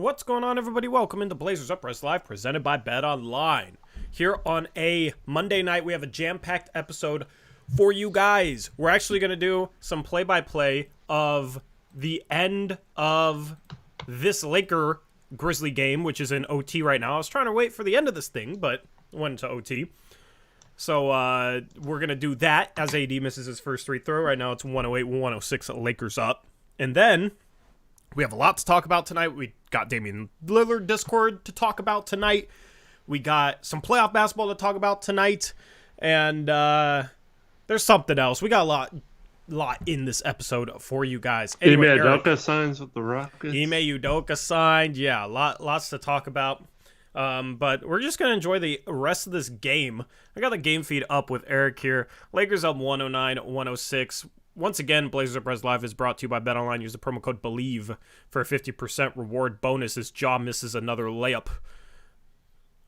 What's going on, everybody? Welcome into Blazers Uprise Live, presented by BetOnline. Here on a Monday night, we have a jam-packed episode for you guys. We're actually going to do some play-by-play of the end of this Laker Grizzly game, which is in OT right now. I was trying to wait for the end of this thing, but it went into OT. So we're going to do that as AD misses his first free throw. Right now it's 108-106, Lakers up. And then we have a lot to talk about tonight. We got Damian Lillard Discord to talk about tonight. We got some playoff basketball to talk about tonight. And there's something else. We got a lot in this episode for you guys. Anyway, Ime Udoka signs with the Rockets. Ime Udoka signed. Yeah, lots to talk about. But we're just going to enjoy the rest of this game. I got the game feed up with Eric here. Lakers up 109-106. Once again, Blazers Uprise Live is brought to you by BetOnline. Use the promo code BELIEVE for a 50% reward bonus as Ja misses another layup.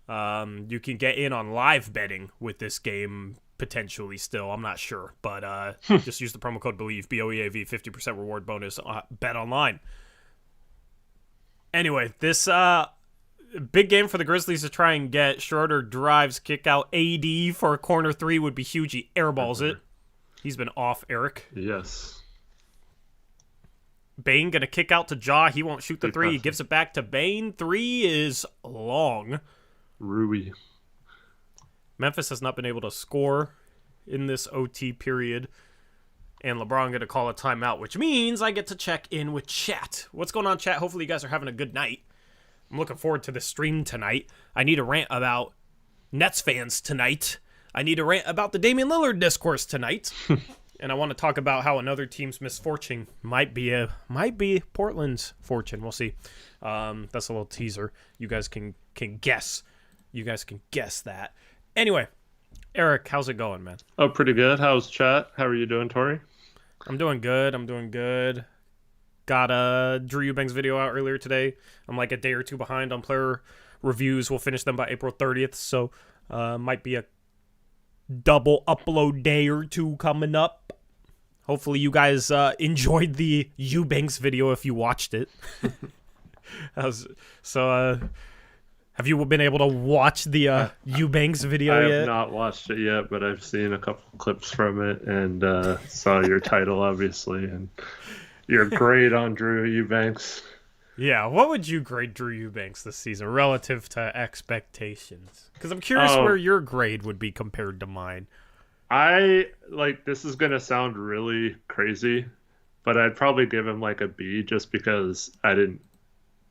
You can get in on live betting with this game, potentially still. I'm not sure. But just use the promo code BELIEVE, B-O-E-A-V, 50% reward bonus, BetOnline. Anyway, this big game for the Grizzlies to try and get. Schroeder drives, kick out. AD for a corner three would be huge. He airballs it. He's been off, Eric. Yes. Bane going to kick out to Ja. He won't shoot the three. He gives it back to Bane. Three is long. Rui. Memphis has not been able to score in this OT period. And LeBron going to call a timeout, which means I get to check in with chat. What's going on, chat? Hopefully you guys are having a good night. I'm looking forward to this stream tonight. I need a rant about Nets fans tonight. I need a rant about the Damian Lillard discourse tonight. And I want to talk about how another team's misfortune might be Portland's fortune. We'll see. That's a little teaser. You guys can guess. You guys can guess that. Anyway, Eric, how's it going, man? Oh, pretty good. How's chat? How are you doing, Tori? I'm doing good. Got a Drew Eubanks video out earlier today. I'm like a day or two behind on player reviews. We'll finish them by April 30th. So might be a double upload day or two coming up. Hopefully you guys enjoyed the Eubanks video if you watched it. Have you been able to watch the Eubanks video yet? I have not watched it yet, but I've seen a couple clips from it and saw your title, obviously. And you're great on Drew Eubanks. Yeah, what would you grade Drew Eubanks this season relative to expectations? Because I'm curious where your grade would be compared to mine. This is going to sound really crazy, but I'd probably give him like a B just because I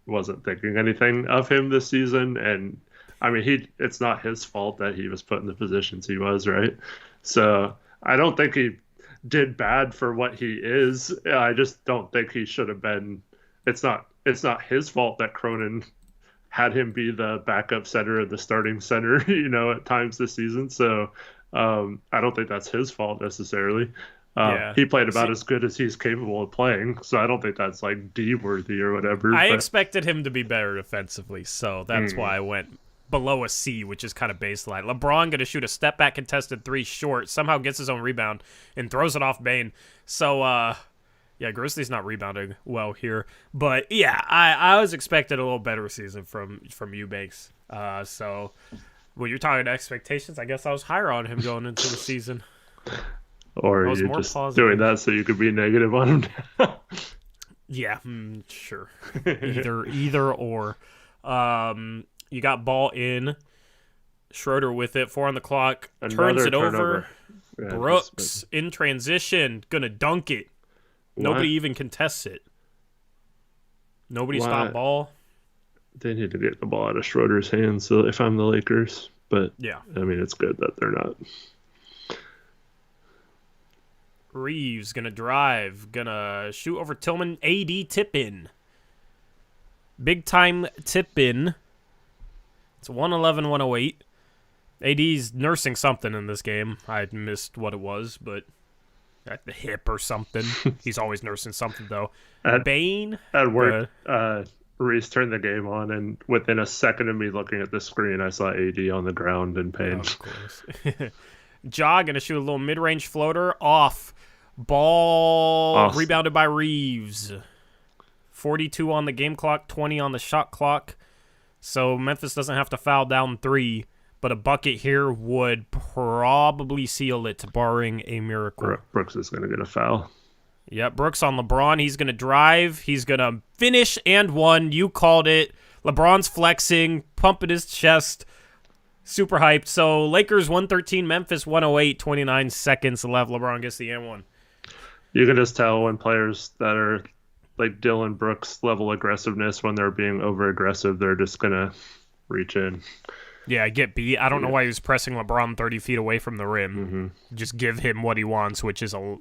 wasn't thinking anything of him this season. And I mean, it's not his fault that he was put in the positions he was, right? So I don't think he did bad for what he is. I just don't think he should have been. It's not his fault that Cronin had him be the backup center or the starting center, at times this season. So I don't think that's his fault necessarily. He played about as good as he's capable of playing. So I don't think that's like D worthy or whatever. I expected him to be better defensively. So that's why I went below a C, which is kind of baseline. LeBron going to shoot a step back contested three short, somehow gets his own rebound and throws it off Bane. So, yeah, Grizzlies not rebounding well here. But, yeah, I was expecting a little better season from Eubanks. So, when you're talking expectations, I guess I was higher on him going into the season. Or you're just doing that so you could be negative on him. Yeah, sure. Either or. You got ball in. Schroeder with it. 4 on the clock. Turns it over. Yeah, Brooks in transition. Gonna dunk it. Nobody even contests it. Nobody stopped ball. They need to get the ball out of Schroeder's hands so if I'm the Lakers. But, yeah, I mean, it's good that they're not. Reeves going to drive. Going to shoot over Tillman. AD tip-in. Big-time tip-in. It's 111-108. AD's nursing something in this game. I missed what it was, but at the hip or something. He's always nursing something, though. Bane. At work, Reese turned the game on, and within a second of me looking at the screen, I saw AD on the ground in pain. Of course. Ja going to shoot a little mid-range floater off. Ball rebounded by Reeves. 42 on the game clock, 20 on the shot clock. So Memphis doesn't have to foul down 3, but a bucket here would probably seal it, barring a miracle. Brooks is going to get a foul. Yep, Brooks on LeBron. He's going to drive. He's going to finish and one. You called it. LeBron's flexing, pumping his chest. Super hyped. So Lakers 113, Memphis 108, 29 seconds left. LeBron gets the and one. You can just tell when players that are like Dillon Brooks level aggressiveness, when they're being over aggressive, they're just going to reach in. Yeah, I get beat. I don't know why he was pressing LeBron 30 feet away from the rim. Mm-hmm. Just give him what he wants, which is a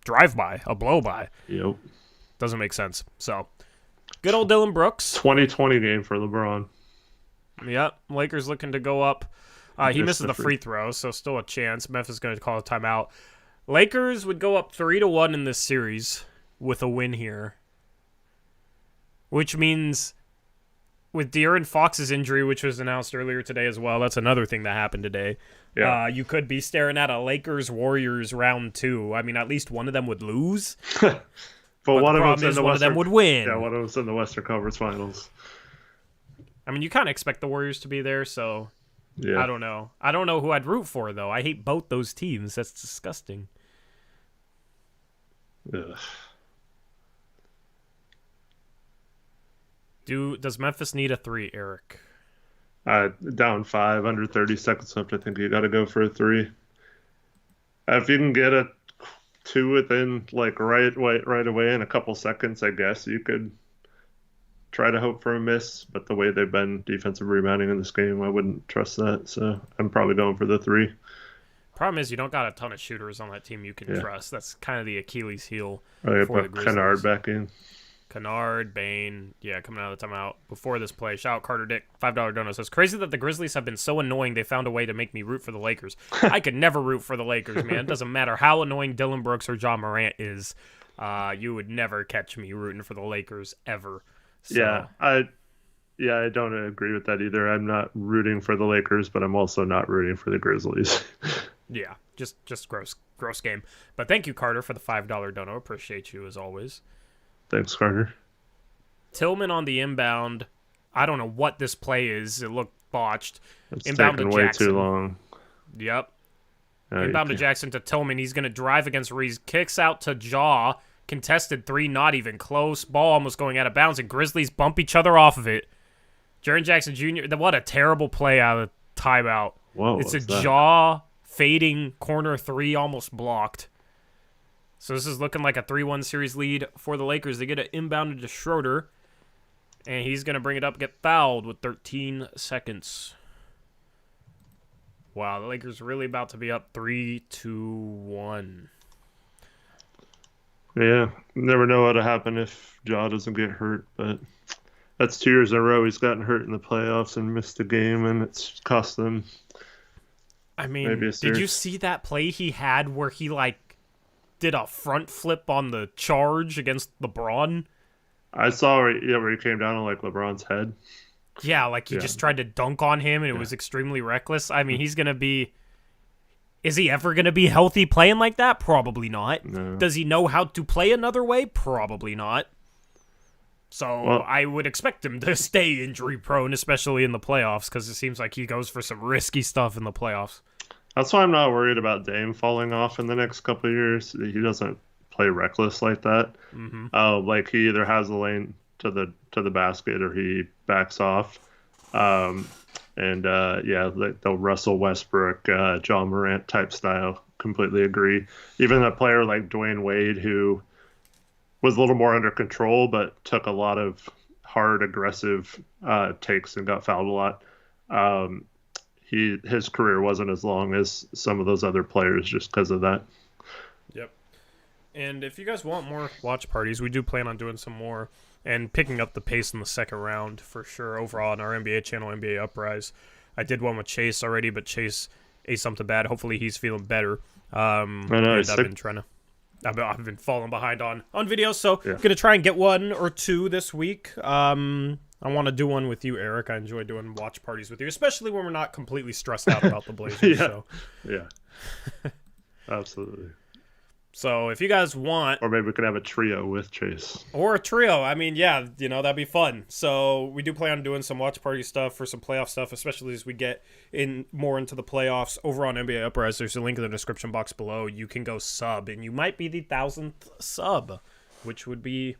drive-by, a blow-by. Yep. Doesn't make sense. So, good old Dillon Brooks. 2020 game for LeBron. Yep, Lakers looking to go up. He misses the free throw, so still a chance. Memphis is going to call a timeout. Lakers would go up 3-1 in this series with a win here, which means with De'Aaron Fox's injury, which was announced earlier today as well, that's another thing that happened today. Yeah. You could be staring at a Lakers-Warriors round 2. I mean, at least one of them would lose. but one of them would win. Yeah, one of them's in the Western Conference Finals. I mean, you kind of expect the Warriors to be there, so yeah. I don't know. I don't know who I'd root for, though. I hate both those teams. That's disgusting. Ugh. Does Memphis need a 3, Eric? Down 5, under 30 seconds left. I think you got to go for a 3. If you can get a 2 within like right away in a couple seconds, I guess you could try to hope for a miss. But the way they've been defensive rebounding in this game, I wouldn't trust that. So I'm probably going for the 3. Problem is you don't got a ton of shooters on that team you can trust. That's kind of the Achilles heel for the Grizzlies. Kennard back in. Kennard, Bane, coming out of the timeout before this play. Shout out Carter Dick, $5 donut says, crazy that the Grizzlies have been so annoying they found a way to make me root for the Lakers. I could never root for the Lakers, man. It doesn't matter how annoying Dillon Brooks or John Morant is. You would never catch me rooting for the Lakers ever. So. I don't agree with that either. I'm not rooting for the Lakers, but I'm also not rooting for the Grizzlies. Yeah, just gross game. But thank you, Carter, for the $5 dono. Appreciate you as always. Thanks, Carter. Tillman on the inbound. I don't know what this play is. It looked botched. It's inbound taken to way Jackson. too long. Yep. Inbound to Jackson to Tillman. He's going to drive against Reeves. Kicks out to Jaw. Contested 3, not even close. Ball almost going out of bounds, and Grizzlies bump each other off of it. Jaren Jackson Jr., what a terrible play out of timeout. Whoa, it's a Jaw fading corner 3, almost blocked. So this is looking like a 3-1 series lead for the Lakers. They get it inbounded to Schroeder, and he's going to bring it up, get fouled with 13 seconds. Wow, the Lakers really about to be up 3-1. Yeah, never know what'll happen if Ja doesn't get hurt, but that's 2 years in a row he's gotten hurt in the playoffs and missed a game, and it's cost them. I mean, did you see that play he had where he did a front flip on the charge against LeBron? I saw where he came down on LeBron's head. Yeah, he just tried to dunk on him, and it was extremely reckless. I mean, he's going to be... Is he ever going to be healthy playing like that? Probably not. No. Does he know how to play another way? Probably not. So I would expect him to stay injury-prone, especially in the playoffs, because it seems like he goes for some risky stuff in the playoffs. That's why I'm not worried about Dame falling off in the next couple of years. He doesn't play reckless like that. Mm-hmm. He either has the lane to the basket or he backs off. The Russell Westbrook, John Morant type style. Completely agree. Even a player like Dwayne Wade, who was a little more under control, but took a lot of hard, aggressive takes and got fouled a lot. His career wasn't as long as some of those other players just because of that. Yep. And if you guys want more watch parties, we do plan on doing some more and picking up the pace in the second round for sure overall on our NBA channel, NBA Uprise. I did one with Chase already, but Chase ate something bad. Hopefully he's feeling better. I've been falling behind on videos, so I'm going to try and get one or two this week. I want to do one with you, Eric. I enjoy doing watch parties with you, especially when we're not completely stressed out about the Blazers. Yeah, absolutely. So if you guys want, Or maybe we can have a trio with Chase. or a trio, I mean, yeah, that'd be fun. So we do plan on doing some watch party stuff for some playoff stuff, especially as we get more into the playoffs. Over on NBA Uprise, there's a link in the description box below. You can go sub, and you might be the 1,000th sub, which would be,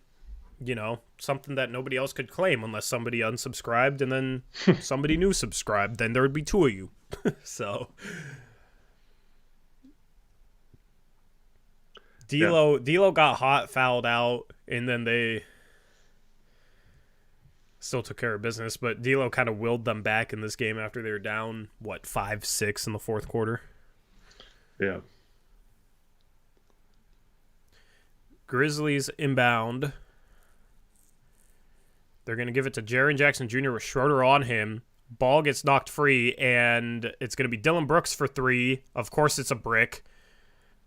something that nobody else could claim unless somebody unsubscribed and then somebody new subscribed. Then there would be 2 of you. So D'Lo got hot, fouled out, and then they still took care of business. But D'Lo kind of willed them back in this game after they were down 5-6 in the fourth quarter. Yeah. Grizzlies inbound. They're going to give it to Jaren Jackson Jr. with Schroeder on him. Ball gets knocked free, and it's going to be Dillon Brooks for 3. Of course, it's a brick.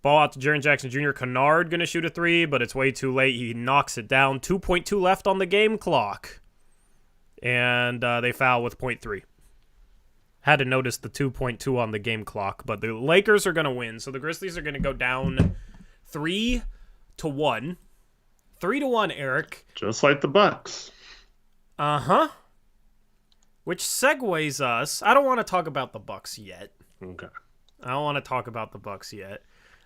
Ball out to Jaren Jackson Jr. Kennard going to shoot a 3, but it's way too late. He knocks it down. 2.2 left on the game clock. And they foul with 0.3. Had to notice the 2.2 on the game clock, but the Lakers are going to win. So the Grizzlies are going to go down 3-1. 3-1, Eric. Just like the Bucks. Uh-huh. Which segues us. I don't want to talk about the Bucks yet. Okay. I don't want to talk about the Bucks yet.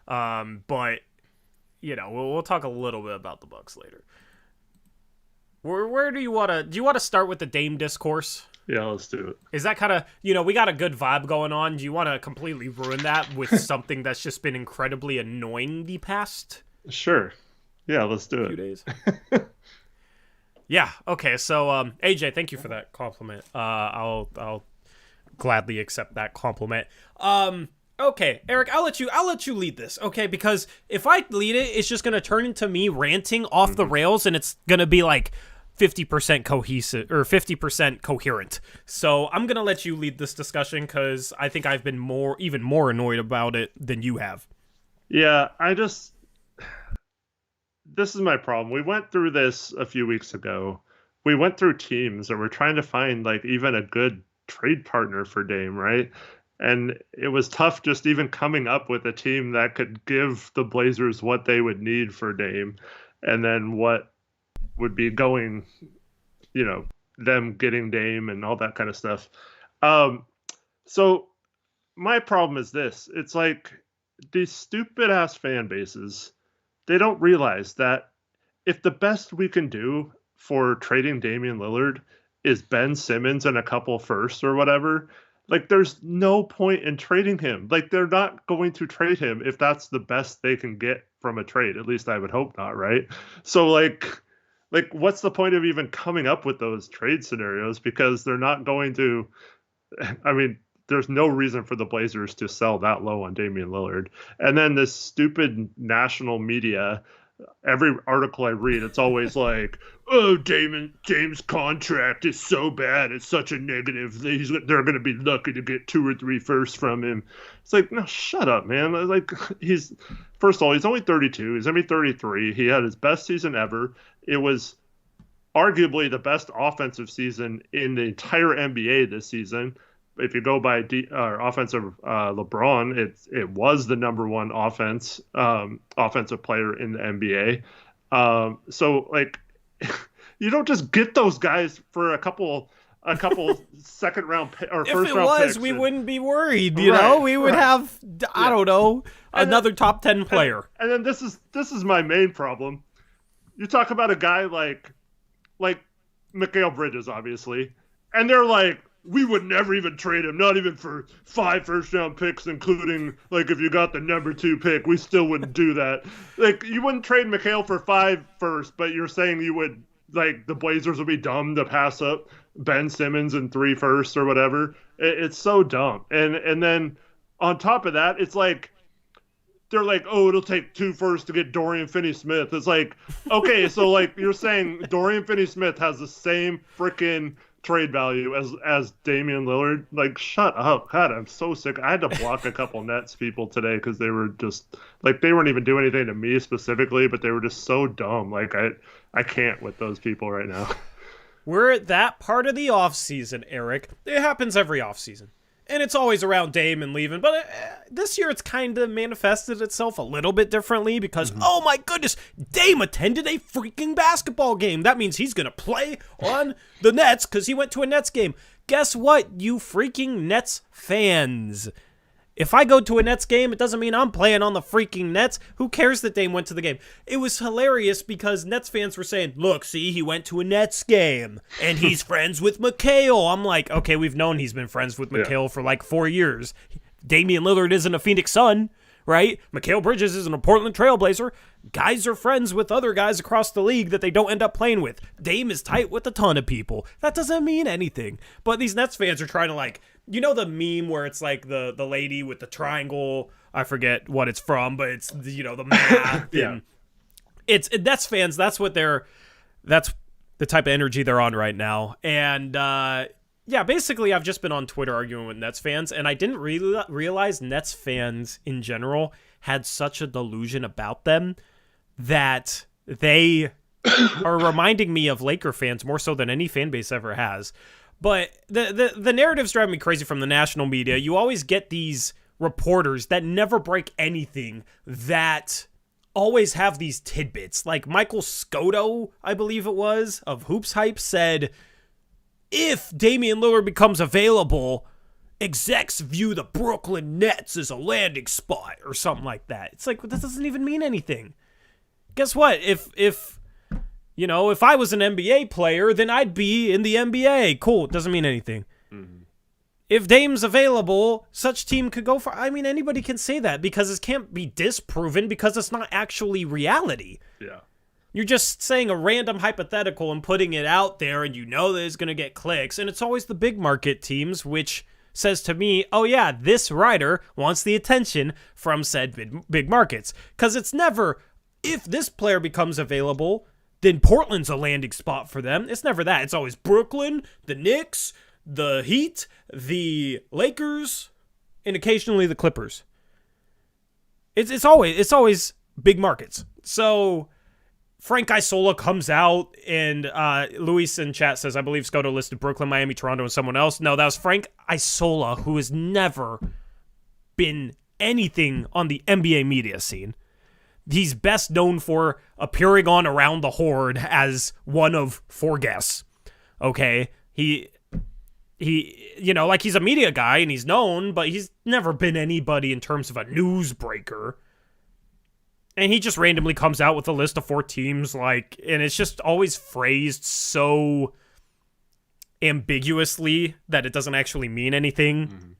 But we'll talk a little bit about the Bucks later. Where do you want to start with the Dame discourse? Yeah, let's do it. Is that kind of, we got a good vibe going on. Do you want to completely ruin that with something that's just been incredibly annoying the past Sure. Yeah, let's do few it. days? Yeah. Okay. So, AJ, thank you for that compliment. I'll gladly accept that compliment. Okay, Eric, I'll let you lead this. Okay, because if I lead it, it's just gonna turn into me ranting off the rails, and it's gonna be like 50% cohesive or 50% coherent. So I'm gonna let you lead this discussion because I think I've been even more annoyed about it than you have. Yeah, this is my problem. We went through this a few weeks ago. We went through teams and we're trying to find even a good trade partner for Dame, right? And it was tough just even coming up with a team that could give the Blazers what they would need for Dame and then what would be going, them getting Dame and all that kind of stuff. So my problem is this. It's like these stupid ass fan bases, they don't realize that if the best we can do for trading Damian Lillard is Ben Simmons and a couple firsts or whatever, there's no point in trading him. They're not going to trade him if that's the best they can get from a trade. At least I would hope not, right? So what's the point of even coming up with those trade scenarios? Because they're not going to, there's no reason for the Blazers to sell that low on Damian Lillard. And then this stupid national media, every article I read, it's always like, oh, James' contract is so bad. It's such a negative. They're going to be lucky to get 2 or 3 firsts from him. It's like, no, shut up, man. First of all, he's only 32. He's going to be 33. He had his best season ever. It was arguably the best offensive season in the entire NBA this season. If you go by offensive LeBron, it was the number 1 offensive player in the NBA. So you don't just get those guys for a couple second round or first round picks. If it was, we wouldn't be worried. We would have don't know another top 10 player. And then this is my main problem. You talk about a guy like Mikal Bridges, obviously, and they're like, we would never even trade him, not even for 5 first-round picks, including, if you got the number 2 pick, we still wouldn't do that. You wouldn't trade Mikal for 5 firsts, but you're saying you would, the Blazers would be dumb to pass up Ben Simmons and 3 firsts or whatever. It's so dumb. And then on top of that, it's they're like, oh, it'll take 2 firsts to get Dorian Finney-Smith. It's okay, so, you're saying Dorian Finney-Smith has the same freaking trade value as Damian Lillard. Shut up. God, I'm so sick. I had to block a couple Nets people today because they were just they weren't even doing anything to me specifically, but they were just so dumb. I can't with those people right now. We're at that part of the offseason, Eric. It happens every offseason. And it's always around Dame and leaving. But this year it's kind of manifested itself a little bit differently because, oh my goodness, Dame attended a freaking basketball game. That means he's going to play on the Nets because he went to a Nets game. Guess what, you freaking Nets fans? If I go to a Nets game, it doesn't mean I'm playing on the freaking Nets. Who cares that Dame went to the game? It was hilarious because Nets fans were saying, look, see, he went to a Nets game, and he's friends with McHale. I'm like, okay, we've known he's been friends with McHale for like 4 years. Damian Lillard isn't a Phoenix Sun, right? Mikal Bridges isn't a Portland Trailblazer. Guys are friends with other guys across the league that they don't end up playing with. Dame is tight with a ton of people. That doesn't mean anything. But these Nets fans are trying to like, you know the meme where it's like the lady with the triangle, I forget what it's from, but it's, you know, the math. Yeah. It's Nets fans, that's the type of energy they're on right now. And yeah, basically I've just been on Twitter arguing with Nets fans, and I didn't realize Nets fans in general had such a delusion about them that they are reminding me of Laker fans more so than any fan base ever has. But the narratives drive me crazy from the national media. You always get these reporters that never break anything, that always have these tidbits. Like Michael Scotto, I believe it was, of Hoops Hype said, if Damian Lillard becomes available, execs view the Brooklyn Nets as a landing spot or something like that. It's like, that doesn't even mean anything. Guess what? If you know, if I was an NBA player, then I'd be in the NBA. Cool. It doesn't mean anything. Mm-hmm. If Dame's available, such team could go for... I mean, anybody can say that because it can't be disproven because it's not actually reality. Yeah. You're just saying a random hypothetical and putting it out there, and you know that it's going to get clicks. And it's always the big market teams, which says to me, oh yeah, this writer wants the attention from said big markets. Because it's never, if this player becomes available, then Portland's a landing spot for them. It's never that. It's always Brooklyn, the Knicks, the Heat, the Lakers, and occasionally the Clippers. It's always big markets. So Frank Isola comes out, and Luis in chat says, I believe Scotto listed Brooklyn, Miami, Toronto, and someone else. No, that was Frank Isola, who has never been anything on the NBA media scene. He's best known for appearing on Around the Horde as one of 4 guests. Okay? He, you know, like he's a media guy and he's known, but he's never been anybody in terms of a newsbreaker. And he just randomly comes out with a list of 4 teams, like, and it's just always phrased so ambiguously that it doesn't actually mean anything. Mm-hmm.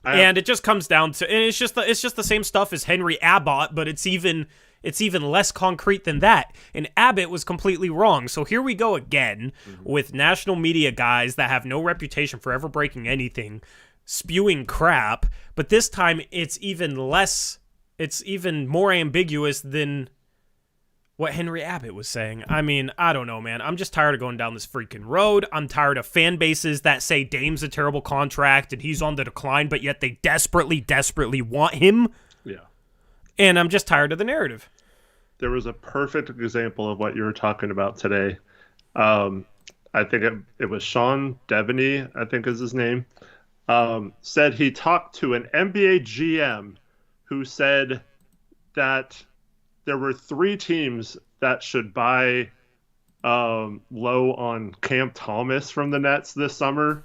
And it just comes down to, and it's just the same stuff as Henry Abbott, but it's even less concrete than that. And Abbott was completely wrong. So here we go again with national media guys that have no reputation for ever breaking anything, spewing crap. But this time it's even more ambiguous than what Henry Abbott was saying. I mean, I don't know, man. I'm just tired of going down this freaking road. I'm tired of fan bases that say Dame's a terrible contract and he's on the decline, but yet they desperately want him. Yeah. And I'm just tired of the narrative. There was a perfect example of what you were talking about today. I think it was Sean Devaney, I think is his name, said he talked to an NBA GM who said that there were 3 teams that should buy low on Cam Thomas from the Nets this summer.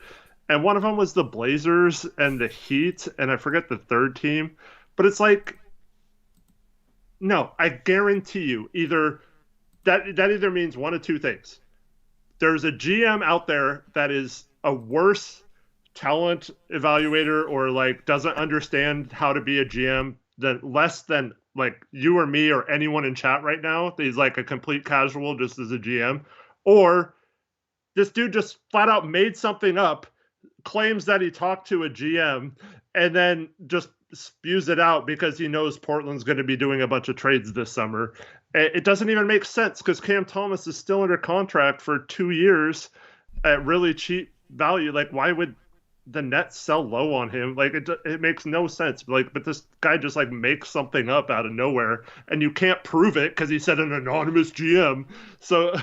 And one of them was the Blazers and the Heat, and I forget the third team. But it's like, no, I guarantee you, either that either means one of 2 things. There's a GM out there that is a worse talent evaluator or like doesn't understand how to be a GM less than like you or me or anyone in chat right now. He's like a complete casual just as a GM. Or this dude just flat out made something up, claims that he talked to a GM, and then just spews it out because he knows Portland's going to be doing a bunch of trades this summer. It doesn't even make sense because Cam Thomas is still under contract for 2 years at really cheap value. Like, why would the Nets sell low on him? Like, it makes no sense. Like, but this guy just like makes something up out of nowhere, and you can't prove it because he said an anonymous GM. So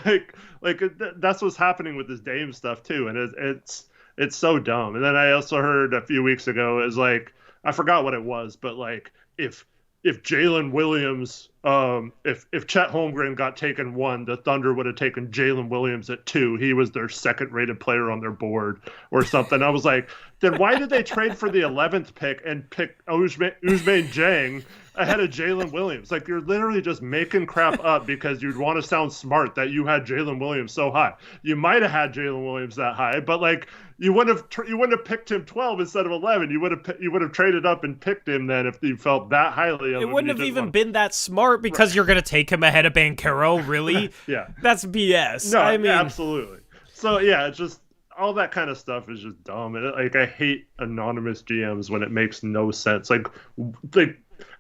like that's what's happening with this Dame stuff too, and It's so dumb. And then I also heard a few weeks ago is like, I forgot what it was, but like if Jalen Williams, if Chet Holmgren got taken 1, the Thunder would have taken Jalen Williams at 2. He was their second rated player on their board or something. I was like, then why did they trade for the 11th pick and pick Ousmane Dieng ahead of Jalen Williams? Like, you're literally just making crap up because you'd want to sound smart that you had Jalen Williams so high. You might have had Jalen Williams that high, but like, you wouldn't have picked him 12 instead of 11. You would have traded up and picked him then if you felt that highly of him. It wouldn't have even been that smart because you're going to take him ahead of Banchero, really? Yeah. That's BS. No, I mean, absolutely. So yeah, it's just all that kind of stuff is just dumb. And like, I hate anonymous GMs when it makes no sense. Like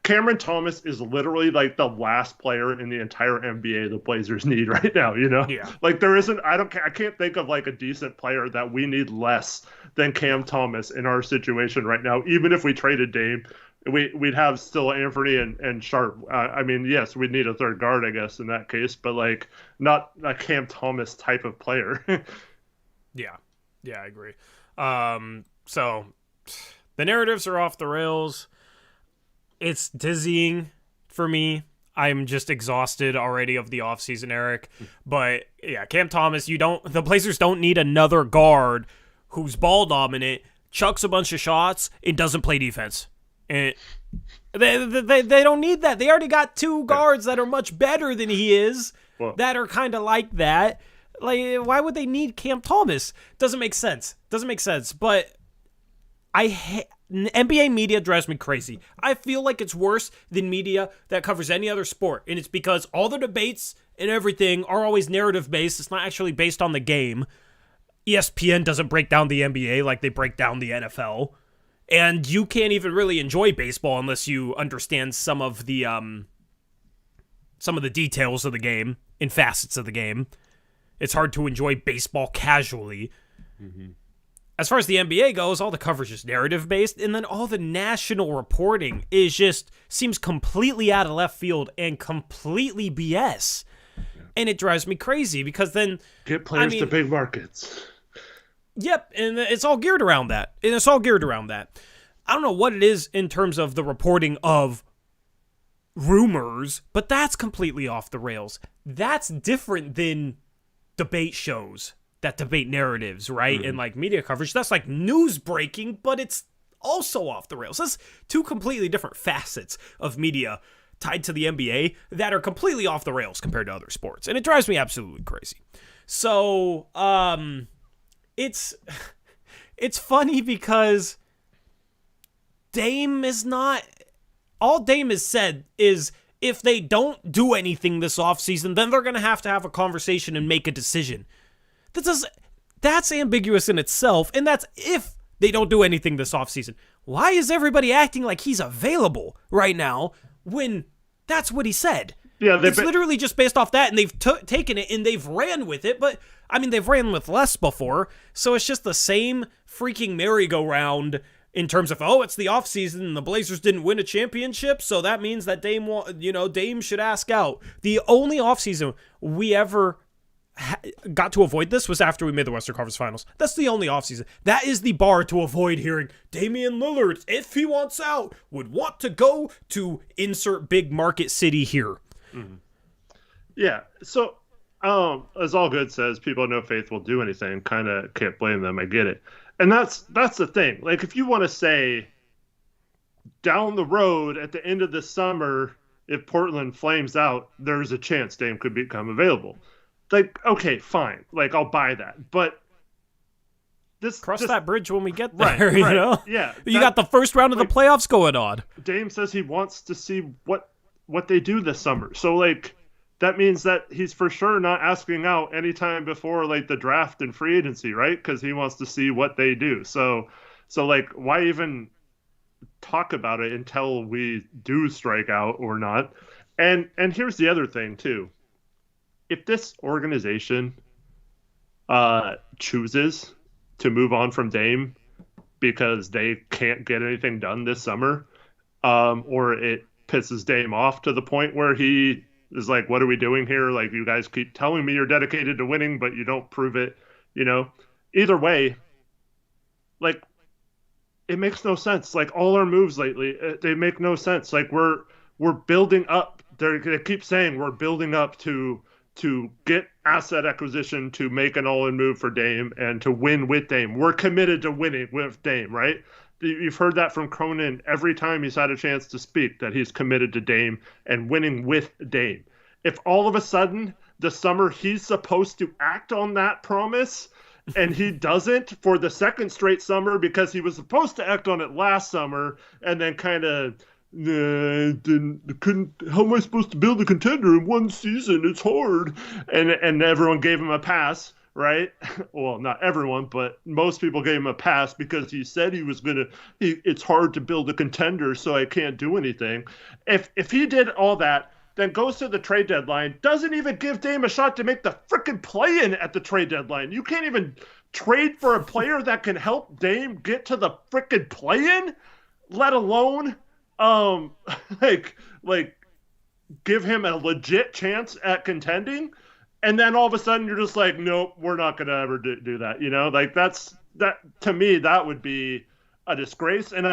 Cameron Thomas is literally like the last player in the entire NBA the Blazers need right now, you know? Yeah. Like there isn't, I can't think of like a decent player that we need less than Cam Thomas in our situation right now. Even if we traded Dame, we'd have still Anthony and Sharp. I mean, yes, we'd need a third guard, I guess, in that case, but like not a Cam Thomas type of player. Yeah, I agree. So the narratives are off the rails. It's dizzying for me. I'm just exhausted already of the offseason, Eric. But yeah, Cam Thomas, the Blazers don't need another guard who's ball dominant, chucks a bunch of shots, and doesn't play defense. And they don't need that. They already got 2 guards that are much better than he is, that are kind of like that. Like, why would they need Cam Thomas? Doesn't make sense. But NBA media drives me crazy. I feel like it's worse than media that covers any other sport. And it's because all the debates and everything are always narrative based. It's not actually based on the game. ESPN doesn't break down the NBA like they break down the NFL. And you can't even really enjoy baseball unless you understand some of the details of the game and facets of the game. It's hard to enjoy baseball casually. Mm-hmm. As far as the NBA goes, all the coverage is narrative-based, and then all the national reporting seems completely out of left field and completely BS. Yeah. And it drives me crazy because then... Get players to big markets. Yep, and it's all geared around that. I don't know what it is in terms of the reporting of rumors, but that's completely off the rails. That's different than debate shows that debate narratives, right? Mm-hmm. And like media coverage, that's like news breaking, but it's also off the rails. That's 2 completely different facets of media tied to the NBA that are completely off the rails compared to other sports. And it drives me absolutely crazy. So, it's funny because Dame is not, all Dame has said is if they don't do anything this offseason, then they're going to have a conversation and make a decision. That's ambiguous in itself, and that's if they don't do anything this offseason. Why is everybody acting like he's available right now when that's what he said? Yeah, it's literally just based off that, and they've taken it and they've ran with it, but I mean, they've ran with less before, so it's just the same freaking merry-go-round in terms of, it's the offseason and the Blazers didn't win a championship, so that means that Dame should ask out. The only offseason we ever got to avoid this was after we made the Western Conference Finals. That's the only offseason. That is the bar to avoid hearing Damian Lillard, if he wants out, would want to go to insert big market city here. Mm-hmm. Yeah, so as All Good says, people of no faith will do anything. Kind of can't blame them. I get it. And that's the thing. Like, if you want to say down the road at the end of the summer, if Portland flames out, there's a chance Dame could become available. Like, okay, fine. Like, I'll buy that. But cross that bridge when we get there, right, you know? Yeah. You got the first round of the playoffs going on. Dame says he wants to see what they do this summer. So, like, that means that he's for sure not asking out anytime before, like, the draft and free agency, right? Because he wants to see what they do. So, like, why even talk about it until we do strike out or not? And here's the other thing, too. If this organization chooses to move on from Dame because they can't get anything done this summer, or it pisses Dame off to the point where he is like, what are we doing here? Like, you guys keep telling me you're dedicated to winning, but you don't prove it, you know? Either way, like it makes no sense. Like all our moves lately, they make no sense. Like we're building up. They keep saying we're building up to get asset acquisition to make an all-in move for Dame and to win with Dame. We're committed to winning with Dame, right? You've heard that from Cronin every time he's had a chance to speak, that he's committed to Dame and winning with Dame. If all of a sudden the summer he's supposed to act on that promise and he doesn't for the second straight summer because he was supposed to act on it last summer and then kind of couldn't, how am I supposed to build a contender in one season? It's hard. And everyone gave him a pass, right? Well, not everyone, but most people gave him a pass because he said he was going to, it's hard to build a contender, so I can't do anything. If he did all that, then goes to the trade deadline, doesn't even give Dame a shot to make the freaking play-in at the trade deadline. You can't even trade for a player that can help Dame get to the freaking play-in, let alone like give him a legit chance at contending. And then all of a sudden you're just like, nope, we're not going to ever do that. You know, like that to me, that would be a disgrace. And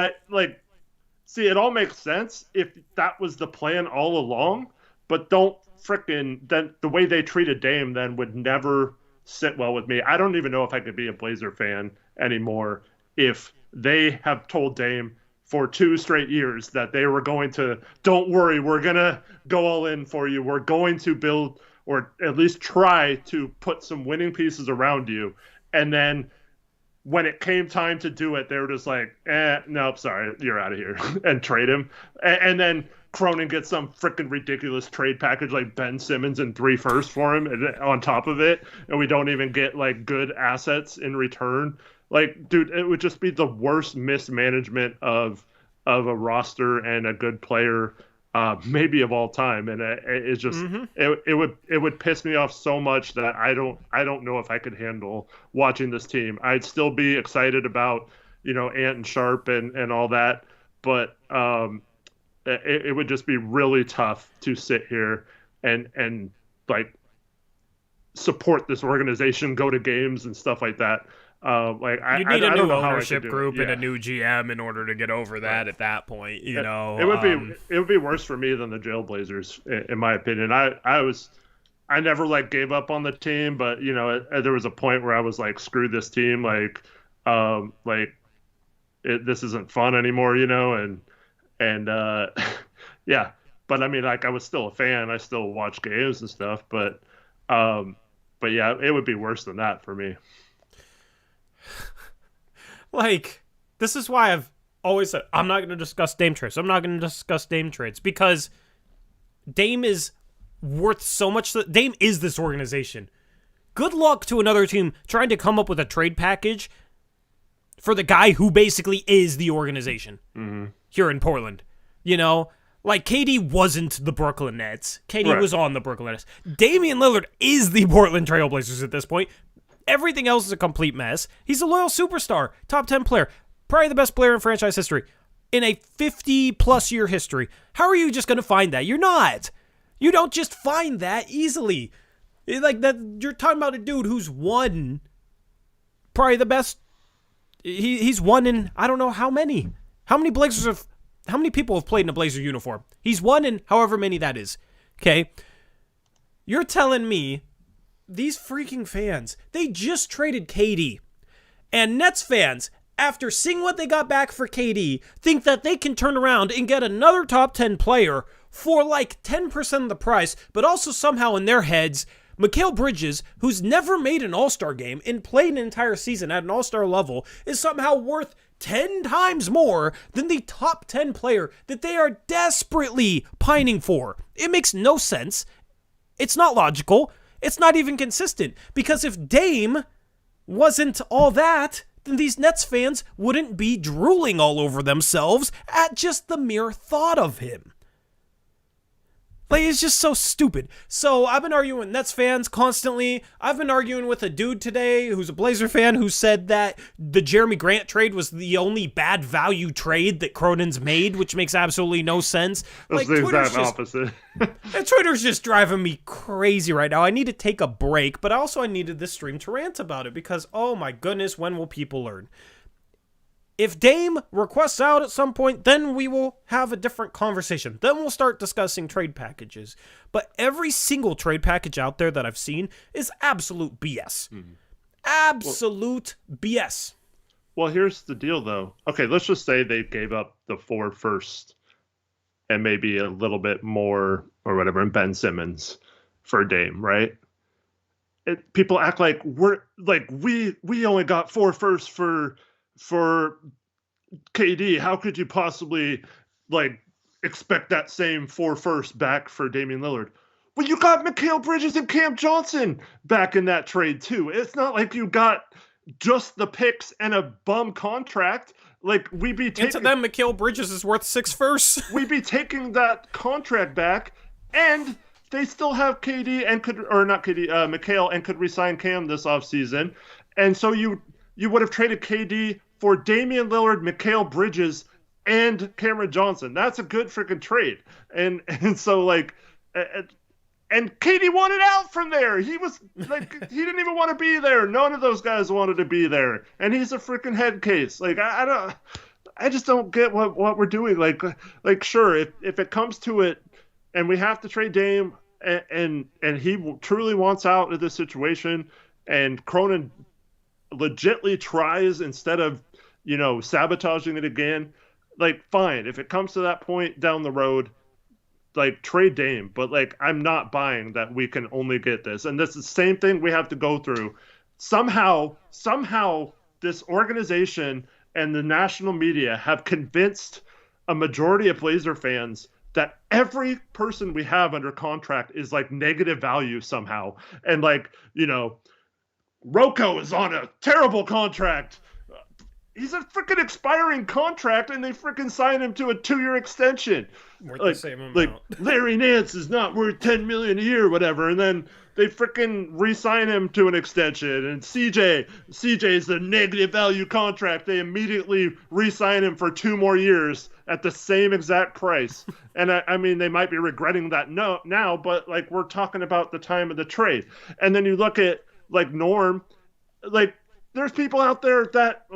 see, it all makes sense if that was the plan all along, but don't frickin' then the way they treated Dame then would never sit well with me. I don't even know if I could be a Blazer fan anymore if they have told Dame for 2 straight years that they were going to, don't worry, we're going to go all in for you. We're going to build or at least try to put some winning pieces around you. And then when it came time to do it, they were just like, nope, sorry, you're out of here, and trade him. And then Cronin gets some freaking ridiculous trade package like Ben Simmons and 3 firsts for him and on top of it, and we don't even get like good assets in return. Like, dude, it would just be the worst mismanagement of a roster and a good player, maybe of all time. And it's just it would piss me off so much that I don't know if I could handle watching this team. I'd still be excited about, you know, Ant and Sharp and all that, but it would just be really tough to sit here and like support this organization, go to games and stuff like that. You need a new ownership group and a new GM in order to get over that. At that point, you know, it would be worse for me than the Jailblazers, in my opinion. I never like gave up on the team, but you know, there was a point where I was like, screw this team, this isn't fun anymore, you know, and yeah. But I mean, like, I was still a fan. I still watch games and stuff, but yeah, it would be worse than that for me. Like, this is why I've always said I'm not going to discuss Dame trades. I'm not going to discuss Dame trades because Dame is worth so much. Dame is this organization. Good luck to another team trying to come up with a trade package for the guy who basically is the organization here in Portland. You know, like, KD wasn't the Brooklyn Nets. KD was on the Brooklyn Nets. Damian Lillard is the Portland Trail Blazers at this point. Everything else is a complete mess. He's a loyal superstar, top 10 player, probably the best player in franchise history, in a 50-plus year history. How are you just going to find that? You're not. You don't just find that easily. Like, that, you're talking about a dude who's won probably the best. He's won in, I don't know how many. How many people have played in a Blazer uniform? He's won in however many that is. Okay? You're telling me these freaking fans, they just traded KD. And Nets fans, after seeing what they got back for KD, think that they can turn around and get another top 10 player for like 10% of the price, but also somehow in their heads, Mikal Bridges, who's never made an All-Star game and played an entire season at an All-Star level, is somehow worth 10 times more than the top 10 player that they are desperately pining for. It makes no sense. It's not logical. It's not even consistent, because if Dame wasn't all that, then these Nets fans wouldn't be drooling all over themselves at just the mere thought of him. Like, it's just so stupid. So I've been arguing with Nets fans constantly. I've been arguing with a dude today who's a Blazer fan who said that the Jeremy Grant trade was the only bad value trade that Cronin's made, which makes absolutely no sense. Like, Twitter's opposite. Twitter's just driving me crazy right now. I need to take a break, but also I needed this stream to rant about it because, oh my goodness, when will people learn? If Dame requests out at some point, then we will have a different conversation. Then we'll start discussing trade packages. But every single trade package out there that I've seen is absolute BS. Absolute BS. Well, here's the deal, though. Okay, let's just say they gave up the 4 first and maybe a little bit more or whatever, and Ben Simmons for Dame, right? People act like we only got 4 firsts for KD. How could you possibly expect that same 4 firsts back for Damian Lillard? Well, you got Mikal Bridges and Cam Johnson back in that trade too. It's not like you got just the picks and a bum contract. We'd be taking... Into them, Mikal Bridges is worth 6 firsts. We'd be taking that contract back, and they still have KD and Mikal, and could re-sign Cam this offseason. And so you would have traded KD for Damian Lillard, Mikal Bridges, and Cameron Johnson. That's a good freaking trade. And so and KD wanted out from there. He was he didn't even want to be there. None of those guys wanted to be there. And he's a freaking head case. I just don't get what we're doing. Sure, if it comes to it and we have to trade Dame and he truly wants out of this situation and Cronin legitly tries instead of, sabotaging it again, fine. If it comes to that point down the road, trade Dame, but I'm not buying that we can only get this. And this is the same thing we have to go through. Somehow this organization and the national media have convinced a majority of Blazer fans that every person we have under contract is negative value somehow. And Rocco is on a terrible contract. He's a freaking expiring contract, and they freaking sign him to a 2-year extension. Worth the same amount. Larry Nance is not worth $10 million a year, whatever, and then they freaking re-sign him to an extension. And CJ's a negative value contract. They immediately re-sign him for 2 more years at the same exact price. And I mean, they might be regretting that now, but we're talking about the time of the trade. And then you look at Norm, there's people out there that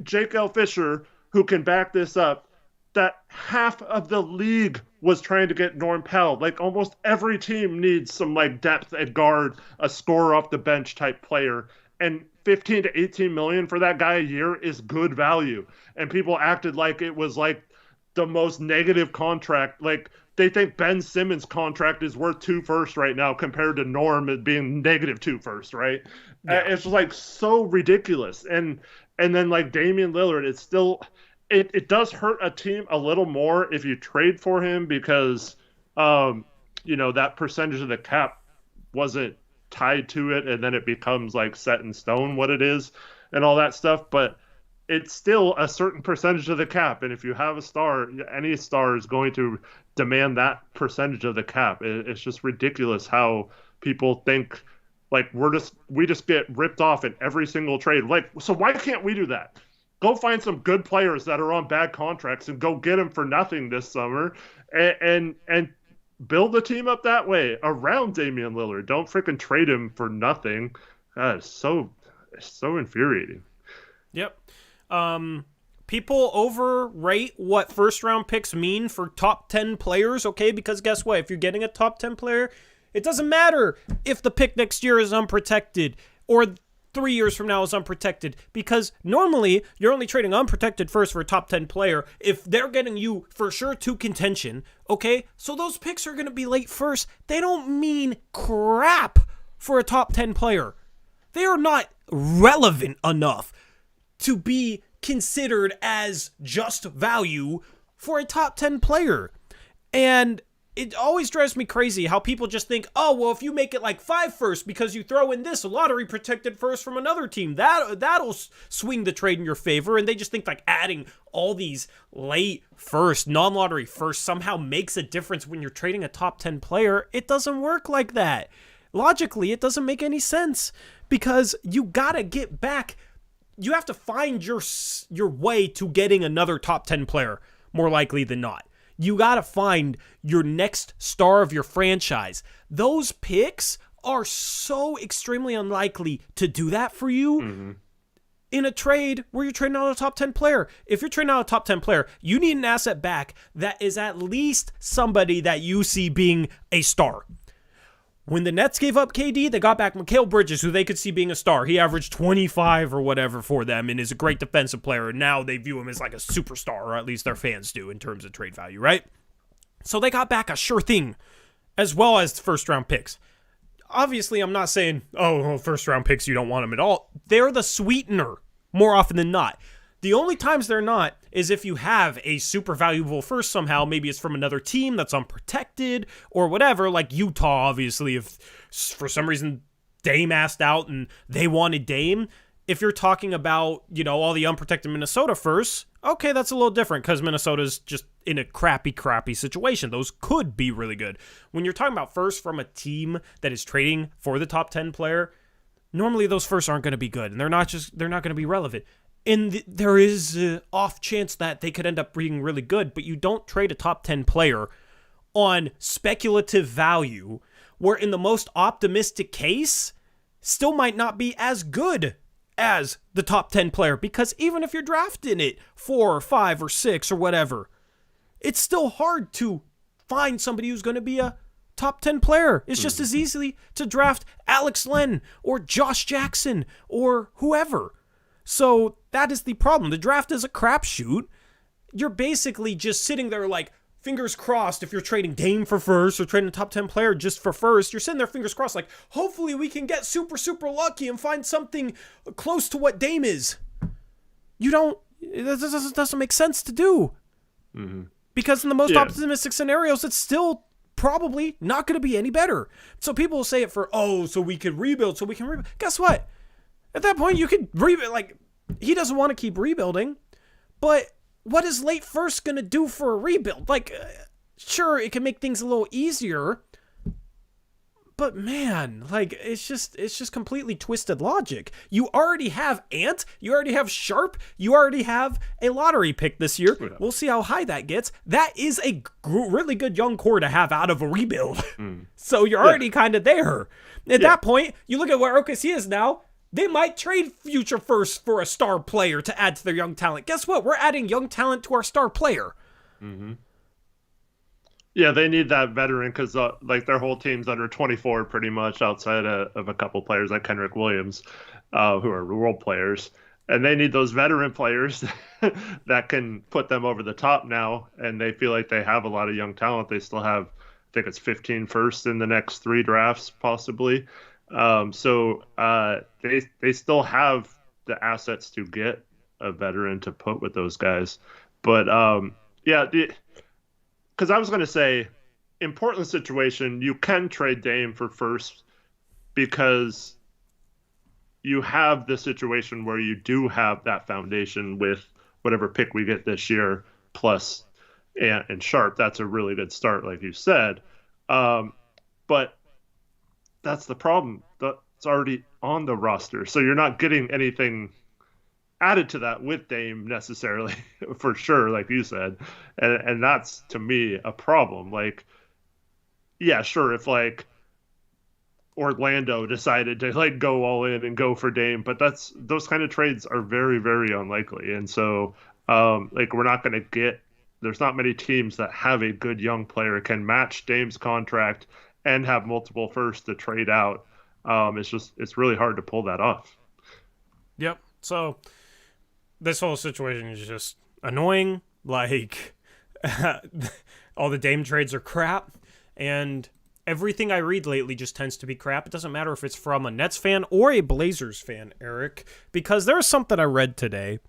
Jake L. Fisher, who can back this up, that half of the league was trying to get Norm Powell. Almost every team needs some depth at guard, a scorer off the bench type player. And 15 to 18 million for that guy a year is good value. And people acted like it was the most negative contract. They think Ben Simmons' contract is worth 2 firsts right now compared to Norm being negative 2 firsts, right? Yeah. It's just so ridiculous. And then Damian Lillard, it's still it does hurt a team a little more if you trade for him because that percentage of the cap wasn't tied to it, and then it becomes set in stone what it is and all that stuff. But it's still a certain percentage of the cap, and if you have a star, any star is going to demand that percentage of the cap. It's just ridiculous how people think we just get ripped off in every single trade. So why can't we do that? Go find some good players that are on bad contracts and go get them for nothing this summer, and build the team up that way around Damian Lillard. Don't freaking trade him for nothing. It's so infuriating. Yep. People overrate what first-round picks mean for top 10 players, okay? Because guess what? If you're getting a top 10 player, it doesn't matter if the pick next year is unprotected or 3 years from now is unprotected, because normally you're only trading unprotected first for a top 10 player if they're getting you for sure to contention, okay? So those picks are going to be late first. They don't mean crap for a top 10 player. They are not relevant enough to be considered as just value for a top 10 player. And it always drives me crazy how people just think, oh, well, if you make it 5 first because you throw in this, a lottery protected first from another team, that'll swing the trade in your favor. And they just think adding all these late first, non-lottery first somehow makes a difference when you're trading a top 10 player. It doesn't work like that. Logically, it doesn't make any sense because you gotta get back. You have to find your way to getting another top 10 player, more likely than not. You got to find your next star of your franchise. Those picks are so extremely unlikely to do that for you. Mm-hmm. in a trade where you're trading out a top 10 player. If you're trading out a top 10 player, you need an asset back that is at least somebody that you see being a star. When the Nets gave up KD, they got back Mikal Bridges, who they could see being a star. He averaged 25 or whatever for them and is a great defensive player. And now they view him as like a superstar, or at least their fans do in terms of trade value, right? So they got back a sure thing, as well as first-round picks. Obviously, I'm not saying, first-round picks, you don't want them at all. They're the sweetener more often than not. The only times they're not is if you have a super valuable first somehow. Maybe it's from another team that's unprotected or whatever, like Utah, obviously, if for some reason Dame asked out and they wanted Dame. If you're talking about, all the unprotected Minnesota firsts, okay, that's a little different because Minnesota's just in a crappy situation. Those could be really good. When you're talking about first from a team that is trading for the top 10 player, normally those firsts aren't going to be good, and they're not going to be relevant. And there is an off chance that they could end up being really good, but you don't trade a top 10 player on speculative value, where in the most optimistic case, still might not be as good as the top 10 player, because even if you're drafting it 4 or 5 or 6 or whatever, it's still hard to find somebody who's going to be a top 10 player. It's just as easily to draft Alex Len or Josh Jackson or whoever. So that is the problem. The draft is a crapshoot. You're basically just sitting there like, fingers crossed, if you're trading Dame for first or trading a top 10 player just for first, you're sitting there fingers crossed like, hopefully we can get super lucky and find something close to what Dame is. It doesn't make sense to do. Mm-hmm. Because in the most optimistic scenarios, it's still probably not going to be any better. So people will say it for, so we can rebuild. Guess what? At that point, you could rebuild. Like, he doesn't want to keep rebuilding, but what is late first going to do for a rebuild? Like, sure, it can make things a little easier, but man, like, it's just completely twisted logic. You already have Ant, you already have Sharp, you already have a lottery pick this year. Yeah. We'll see how high that gets. That is a really good young core to have out of a rebuild. So you're already kind of there. At that point, you look at where OKC is now. They might trade future first for a star player to add to their young talent. Guess what? We're adding young talent to our star player. Mm-hmm. Yeah, they need that veteran because their whole team's under 24 pretty much, outside of a couple players like Kendrick Williams, who are role players. And they need those veteran players that can put them over the top now. And they feel like they have a lot of young talent. They still have, I think it's 15 firsts in the next 3 drafts possibly. So they still have the assets to get a veteran to put with those guys. But because I was going to say, in Portland's situation, you can trade Dame for first because you have the situation where you do have that foundation with whatever pick we get this year plus and Sharp. That's a really good start, like you said. But that's the problem. It's already on the roster. So you're not getting anything added to that with Dame necessarily, for sure, like you said. And that's, to me, a problem. Like, yeah, sure, if, like, Orlando decided to, like, go all in and go for Dame, but those kind of trades are very, very unlikely. And so, we're not going to get – there's not many teams that have a good young player, can match Dame's contract and have multiple firsts to trade out. It's really hard to pull that off. Yep. So this whole situation is just annoying. Like, all the Dame trades are crap, and everything I read lately just tends to be crap. It doesn't matter if it's from a Nets fan or a Blazers fan, Eric, because there's something I read today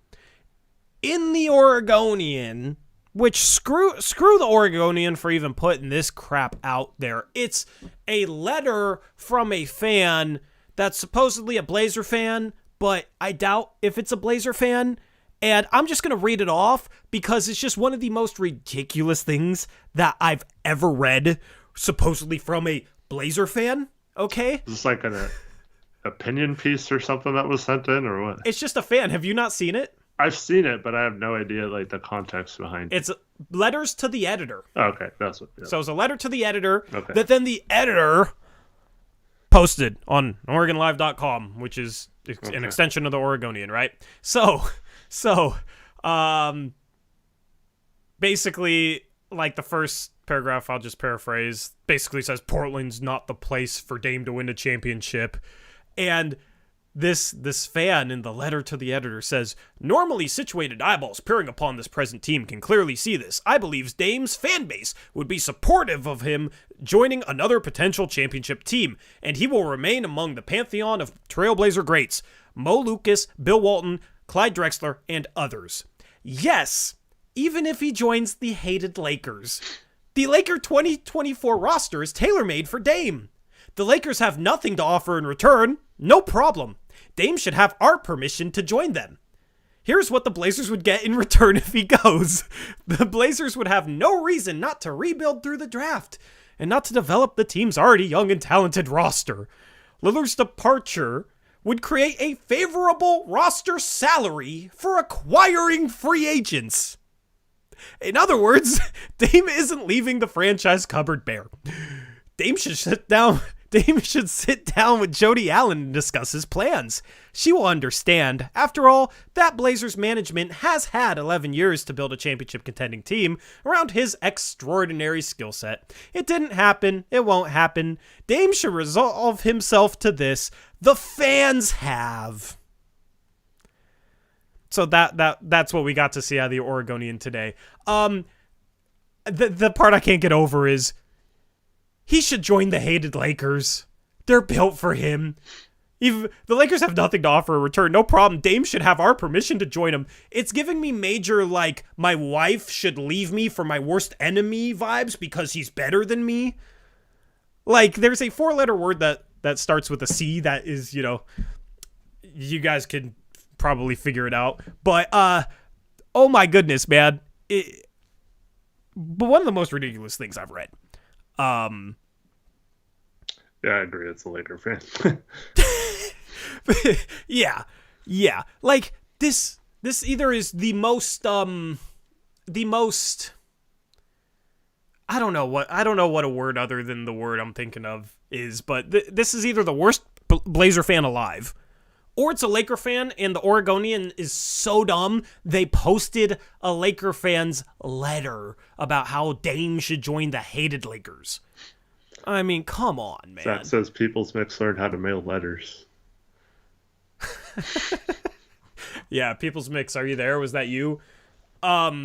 in the Oregonian, which screw the Oregonian for even putting this crap out there. It's a letter from a fan that's supposedly a Blazer fan, but I doubt if it's a Blazer fan. And I'm just going to read it off because it's just one of the most ridiculous things that I've ever read, supposedly from a Blazer fan. Okay? Is this like an opinion piece or something that was sent in, or what? It's just a fan. Have you not seen it? I've seen it, but I have no idea like the context behind it. It's letters to the editor. Okay, that's what. Yeah. So it's a letter to the editor. Okay. That then the editor posted on OregonLive.com, which is an extension of the Oregonian, right? So, basically, like the first paragraph, I'll just paraphrase, basically says Portland's not the place for Dame to win a championship. And this fan in the letter to the editor says, normally situated eyeballs peering upon this present team can clearly see this. I believe Dame's fan base would be supportive of him joining another potential championship team, and he will remain among the pantheon of Trailblazer greats, Mo Lucas, Bill Walton, Clyde Drexler, and others. Yes, even if he joins the hated Lakers. The Laker 2024 roster is tailor-made for Dame. The Lakers have nothing to offer in return. No problem. Dame should have our permission to join them. Here's what the Blazers would get in return if he goes. The Blazers would have no reason not to rebuild through the draft and not to develop the team's already young and talented roster. Lillard's departure would create a favorable roster salary for acquiring free agents. In other words, Dame isn't leaving the franchise cupboard bare. Dame should sit down with Jody Allen and discuss his plans. She will understand. After all, that Blazers management has had 11 years to build a championship contending team around his extraordinary skill set. It didn't happen. It won't happen. Dame should resolve himself to this. The fans have. So that's what we got to see out of the Oregonian today. The part I can't get over is he should join the hated Lakers. They're built for him. Even the Lakers have nothing to offer in return. No problem. Dame should have our permission to join him. It's giving me major, like, my wife should leave me for my worst enemy vibes because he's better than me. Like, there's a 4-letter word that starts with a C that is, you guys can probably figure it out. But, oh my goodness, man. But one of the most ridiculous things I've read. Yeah, I agree. It's a Laker fan. Yeah. Like this either is the most I don't know what a word other than the word I'm thinking of is, but this is either the worst Blazer fan alive, or it's a Laker fan and the Oregonian is so dumb they posted a Laker fan's letter about how Dame should join the hated Lakers. I mean, come on, man. That says People's Mix learned how to mail letters. Yeah, People's Mix, are you there? Was that you? Yeah,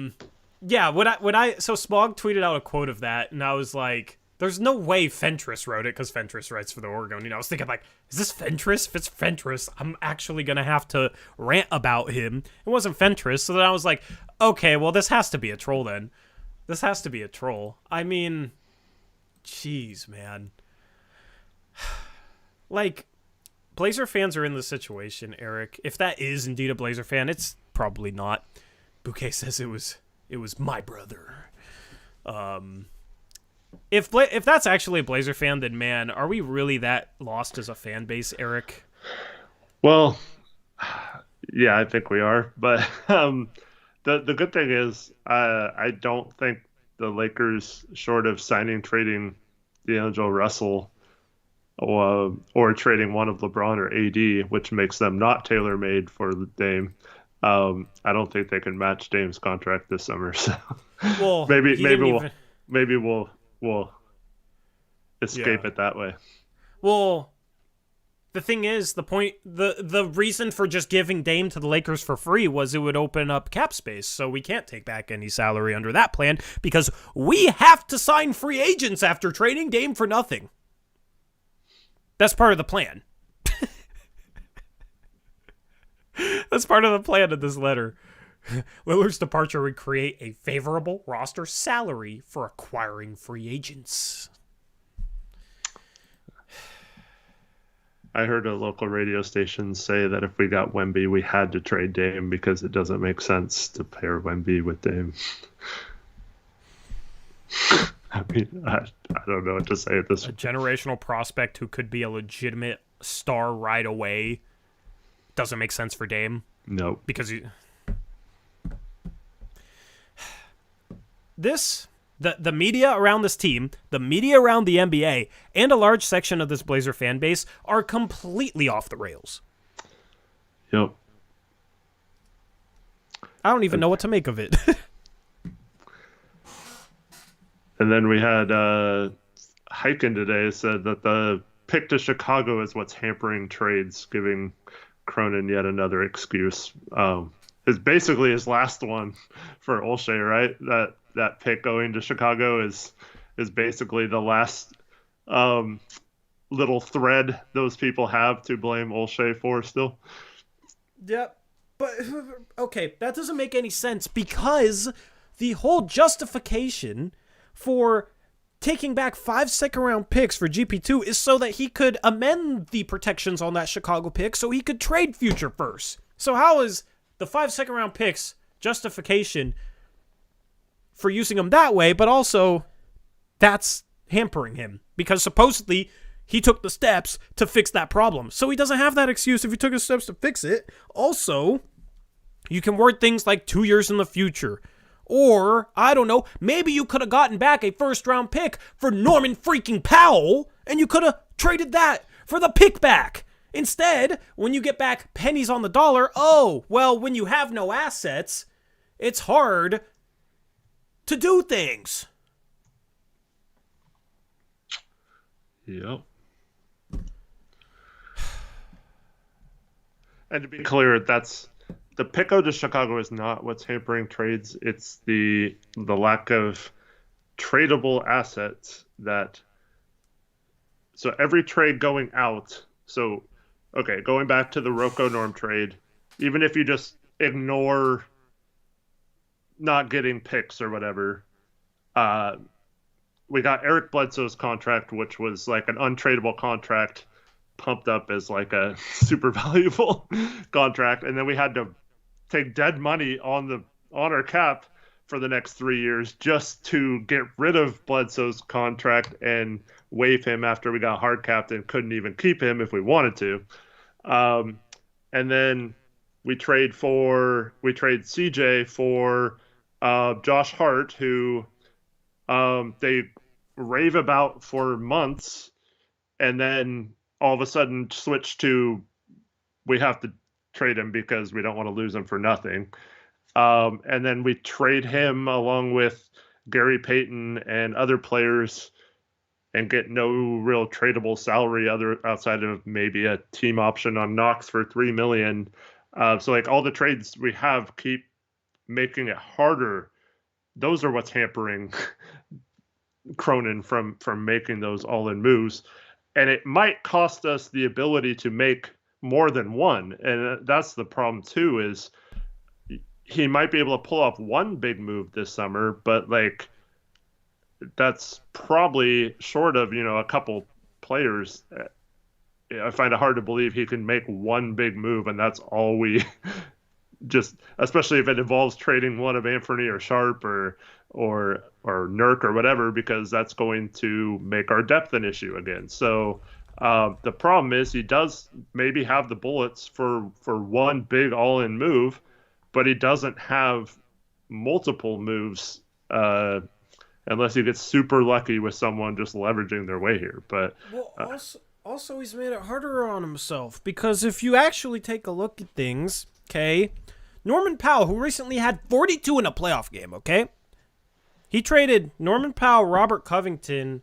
so Smog tweeted out a quote of that, and I was like, there's no way Fentress wrote it, because Fentress writes for the Oregonian. I was thinking, like, is this Fentress? If it's Fentress, I'm actually going to have to rant about him. It wasn't Fentress, so then I was like, okay, well, this has to be a troll then. This has to be a troll. I mean, jeez, man. Like, Blazer fans are in this situation, Eric. If that is indeed a Blazer fan, it's probably not. Bouquet says it was my brother. If that's actually a Blazer fan, then man, are we really that lost as a fan base, Eric? Well, yeah, I think we are. But the good thing is, I don't think the Lakers, short of trading D'Angelo Russell, or trading one of LeBron or AD, which makes them not tailor-made for Dame, I don't think they can match Dame's contract this summer. So well, maybe we'll escape it that way. Well, the thing is, the reason for just giving Dame to the Lakers for free was it would open up cap space, so we can't take back any salary under that plan because we have to sign free agents after trading Dame for nothing. That's part of the plan. That's part of the plan of this letter. Lillard's departure would create a favorable roster salary for acquiring free agents. I heard a local radio station say that if we got Wemby, we had to trade Dame because it doesn't make sense to pair Wemby with Dame. I mean, I don't know what to say at this point. A generational prospect who could be a legitimate star right away doesn't make sense for Dame. No. Because this The media around this team, the media around the NBA, and a large section of this Blazer fan base are completely off the rails. Yep. I don't even know what to make of it. And then we had Hyken today said that the pick to Chicago is what's hampering trades, giving Cronin yet another excuse. It's basically his last one for Olshey, right? That pick going to Chicago is basically the last little thread those people have to blame Olshey for still. Yep. But, okay, that doesn't make any sense because the whole justification for taking back 5 second-round picks for GP2 is so that he could amend the protections on that Chicago pick so he could trade Future first. So how is the 5 second-round picks justification for using them that way, but also that's hampering him? Because supposedly he took the steps to fix that problem. So he doesn't have that excuse if he took the steps to fix it. Also, you can word things like 2 years in the future. Or, I don't know, maybe you could have gotten back a first-round pick for Norman freaking Powell, and you could have traded that for the pick back. Instead, when you get back pennies on the dollar, oh, well, when you have no assets, it's hard to do things. Yep. And to be clear, that's the pick to Chicago is not what's hampering trades. It's the lack of tradable assets that. So every trade going out. So, okay, going back to the Rocco Norm trade, even if you just ignore not getting picks or whatever, we got Eric Bledsoe's contract, which was like an untradeable contract, pumped up as like a super valuable contract, and then we had to take dead money on our cap for the next 3 years just to get rid of Bledsoe's contract and waive him after we got hard capped and couldn't even keep him if we wanted to. And then we trade CJ for Josh Hart, who they rave about for months, and then all of a sudden switch to we have to trade him because we don't want to lose him for nothing. And then we trade him along with Gary Payton and other players and get no real tradable salary outside of maybe a team option on Knox for $3 million. So like all the trades we have keep making it harder. Those are what's hampering Cronin from making those all-in moves. And it might cost us the ability to make more than one. And that's the problem too, is he might be able to pull off one big move this summer, but like that's probably short of, a couple players. I find it hard to believe he can make one big move, and that's all we just, especially if it involves trading one of Anthony or Sharp or Nurk or whatever, because that's going to make our depth an issue again. So the problem is he does maybe have the bullets for one big all-in move, but he doesn't have multiple moves unless he gets super lucky with someone just leveraging their way here. But also he's made it harder on himself, because if you actually take a look at things, okay, Norman Powell, who recently had 42 in a playoff game, okay, he traded Norman Powell, Robert Covington,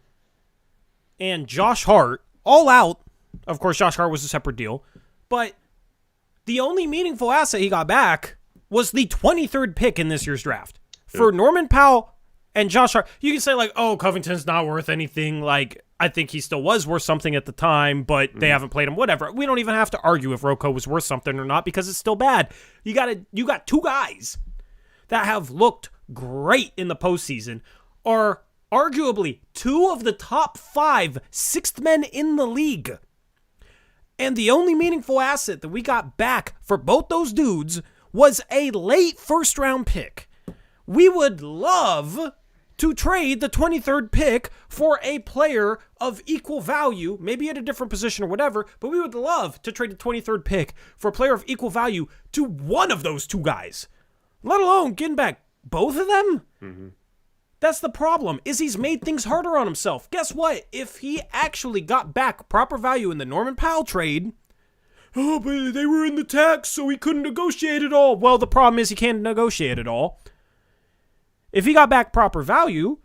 and Josh Hart all out. Of course, Josh Hart was a separate deal, but the only meaningful asset he got back was the 23rd pick in this year's draft. For Norman Powell and Josh Hart, you can say like, oh, Covington's not worth anything. Like, I think he still was worth something at the time, but they haven't played him. Whatever. We don't even have to argue if Rocco was worth something or not, because it's still bad. You got two guys that have looked great in the postseason, are arguably two of the top 5 sixth men in the league. And the only meaningful asset that we got back for both those dudes was a late first-round pick. We would love to trade the 23rd pick for a player of equal value, maybe at a different position or whatever, but we would love to trade the 23rd pick for a player of equal value to one of those two guys, let alone getting back both of them. That's the problem, is he's made things harder on himself. Guess what? If he actually got back proper value in the Norman Powell trade, oh, but they were in the tax, so he couldn't negotiate it all. Well, the problem is he can't negotiate it all. If he got back proper value,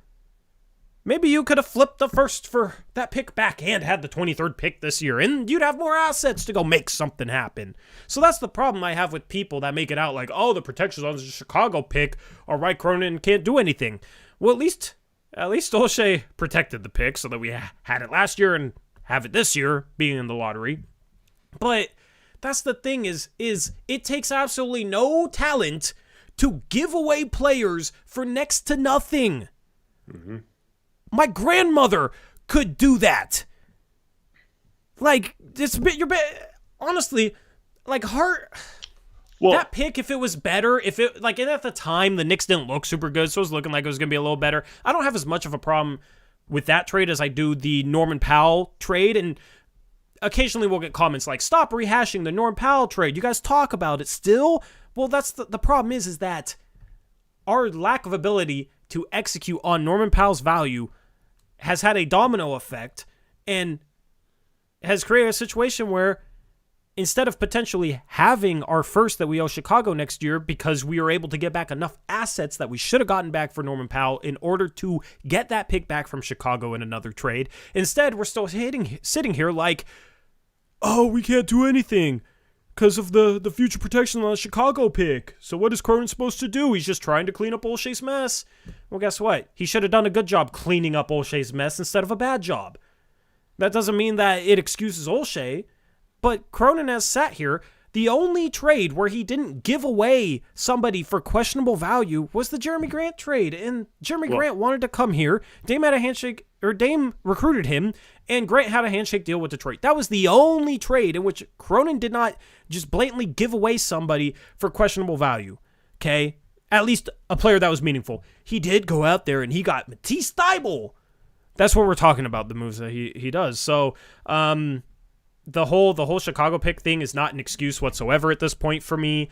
maybe you could have flipped the first for that pick back and had the 23rd pick this year, and you'd have more assets to go make something happen. So that's the problem I have with people that make it out like, oh, the protections on the Chicago pick are why Cronin can't do anything. Well, at least Olshey protected the pick so that we had it last year and have it this year, being in the lottery. But that's the thing is it takes absolutely no talent to give away players for next to nothing. Mm-hmm. My grandmother could do that. Like, honestly, like, that pick, if it was better, and at the time, the Knicks didn't look super good, so it was looking like it was going to be a little better. I don't have as much of a problem with that trade as I do the Norman Powell trade, and occasionally we'll get comments like, stop rehashing the Norman Powell trade. You guys talk about it still? Well, that's the problem is that our lack of ability to execute on Norman Powell's value has had a domino effect and has created a situation where instead of potentially having our first that we owe Chicago next year because we were able to get back enough assets that we should have gotten back for Norman Powell in order to get that pick back from Chicago in another trade, instead we're still sitting here like, oh, we can't do anything because of the future protection on the Chicago pick. So what is Cronin supposed to do? He's just trying to clean up Olshey's mess. Well, guess what? He should have done a good job cleaning up Olshey's mess instead of a bad job. That doesn't mean that it excuses Olshey, but Cronin has sat here. The only trade where he didn't give away somebody for questionable value was the Jeremy Grant trade. And Jeremy Grant wanted to come here. Dame recruited him, and Grant had a handshake deal with Detroit. That was the only trade in which Cronin did not just blatantly give away somebody for questionable value. Okay? At least a player that was meaningful. He did go out there and he got Matisse Thybulle. That's what we're talking about, the moves that he does. So, the whole Chicago pick thing is not an excuse whatsoever at this point for me.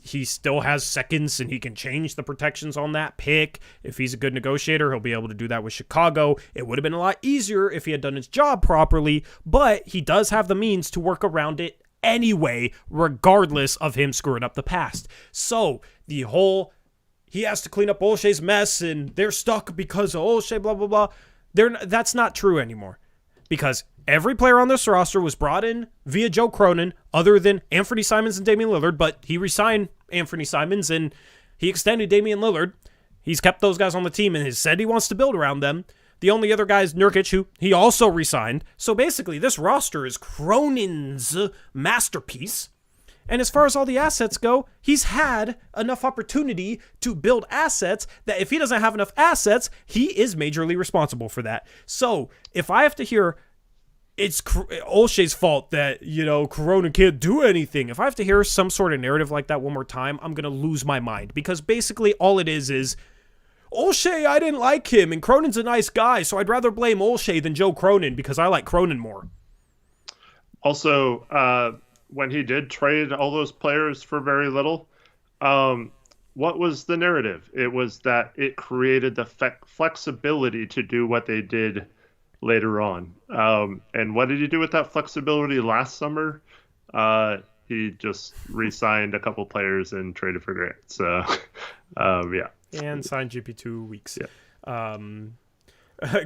He still has seconds and he can change the protections on that pick. If he's a good negotiator, he'll be able to do that with Chicago. It would have been a lot easier if he had done his job properly, but he does have the means to work around it anyway, regardless of him screwing up the past. So he has to clean up Olshey's mess and they're stuck because of Olshey, blah, blah, blah. That's not true anymore. Because every player on this roster was brought in via Joe Cronin, other than Anthony Simons and Damian Lillard, but he re-signed Anthony Simons and he extended Damian Lillard. He's kept those guys on the team and has said he wants to build around them. The only other guy is Nurkic, who he also re-signed. So basically, this roster is Cronin's masterpiece. And as far as all the assets go, he's had enough opportunity to build assets that if he doesn't have enough assets, he is majorly responsible for that. So if I have to hear it's Olshey's fault that, Cronin can't do anything, if I have to hear some sort of narrative like that one more time, I'm going to lose my mind. Because basically all it is Olshey, I didn't like him, and Cronin's a nice guy, so I'd rather blame Olshey than Joe Cronin because I like Cronin more. Also, when he did trade all those players for very little, what was the narrative? It was that it created the flexibility to do what they did later on. And what did he do with that flexibility last summer? He just re-signed a couple players and traded for Grant. So, yeah. And signed GP 2 weeks. Yeah.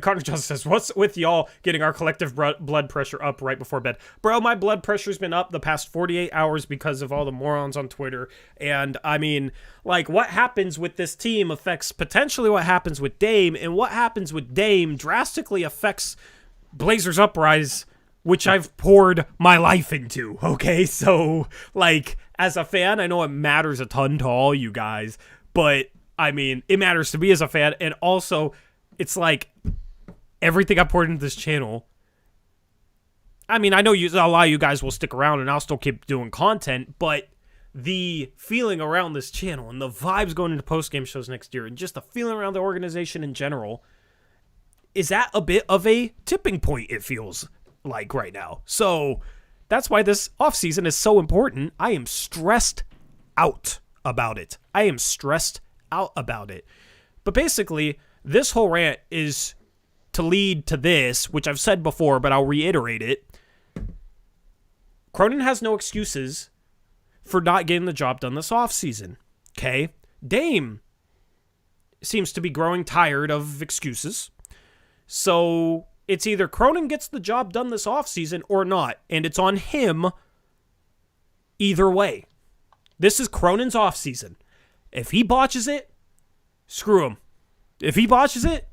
Connor Johnson says, what's with y'all getting our collective blood pressure up right before bed? Bro, my blood pressure's been up the past 48 hours because of all the morons on Twitter. And, I mean, like, what happens with this team affects potentially what happens with Dame, and what happens with Dame drastically affects Blazers Uprise, which I've poured my life into, okay? So, like, as a fan, I know it matters a ton to all you guys, but, I mean, it matters to me as a fan, and also it's like everything I poured into this channel. I mean, I know a lot of you guys will stick around and I'll still keep doing content, but the feeling around this channel and the vibes going into post-game shows next year and just the feeling around the organization in general is at a bit of a tipping point, it feels like right now. So that's why this offseason is so important. I am stressed out about it. But basically, This whole rant is to lead to this, which I've said before, but I'll reiterate it. Cronin has no excuses for not getting the job done this offseason. Okay? Dame seems to be growing tired of excuses. So it's either Cronin gets the job done this offseason or not, and it's on him either way. This is Cronin's offseason. If he botches it, screw him. If he botches it,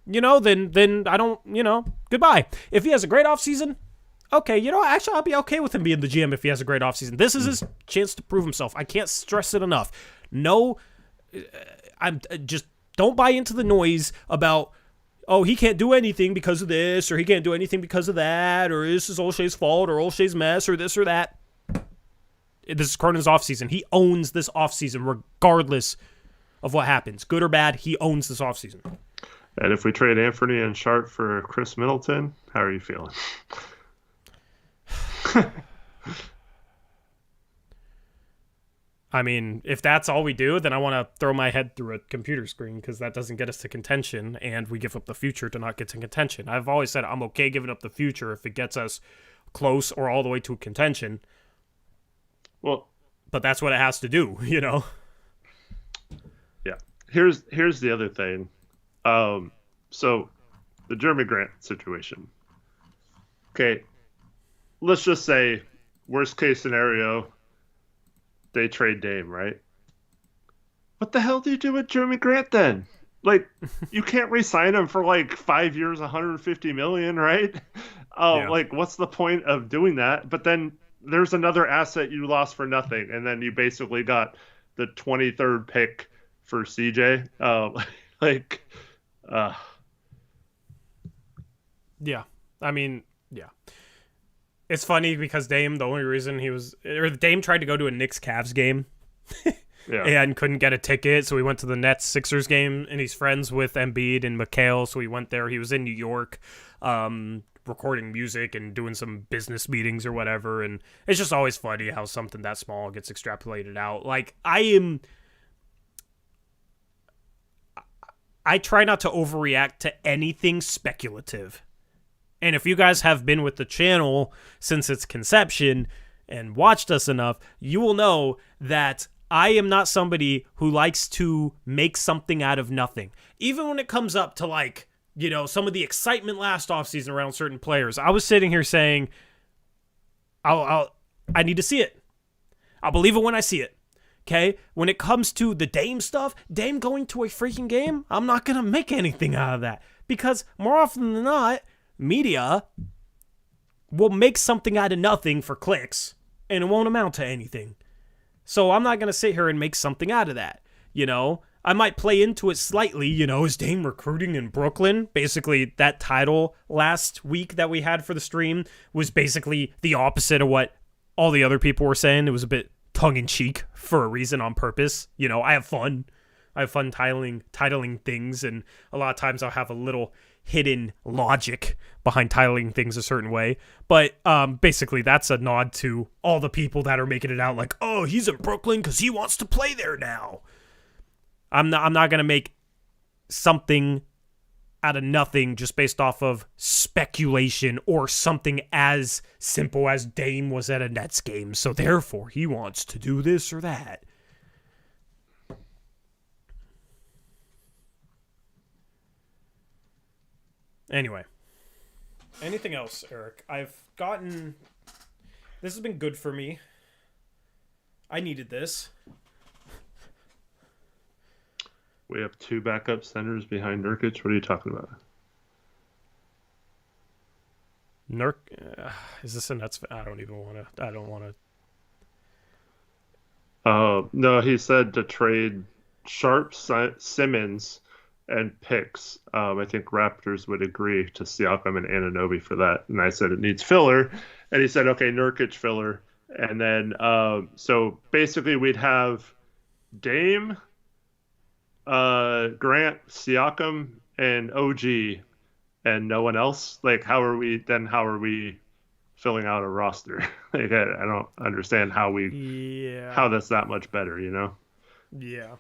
then I don't, goodbye. If he has a great offseason, okay, actually I'll be okay with him being the GM if he has a great offseason. This is his chance to prove himself. I can't stress it enough. No, I'm just don't buy into the noise about, oh, he can't do anything because of this, or he can't do anything because of that, or this is Olshay's fault, or Olshay's mess, or this or that. This is Cronin's offseason. He owns this offseason regardless of what happens. Good or bad, he owns this offseason. And if we trade Anthony and Sharp for Chris Middleton, how are you feeling? I mean, if that's all we do, then I want to throw my head through a computer screen because that doesn't get us to contention, and we give up the future to not get to contention. I've always said I'm okay giving up the future if it gets us close or all the way to contention. Well, but that's what it has to do, Yeah. Here's the other thing. So the Jeremy Grant situation. Okay, let's just say worst case scenario, they trade Dame, right? What the hell do you do with Jeremy Grant then? Like, you can't re-sign him for like 5 years, $150 million, right? Like, what's the point of doing that? But then there's another asset you lost for nothing, and then you basically got the 23rd pick for CJ. Yeah. I mean, yeah. It's funny because Dame, the only reason Dame tried to go to a Knicks-Cavs game and couldn't get a ticket, so he went to the Nets-Sixers game, and he's friends with Embiid and McHale, so he went there. He was in New York recording music and doing some business meetings or whatever, and it's just always funny how something that small gets extrapolated out. Like, I try not to overreact to anything speculative. And if you guys have been with the channel since its conception and watched us enough, you will know that I am not somebody who likes to make something out of nothing. Even when it comes up to some of the excitement last offseason around certain players, I was sitting here saying, I need to see it. I'll believe it when I see it. Okay? When it comes to the Dame stuff, Dame going to a freaking game, I'm not going to make anything out of that. Because more often than not, media will make something out of nothing for clicks, and it won't amount to anything. So I'm not going to sit here and make something out of that. I might play into it slightly, is Dame recruiting in Brooklyn? Basically, that title last week that we had for the stream was basically the opposite of what all the other people were saying. It was a bit tongue-in-cheek for a reason, on purpose. I have fun. I have fun titling things, and a lot of times I'll have a little hidden logic behind titling things a certain way. But basically, that's a nod to all the people that are making it out like, oh, he's in Brooklyn because he wants to play there now. I'm not going to make something out of nothing just based off of speculation or something as simple as Dame was at a Nets game, so therefore he wants to do this or that. Anyway, anything else, Eric? This has been good for me. I needed this. We have 2 backup centers behind Nurkic. What are you talking about? Is this a Nets? I don't want to. No, he said to trade Sharp, Simmons, and picks. I think Raptors would agree to Siakam and Anunoby for that. And I said it needs filler. And he said, okay, Nurkic filler. And then, so basically we'd have Dame, Grant, Siakam, and OG, and no one else. Like, how are we filling out a roster? Like, I don't understand how that's that much better, Yeah.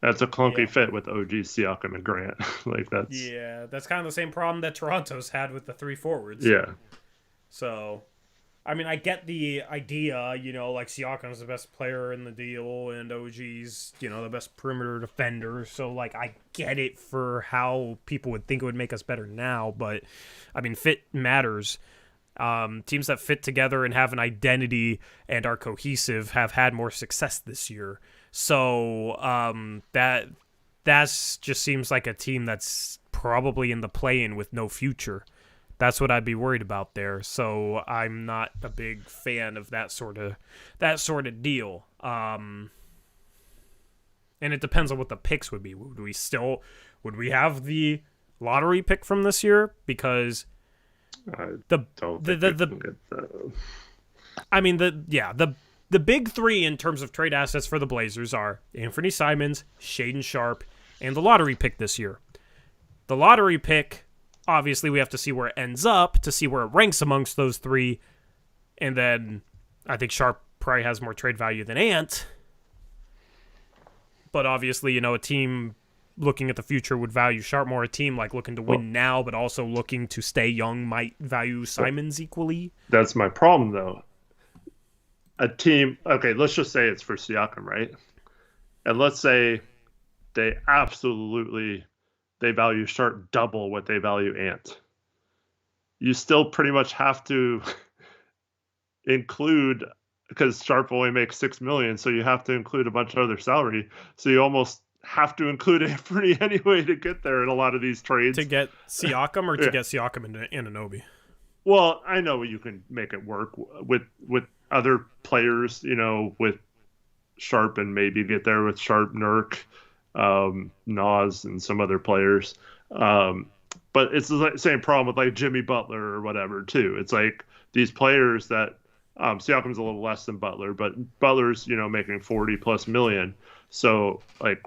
That's a clunky Yeah. fit with OG, Siakam, and Grant. Like that's Yeah, that's kind of the same problem that Toronto's had with the three forwards. yeah. So, I mean, I get the idea, like Siakam's the best player in the deal and OG's, the best perimeter defender. So, like, I get it for how people would think it would make us better now. But, I mean, fit matters. Teams that fit together and have an identity and are cohesive have had more success this year. So, that's just seems like a team that's probably in the play-in with no future. That's what I'd be worried about there. So I'm not a big fan of that sort of deal. And it depends on what the picks would be. Would we have the lottery pick from this year? Because the big three in terms of trade assets for the Blazers are Anthony Simons, Shaedon Sharpe, and the lottery pick this year. The lottery pick, obviously, we have to see where it ends up to see where it ranks amongst those three. And then I think Sharpe probably has more trade value than Ant. But obviously, a team looking at the future would value Sharpe more. A team like looking to win now, but also looking to stay young might value Simons equally. That's my problem, though. A team, okay, let's just say it's for Siakam, right? And let's say they value Sharpe double what they value Ant. You still pretty much have to include, because Sharpe only makes $6 million, so you have to include a bunch of other salary. So you almost have to include Anthony anyway to get there in a lot of these trades. To get Siakam or to get Siakam and Anunoby? Well, I know you can make it work with other players, with Sharpe, and maybe get there with Sharpe, Nurk, Nas, and some other players. But it's the same problem with like Jimmy Butler or whatever too. It's like these players that Siakam's a little less than Butler, but Butler's making 40 plus million. So like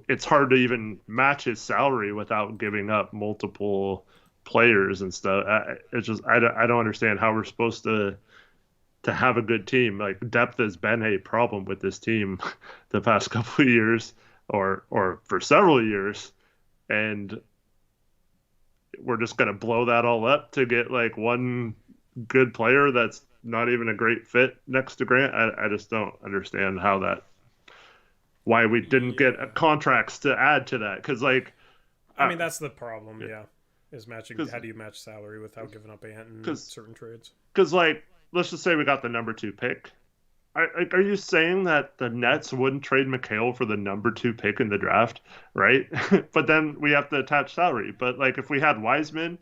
it's hard to even match his salary without giving up multiple players and stuff. I don't understand how we're supposed to have a good team. Like depth has been a problem with this team the past couple of years or for several years, and we're just going to blow that all up to get like one good player that's not even a great fit next to Grant. I just don't understand why we didn't get contracts to add to that. Cause like, I mean, that's the problem. Yeah. Is matching. How do you match salary without giving up Ant in certain trades? Cause like, let's just say we got the number 2 pick. Are you saying that the Nets wouldn't trade McHale for the number 2 pick in the draft, right? But then we have to attach salary. But like if we had Wiseman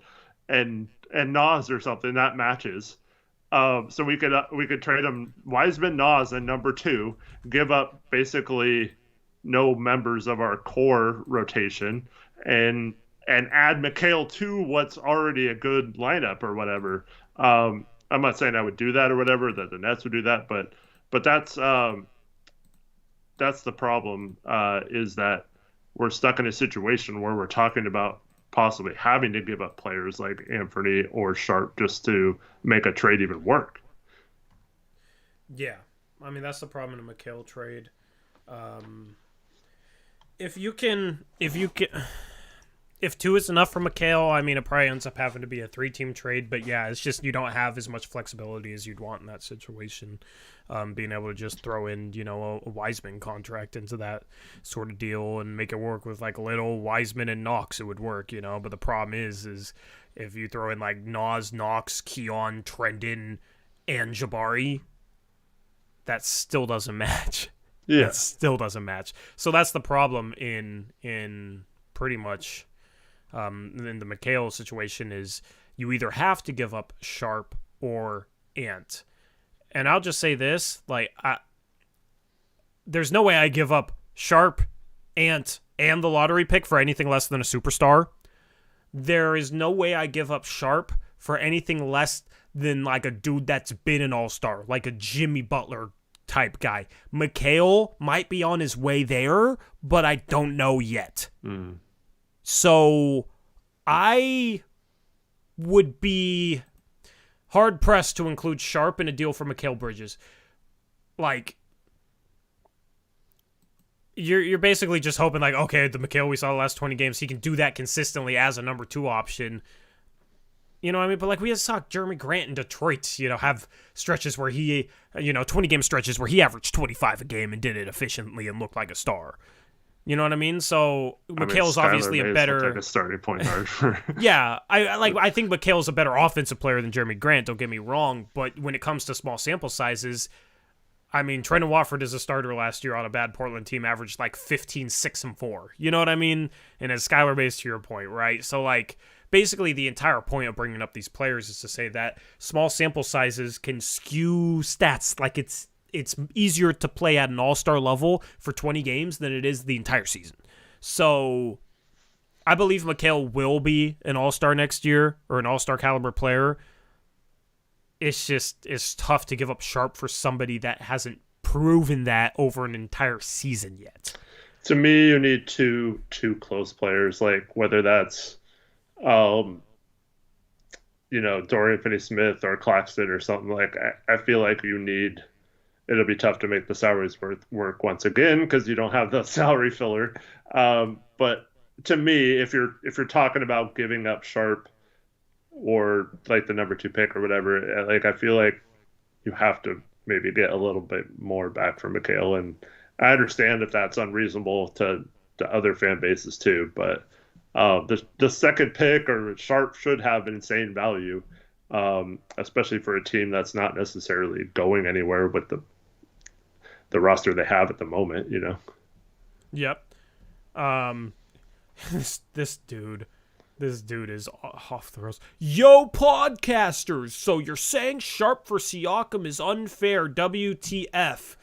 and Nas or something, that matches. So we could trade them Wiseman, Nas, and number 2, give up basically no members of our core rotation, and add McHale to what's already a good lineup or whatever. I'm not saying I would do that or whatever, that the Nets would do that, but that's the problem, is that we're stuck in a situation where we're talking about possibly having to give up players like Anthony or Sharpe just to make a trade even work. Yeah. I mean, that's the problem in a McHale trade. If 2 is enough for McHale, I mean, it probably ends up having to be a 3-team trade. But yeah, it's just you don't have as much flexibility as you'd want in that situation. Being able to just throw in, a Wiseman contract into that sort of deal and make it work with like Little, Wiseman, and Knox, it would work, But the problem is if you throw in like Nas, Knox, Keon, Trendon, and Jabari, that still doesn't match. Yeah, that still doesn't match. So that's the problem in pretty much. In the McHale situation is you either have to give up Sharpe or Ant. And I'll just say this, there's no way I give up Sharpe, Ant, and the lottery pick for anything less than a superstar. There is no way I give up Sharpe for anything less than like a dude that's been an all-star, like a Jimmy Butler type guy. McHale might be on his way there, but I don't know yet. So I would be hard-pressed to include Sharpe in a deal for Mikal Bridges. Like, you're basically just hoping like, okay, the Mikal we saw the last 20 games, he can do that consistently as a number 2 option. You know what I mean? But like we just saw Jeremy Grant in Detroit, have stretches where he, 20-game stretches where he averaged 25 a game and did it efficiently and looked like a star. You know what I mean? So Mikal's obviously a better like a starting point guard for Yeah, I think Mikal's a better offensive player than Jeremy Grant, don't get me wrong, but when it comes to small sample sizes, I mean, Trendon Watford as a starter last year on a bad Portland team averaged like 15, 6, and 4. You know what I mean? And as Skylar Bays, to your point, right? So like basically the entire point of bringing up these players is to say that small sample sizes can skew stats. Like it's easier to play at an all-star level for 20 games than it is the entire season. So I believe Mikal will be an all-star next year or an all-star caliber player. It's tough to give up Sharp for somebody that hasn't proven that over an entire season yet. To me, you need two close players, like whether that's Dorian Finney-Smith or Claxton or something. Like I feel like it'll be tough to make the salaries work once again because you don't have the salary filler. But to me, if you're talking about giving up Sharp or like the number 2 pick or whatever, like I feel like you have to maybe get a little bit more back from Mikal. And I understand if that's unreasonable to other fan bases too, but the second pick or Sharp should have insane value, especially for a team that's not necessarily going anywhere with the roster they have at the moment, Yep. This dude is off the rails. Yo, podcasters! So you're saying Sharp for Siakam is unfair? WTF?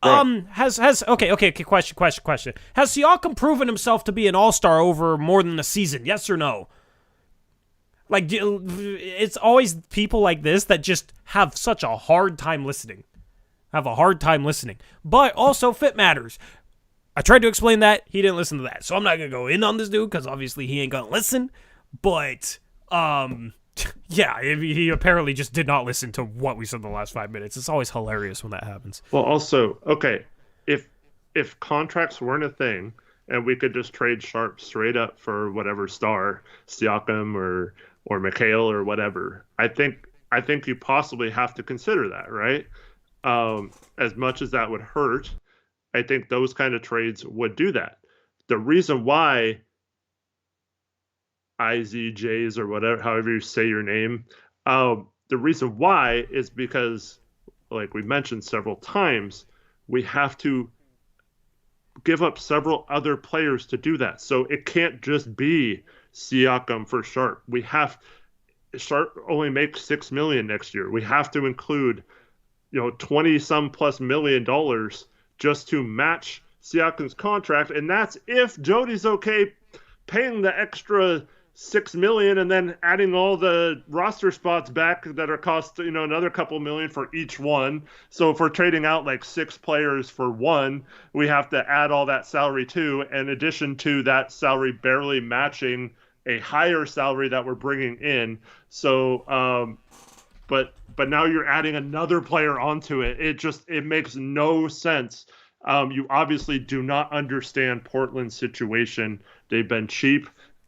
Okay. Question. Has Siakam proven himself to be an all-star over more than a season? Yes or no? Like, it's always people like this that just have such a hard time listening. But also, fit matters. I tried to explain that. He didn't listen to that. So I'm not going to go in on this dude because obviously he ain't going to listen. But, yeah, he apparently just did not listen to what we said in the last 5 minutes. It's always hilarious when that happens. Well, also, okay, if contracts weren't a thing and we could just trade Sharp straight up for whatever star, Siakam or Mikal or whatever, I think you possibly have to consider that, right? As much as that would hurt, I think those kind of trades would do that. The reason why IZJs or whatever, however you say your name, the reason why is because, like we mentioned several times, we have to give up several other players to do that. So it can't just be Siakam for Sharp. Sharp only makes $6 million next year. We have to include, 20 some plus $1 million just to match Siakam's contract, and that's if Jody's okay paying the extra $6 million and then adding all the roster spots back that are cost another couple million for each one. So if we're trading out like 6 players for one, we have to add all that salary too, in addition to that salary barely matching a higher salary that we're bringing in. So but now you're adding another player onto it. It makes no sense. You obviously do not understand Portland's situation. They've been cheap,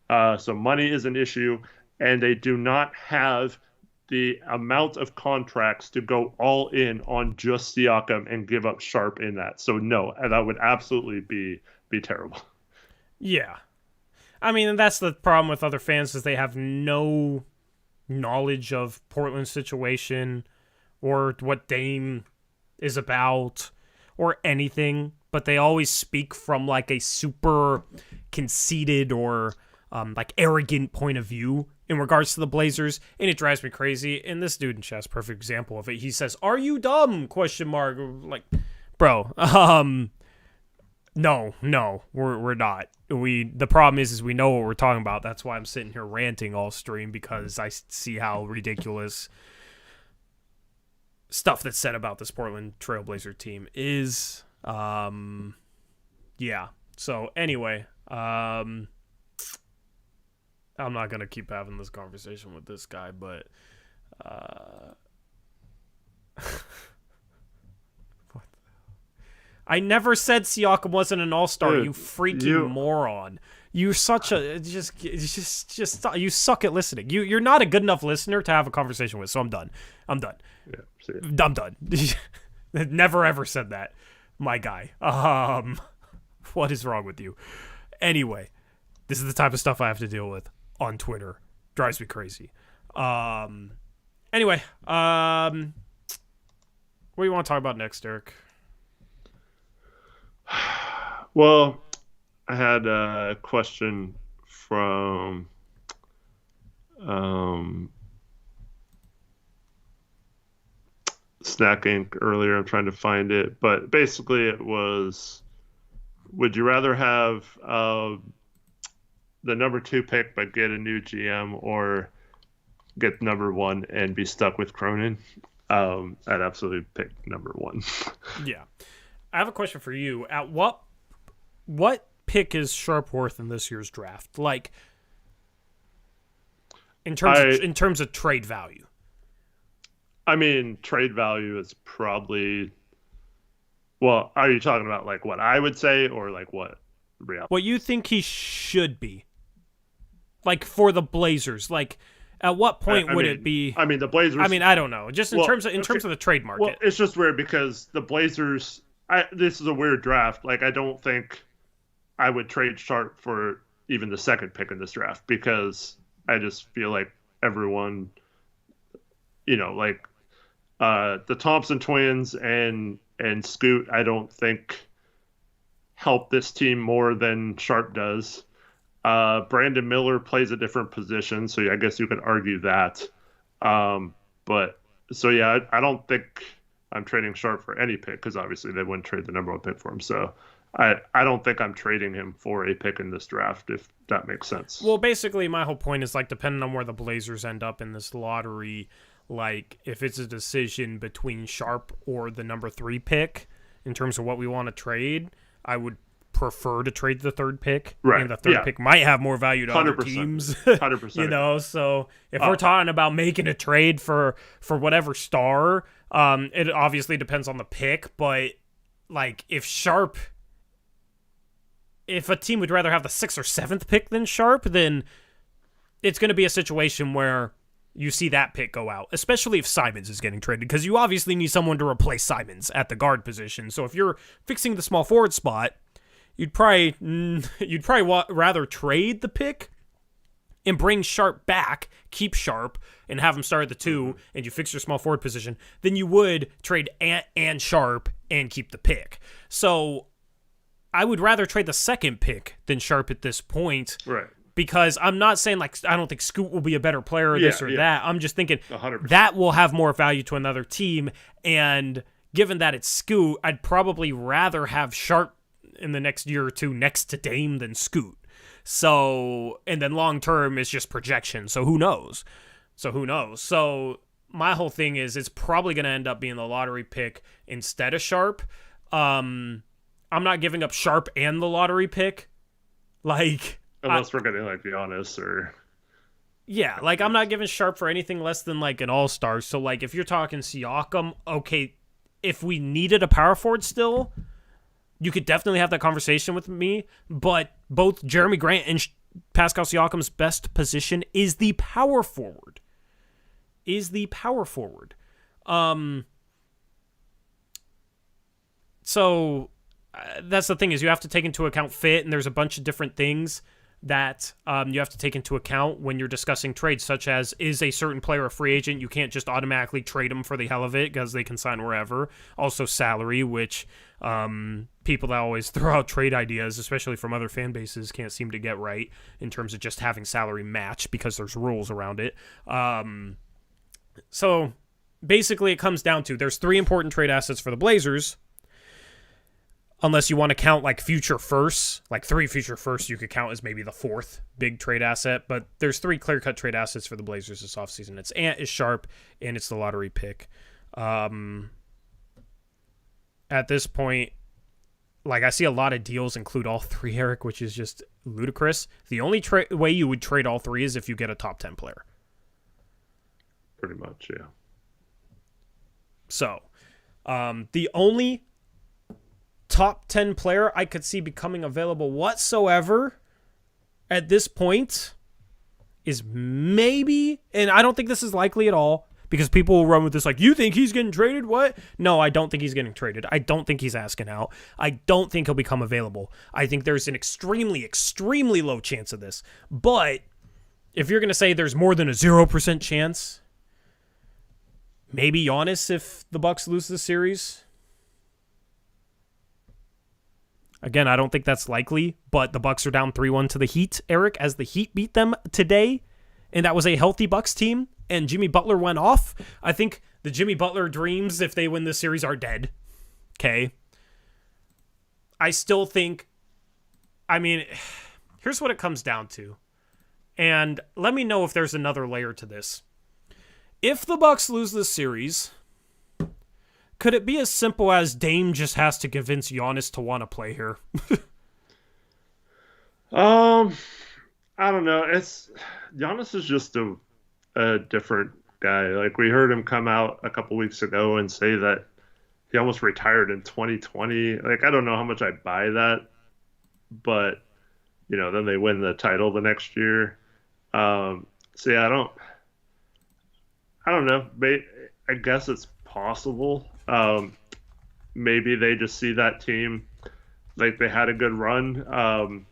so money is an issue, and they do not have the amount of contracts to go all in on just Siakam and give up Sharp in that. So no, that would absolutely be terrible. Yeah. I mean, that's the problem with other fans is they have no knowledge of Portland's situation or what Dame is about or anything, but they always speak from like a super conceited or like arrogant point of view in regards to the Blazers, and it drives me crazy. And this dude in chat's perfect example of it. He says, "Are you dumb?" ? Like, bro, no, we're not. The problem is we know what we're talking about. That's why I'm sitting here ranting all stream, because I see how ridiculous stuff that's said about this Portland Trailblazer team is. Yeah. So anyway, I'm not gonna keep having this conversation with this guy, but what the hell? I never said Siakam wasn't an all-star. Dude, You freaking moron. You're such a just you suck at listening. You're not a good enough listener to have a conversation with. So I'm done. Yeah, see ya. I'm done. Never ever said that, my guy. What is wrong with you? Anyway, this is the type of stuff I have to deal with on Twitter. Drives me crazy. Anyway, what do you want to talk about next, Derek? Well, I had a question from Snack Inc. earlier. I'm trying to find it, but basically it was: would you rather have the number 2 pick but get a new GM, or get number 1 and be stuck with Cronin? I'd absolutely pick number 1. Yeah, I have a question for you. At what pick is Sharp worth in this year's draft? Like, in terms of trade value. I mean, trade value is probably. Well, are you talking about like what I would say, or like what reality? What you think he should be? Like for the Blazers, like at what point would it be? I mean, the Blazers. I mean, I don't know. Just in terms of the trade market. Well, it's just weird because the Blazers. This is a weird draft. Like, I don't think I would trade Sharp for even the 2nd pick in this draft, because I just feel like everyone, like the Thompson twins and Scoot, I don't think help this team more than Sharp does. Brandon Miller plays a different position, so I guess you could argue that. But so yeah, I don't think I'm trading Sharp for any pick, because obviously they wouldn't trade the number 1 pick for him. So I don't think I'm trading him for a pick in this draft, if that makes sense. Well, basically my whole point is, like, depending on where the Blazers end up in this lottery, like if it's a decision between Sharp or the number 3 pick in terms of what we want to trade, I would prefer to trade the 3rd pick. Right. And the 3rd pick might have more value to other 100%. teams. 100%. So if we're talking about making a trade for whatever star, it obviously depends on the pick, but like if a team would rather have the 6th or 7th pick than Sharp, then it's going to be a situation where you see that pick go out, especially if Simons is getting traded, because you obviously need someone to replace Simons at the guard position. So if you're fixing the small forward spot, you'd probably rather trade the pick and bring Sharp back, keep Sharp, and have him start at the 2, and you fix your small forward position, than you would trade Ant and Sharp and keep the pick. So I would rather trade the 2nd pick than Sharp at this point. Right. Because I'm not saying, like, I don't think Scoot will be a better player or this or that. I'm just thinking 100%. that will have more value to another team. And given that it's Scoot, I'd probably rather have Sharp in the next year or 2 next to Dame than Scoot. So, and then long term is just projection. So who knows? So my whole thing is it's probably going to end up being the lottery pick instead of Sharp. I'm not giving up Sharp and the lottery pick. Like, unless we're getting like Giannis or. Yeah, like I'm not giving Sharp for anything less than like an all-star. So like if you're talking Siakam, okay, if we needed a power forward still, you could definitely have that conversation with me. But both Jeremy Grant and Pascal Siakam's best position is the power forward. So that's the thing, is you have to take into account fit, and there's a bunch of different things that you have to take into account when you're discussing trades, such as, is a certain player a free agent? You can't just automatically trade them for the hell of it, because they can sign wherever. Also salary, which people that always throw out trade ideas, especially from other fan bases, can't seem to get right in terms of just having salary match, because there's rules around it. So basically it comes down to, there's 3 important trade assets for the Blazers, unless you want to count like future firsts, like 3 future firsts you could count as maybe the 4th big trade asset. But there's 3 clear-cut trade assets for the Blazers this offseason. It's Ant, is Sharp, and it's the lottery pick. At this point, like, I see a lot of deals include all 3, Eric, which is just ludicrous. The only way you would trade all 3 is if you get a top 10 player. Pretty much, yeah. So, the only top 10 player I could see becoming available whatsoever at this point is maybe, and I don't think this is likely at all, because people will run with this like, you think he's getting traded? What? No, I don't think he's getting traded. I don't think he's asking out. I don't think he'll become available. I think there's an extremely, extremely low chance of this. But if you're going to say there's more than a 0% chance, maybe Giannis if the Bucks lose the series. Again, I don't think that's likely, but the Bucks are down 3-1 to the Heat, Eric, as the Heat beat them today, and that was a healthy Bucks team, and Jimmy Butler went off. I think the Jimmy Butler dreams, if they win this series, are dead. Okay? I still think, I mean, here's what it comes down to, and let me know if there's another layer to this. If the Bucks lose this series, could it be as simple as Dame just has to convince Giannis to want to play here? I don't know. Giannis is just a different guy. Like, we heard him come out a couple weeks ago and say that he almost retired in 2020. Like, I don't know how much I buy that, but then they win the title the next year. So yeah, I don't know. I guess it's possible. Maybe they just see that team like they had a good run,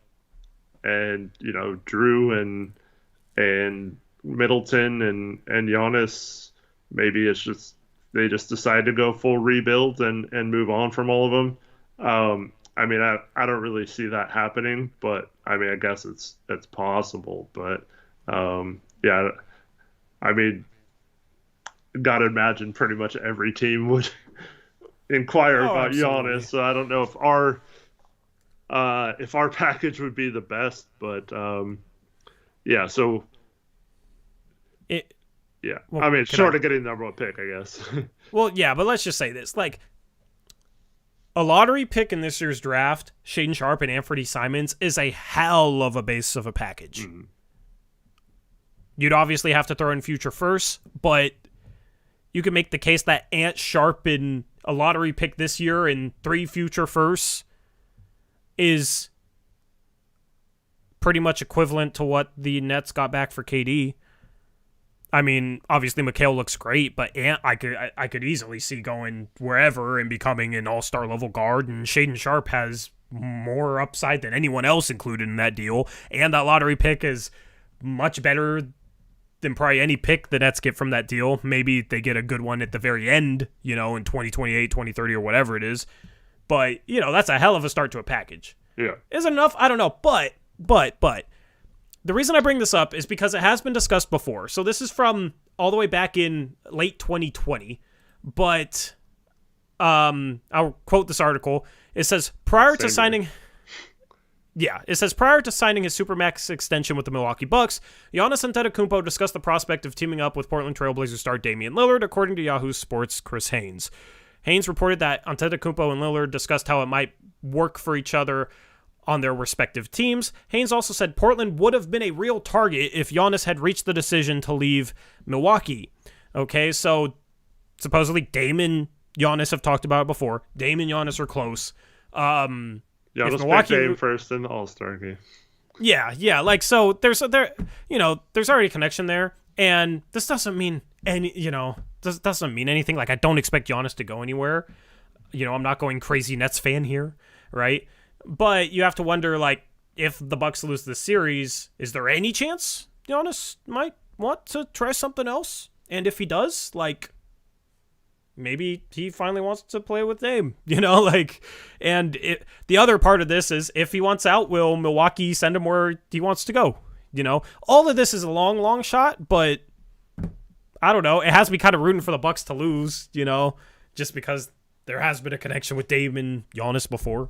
and Drew and Middleton and Giannis. Maybe it's just they just decide to go full rebuild and move on from all of them. I mean, I don't really see that happening, but I mean, I guess it's possible. But yeah, I mean, gotta imagine pretty much every team would inquire about absolutely. Giannis. So I don't know if our package would be the best, but yeah. So yeah, well, I mean, short of getting the number one pick, I guess. Well, yeah, but let's just say this: like a lottery pick in this year's draft, Shaedon Sharpe and Anthony Simons is a hell of a base of a package. Mm-hmm. You'd obviously have to throw in future first, but you can make the case that Ant, Sharpe, and a lottery pick this year and 3 future firsts is pretty much equivalent to what the Nets got back for KD. I mean, obviously Mikal looks great, but Ant, I could easily see going wherever and becoming an all-star level guard, and Shaedon Sharpe has more upside than anyone else included in that deal, and that lottery pick is much better than probably any pick the Nets get from that deal. Maybe they get a good one at the very end, in 2028, 2030, or whatever it is. But, that's a hell of a start to a package. Yeah. Is it enough? I don't know. But, the reason I bring this up is because it has been discussed before. So this is from all the way back in late 2020. But, I'll quote this article. It says, prior to signing his Supermax extension with the Milwaukee Bucks, Giannis Antetokounmpo discussed the prospect of teaming up with Portland Trail Blazers star Damian Lillard, according to Yahoo Sports' Chris Haynes. Haynes reported that Antetokounmpo and Lillard discussed how it might work for each other on their respective teams. Haynes also said Portland would have been a real target if Giannis had reached the decision to leave Milwaukee. Okay, so supposedly Dame and Giannis have talked about it before. Dame and Giannis are close. Giannis picked Dame first in the All-Star game. Yeah. Like, so there's already a connection there, and this doesn't mean doesn't mean anything. Like, I don't expect Giannis to go anywhere. I'm not going crazy Nets fan here, right? But you have to wonder, like, if the Bucks lose the series, is there any chance Giannis might want to try something else? And if he does, like, maybe he finally wants to play with Dame, and the other part of this is if he wants out, will Milwaukee send him where he wants to go? All of this is a long, long shot, but I don't know. It has me kind of rooting for the Bucks to lose, just because there has been a connection with Dame and Giannis before.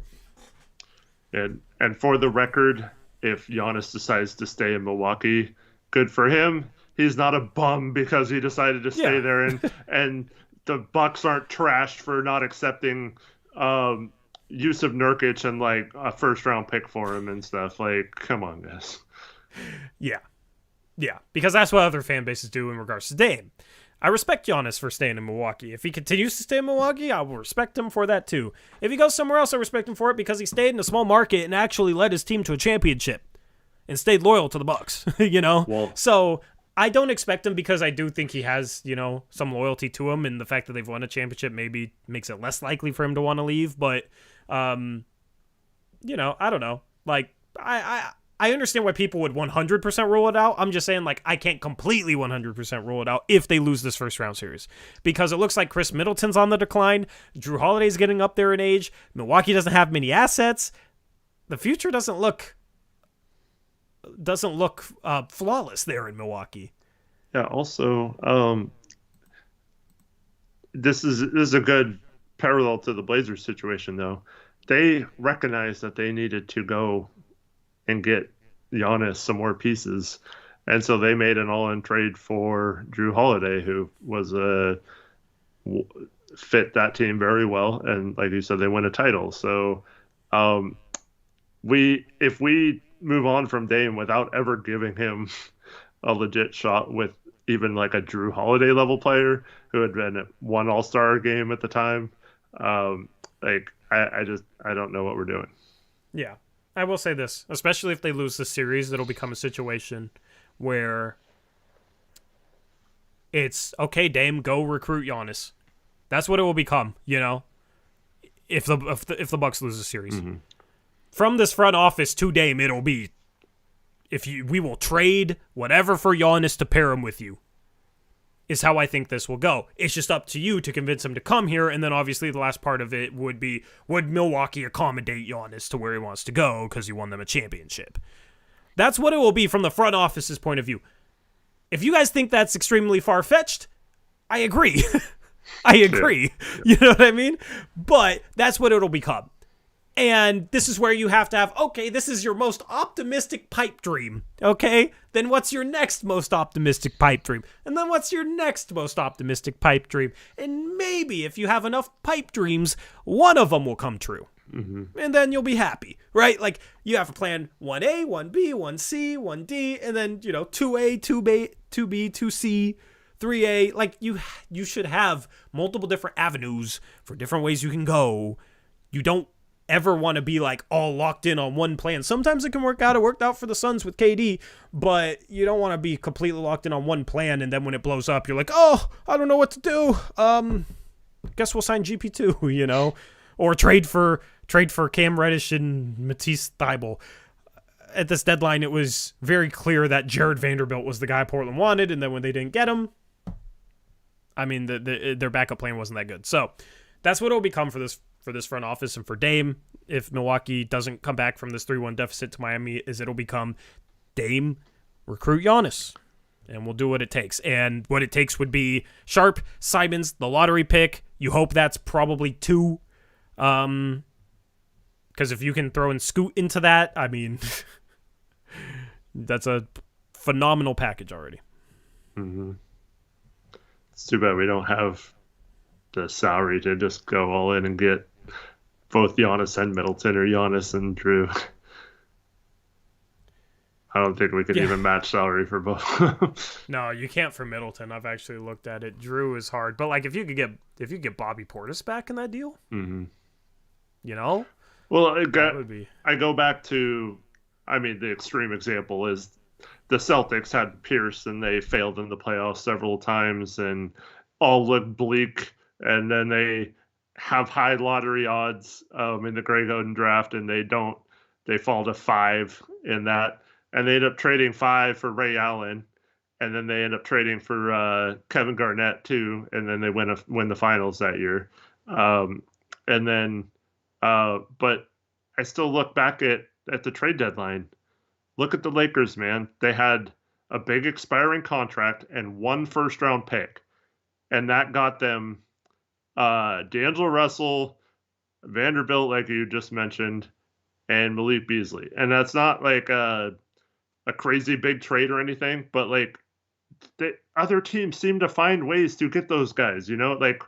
And for the record, if Giannis decides to stay in Milwaukee, good for him. He's not a bum because he decided to stay there, and the Bucks aren't trashed for not accepting Yusuf Nurkic and like a first-round pick for him and stuff. Like, come on, guys. Yeah, because that's what other fan bases do in regards to Dame. I respect Giannis for staying in Milwaukee. If he continues to stay in Milwaukee, I will respect him for that too. If he goes somewhere else, I respect him for it because he stayed in a small market and actually led his team to a championship and stayed loyal to the Bucks, Well, So I don't expect him because I do think he has, some loyalty to him, and the fact that they've won a championship maybe makes it less likely for him to want to leave. But, I don't know. Like, I understand why people would 100% rule it out. I'm just saying, like, I can't completely 100% rule it out if they lose this first round series. Because it looks like Chris Middleton's on the decline. Drew Holiday's getting up there in age. Milwaukee doesn't have many assets. The future doesn't look flawless there in Milwaukee. Yeah, also, this is a good parallel to the Blazers situation, though. They recognized that they needed to go and get Giannis some more pieces. And so they made an all-in trade for Drew Holiday, who was fit that team very well. And like you said, they win a title. So if we move on from Dame without ever giving him a legit shot with even like a Drew Holiday level player who had been at one All-Star game at the time, I don't know what we're doing. Yeah. I will say this, especially if they lose the series, it'll become a situation where it's, okay, Dame, go recruit Giannis. That's what it will become, if the Bucks lose the series. Mm-hmm. From this front office to Dame, it'll be, we will trade whatever for Giannis to pair him with you, is how I think this will go. It's just up to you to convince him to come here, and then obviously the last part of it would be, would Milwaukee accommodate Giannis to where he wants to go because he won them a championship? That's what it will be from the front office's point of view. If you guys think that's extremely far-fetched, I agree. I agree. You know what I mean? But that's what it'll become. And this is where you have to have, okay, this is your most optimistic pipe dream, okay? Then what's your next most optimistic pipe dream? And then what's your next most optimistic pipe dream? And maybe if you have enough pipe dreams, one of them will come true. Mm-hmm. And then you'll be happy, right? Like, you have a plan 1A, 1B, 1C, 1D, and then, 2A, 2B, 2B, 2C, 3A. Like, you should have multiple different avenues for different ways you can go. You don't ever want to be like all locked in on one plan. Sometimes it can work out. It worked out for the Suns with KD, but you don't want to be completely locked in on one plan, and then when it blows up, you're like, oh, I don't know what to do. Guess we'll sign GP2, or trade for Cam Reddish and Matisse Thybulle. At this deadline, it was very clear that Jared Vanderbilt was the guy Portland wanted, and then when they didn't get him, I mean, their backup plan wasn't that good. So that's what it'll become for this front office and for Dame. If Milwaukee doesn't come back from this 3-1 deficit to Miami, is it'll become Dame, recruit Giannis, and we'll do what it takes. And what it takes would be Sharp, Simons, the lottery pick. You hope that's probably 2. Because if you can throw in Scoot into that, I mean, that's a phenomenal package already. Mm-hmm. It's too bad we don't have the salary to just go all in and get both Giannis and Middleton or Giannis and Drew. I don't think we could even match salary for both. No, you can't for Middleton. I've actually looked at it. Drew is hard, but like if you could get Bobby Portis back in that deal, mm-hmm. Well, I go back to, the extreme example is the Celtics had Pierce and they failed in the playoffs several times and all looked bleak. And then they have high lottery odds in the Greg Oden draft, and they fall to 5 in that. And they end up trading 5 for Ray Allen, and then they end up trading for Kevin Garnett too, and then they win the finals that year. But I still look back at the trade deadline. Look at the Lakers, man. They had a big expiring contract and 1 first-round pick, and that got them D'Angelo Russell, Vanderbilt, like you just mentioned, and Malik Beasley. And that's not like a crazy big trade or anything, but like the other teams seem to find ways to get those guys, like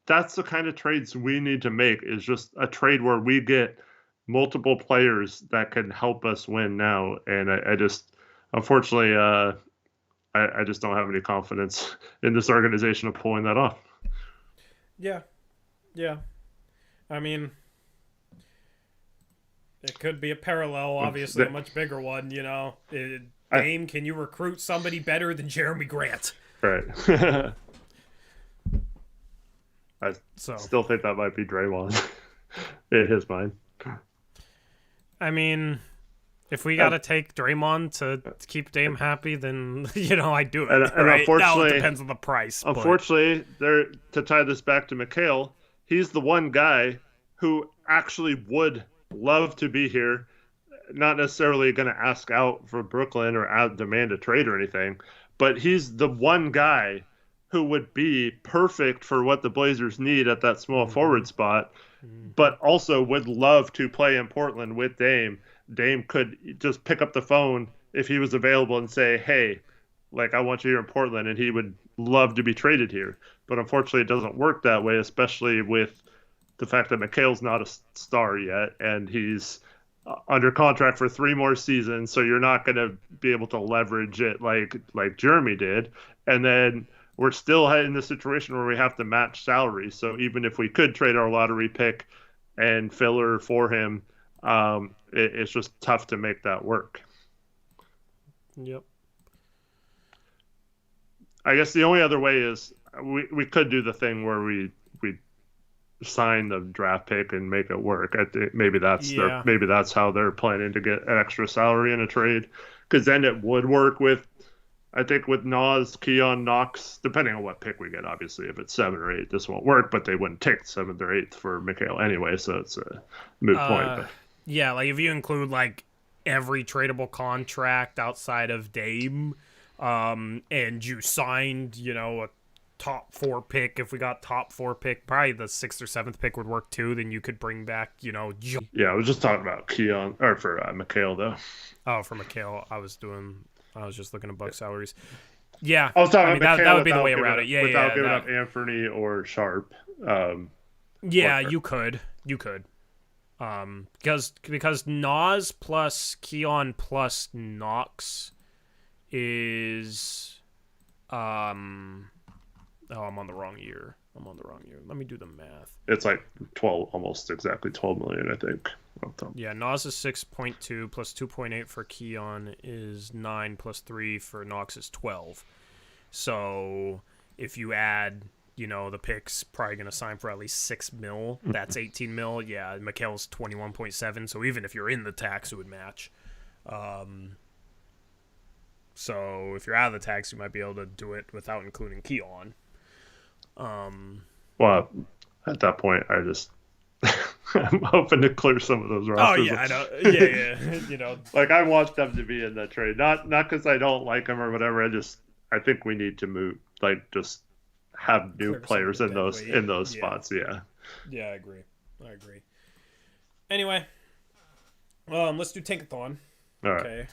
that's the kind of trades we need to make, is just a trade where we get multiple players that can help us win now. And I just, unfortunately, I just don't have any confidence in this organization of pulling that off. Yeah. Yeah. I mean, it could be a parallel, obviously, a much bigger one, you know. Dame, can you recruit somebody better than Jeremy Grant? Right. I still think that might be Draymond in his mind. I mean, if we got to take Draymond to keep Dame happy, then, you know, I do it. And right? Unfortunately, now it depends on the price. Unfortunately, to tie this back to Mikal, he's the one guy who actually would love to be here. Not necessarily going to ask out for Brooklyn or demand a trade or anything, but he's the one guy who would be perfect for what the Blazers need at that small forward spot, but also would love to play in Portland with Dame. Dame could just pick up the phone if he was available and say, hey, like, I want you here in Portland, and he would love to be traded here. But unfortunately, it doesn't work that way, especially with the fact that Mikal's not a star yet, and he's under contract for 3 more seasons, so you're not going to be able to leverage it like Jeremy did. And then we're still in the situation where we have to match salary. So even if we could trade our lottery pick and filler for him, it's just tough to make that work. Yep. I guess the only other way is we could do the thing where we sign the draft pick and make it work. I think maybe that's how they're planning to get an extra salary in a trade, because then it would work with, I think, with Nas, Keon, Knox, depending on what pick we get. Obviously, if it's 7 or 8, this won't work, but they wouldn't take 7th or 8th for Mikal anyway, so it's a moot point. But. Yeah, like if you include like every tradable contract outside of Dame, and you signed, you know, a top 4 pick. If we got top 4 pick, probably the 6th or 7th pick would work too. Then you could bring back, you know. Yeah, I was just talking about Keon or for Mikal though. Oh, for Mikal, I was just looking at Buck salaries. Yeah, I was talking about Mikal that would be the way around it. Yeah, without giving up Anthony or Sharp. You could. Because Nas plus Keon plus Knox is I'm on the wrong year. Let me do the math. It's like 12, almost exactly 12 million, I think. Yeah, Nas is 6.2 plus 2.8 for Keon is 9 plus 3 for Knox is 12. So if you add, you know, the pick's probably going to sign for at least 6 mil. That's 18 mil. Yeah, Mikal's 21.7. So even if you're in the tax, it would match. So if you're out of the tax, you might be able to do it without including Keon. Well, at that point, I'm hoping to clear some of those rosters. Oh yeah, I know. Yeah. You know, like I want them to be in that trade, not because I don't like them or whatever. I think we need to move, like just have new players in those spots. Yeah. Yeah, I agree. Anyway, let's do Tankathon. All right. Okay.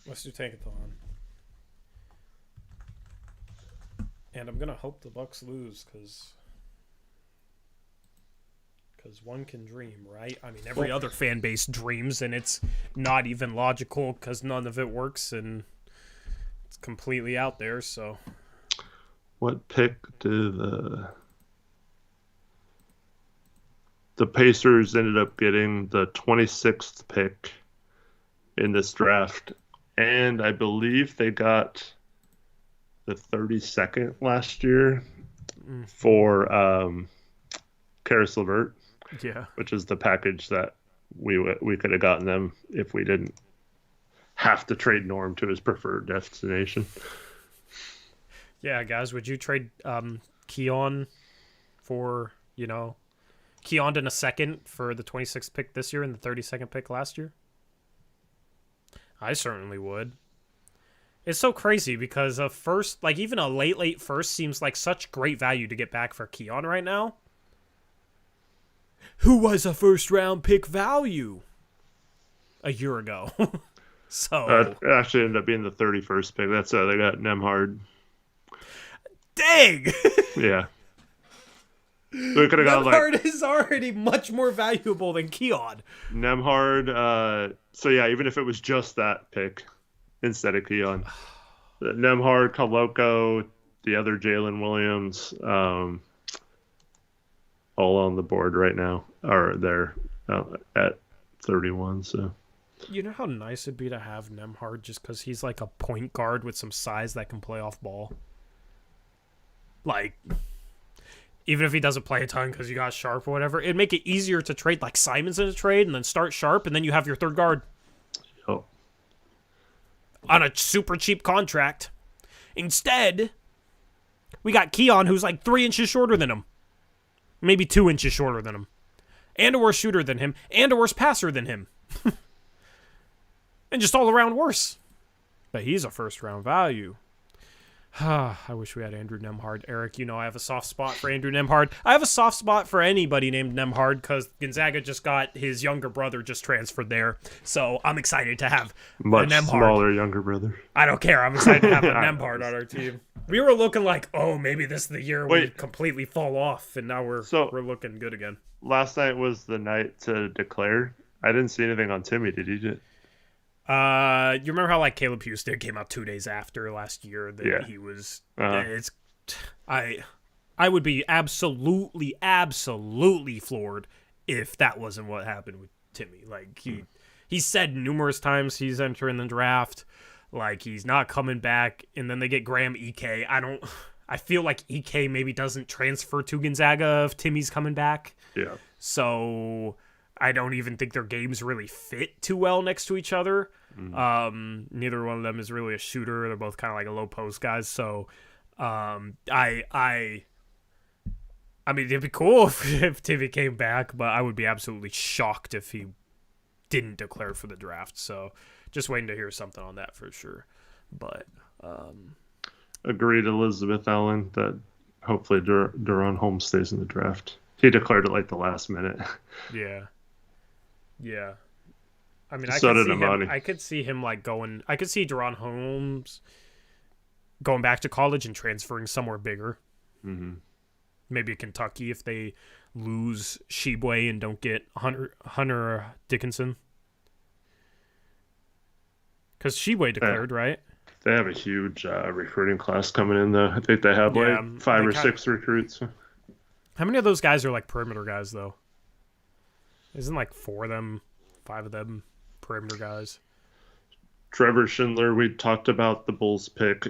Let's do Tankathon. And I'm gonna hope the Bucks lose because one can dream, right? I mean, every other fan base dreams, and it's not even logical because none of it works, and it's completely out there. So, what pick do the Pacers ended up getting? The 26th pick in this draft, and I believe they got the 32nd last year for Karis LeVert. Yeah, which is the package that we could have gotten them if we didn't have to trade Norm to his preferred destination. Yeah, guys, would you trade Keon for, you know, Keon in a second for the 26th pick this year and the 32nd pick last year? I certainly would. It's so crazy because a first, like even a late first seems like such great value to get back for Keon right now. Who was a first-round pick value a year ago? So it actually ended up being the 31st pick. That's how they got Nemhard. Dang! Yeah. We could have got Nemhard is already much more valuable than Keon. Nemhard. So yeah, even if it was just that pick, instead of Keon. Nemhard, Koloko, the other Jalen Williams, all on the board right now, or they're at 31. So You know how nice it'd be to have Nemhard just because he's like a point guard with some size that can play off ball? Like, even if he doesn't play a ton because you got Sharp or whatever, it'd make it easier to trade like Simons in a trade and then start Sharp, and then you have your third guard oh, on a super cheap contract. Instead, we got Keon, who's like 3 inches shorter than him. Maybe 2 inches shorter than him. And a worse shooter than him. And a worse passer than him. And just all around worse. But he's a first round value. I wish we had Andrew Nemhard. Eric, you know I have a soft spot for Andrew Nemhard. I have a soft spot for anybody named Nemhard because Gonzaga just got his younger brother just transferred there. So I'm excited to have much a Nemhard. smaller younger brother. I don't care. I'm excited to have a Nemhard on our team. We were looking like, oh, maybe this is the year we completely fall off, and now we're looking good again. Last night was the night to declare. I didn't see anything on Timmy. Did you? You remember how like Caleb Houston came out 2 days after last year that he was? I would be absolutely floored if that wasn't what happened with Timmy. Like he said numerous times he's entering the draft, like he's not coming back, and then they get Graham Ek. I feel like Ek maybe doesn't transfer to Gonzaga if Timmy's coming back. Yeah. So I don't even think their games really fit too well next to each other. Neither one of them is really a shooter. They're both kind of like a low post guys. So I mean, it'd be cool if Timmy came back, but I would be absolutely shocked if he didn't declare for the draft. So just waiting to hear something on that for sure. But agreed, Elizabeth Allen, that hopefully Duron Holmes stays in the draft. He declared it like the last minute. Yeah. I mean, I could see him like going. I could see Duron Holmes going back to college and transferring somewhere bigger. Mm-hmm. Maybe Kentucky if they lose Shibwe and don't get Hunter Dickinson. Because Shibwe declared, right? They have a huge recruiting class coming in, though. I think they have like 5 or 6 recruits. How many of those guys are like perimeter guys, though? Isn't like 4 of them, 5 of them perimeter guys? Trevor Schindler, we talked about the Bulls pick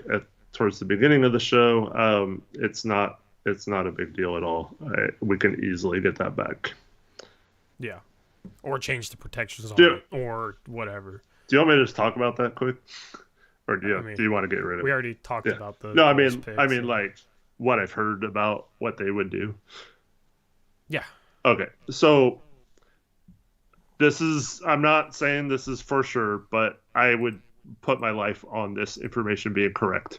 towards the beginning of the show. It's not a big deal at all. We can easily get that back. Yeah. Or change the protections on it, or whatever. Do you want me to just talk about that quick? Or do you want to get rid of it? We already talked about the No, I mean like what I've heard about what they would do. Yeah. Okay. So I'm not saying this is for sure, but I would put my life on this information being correct.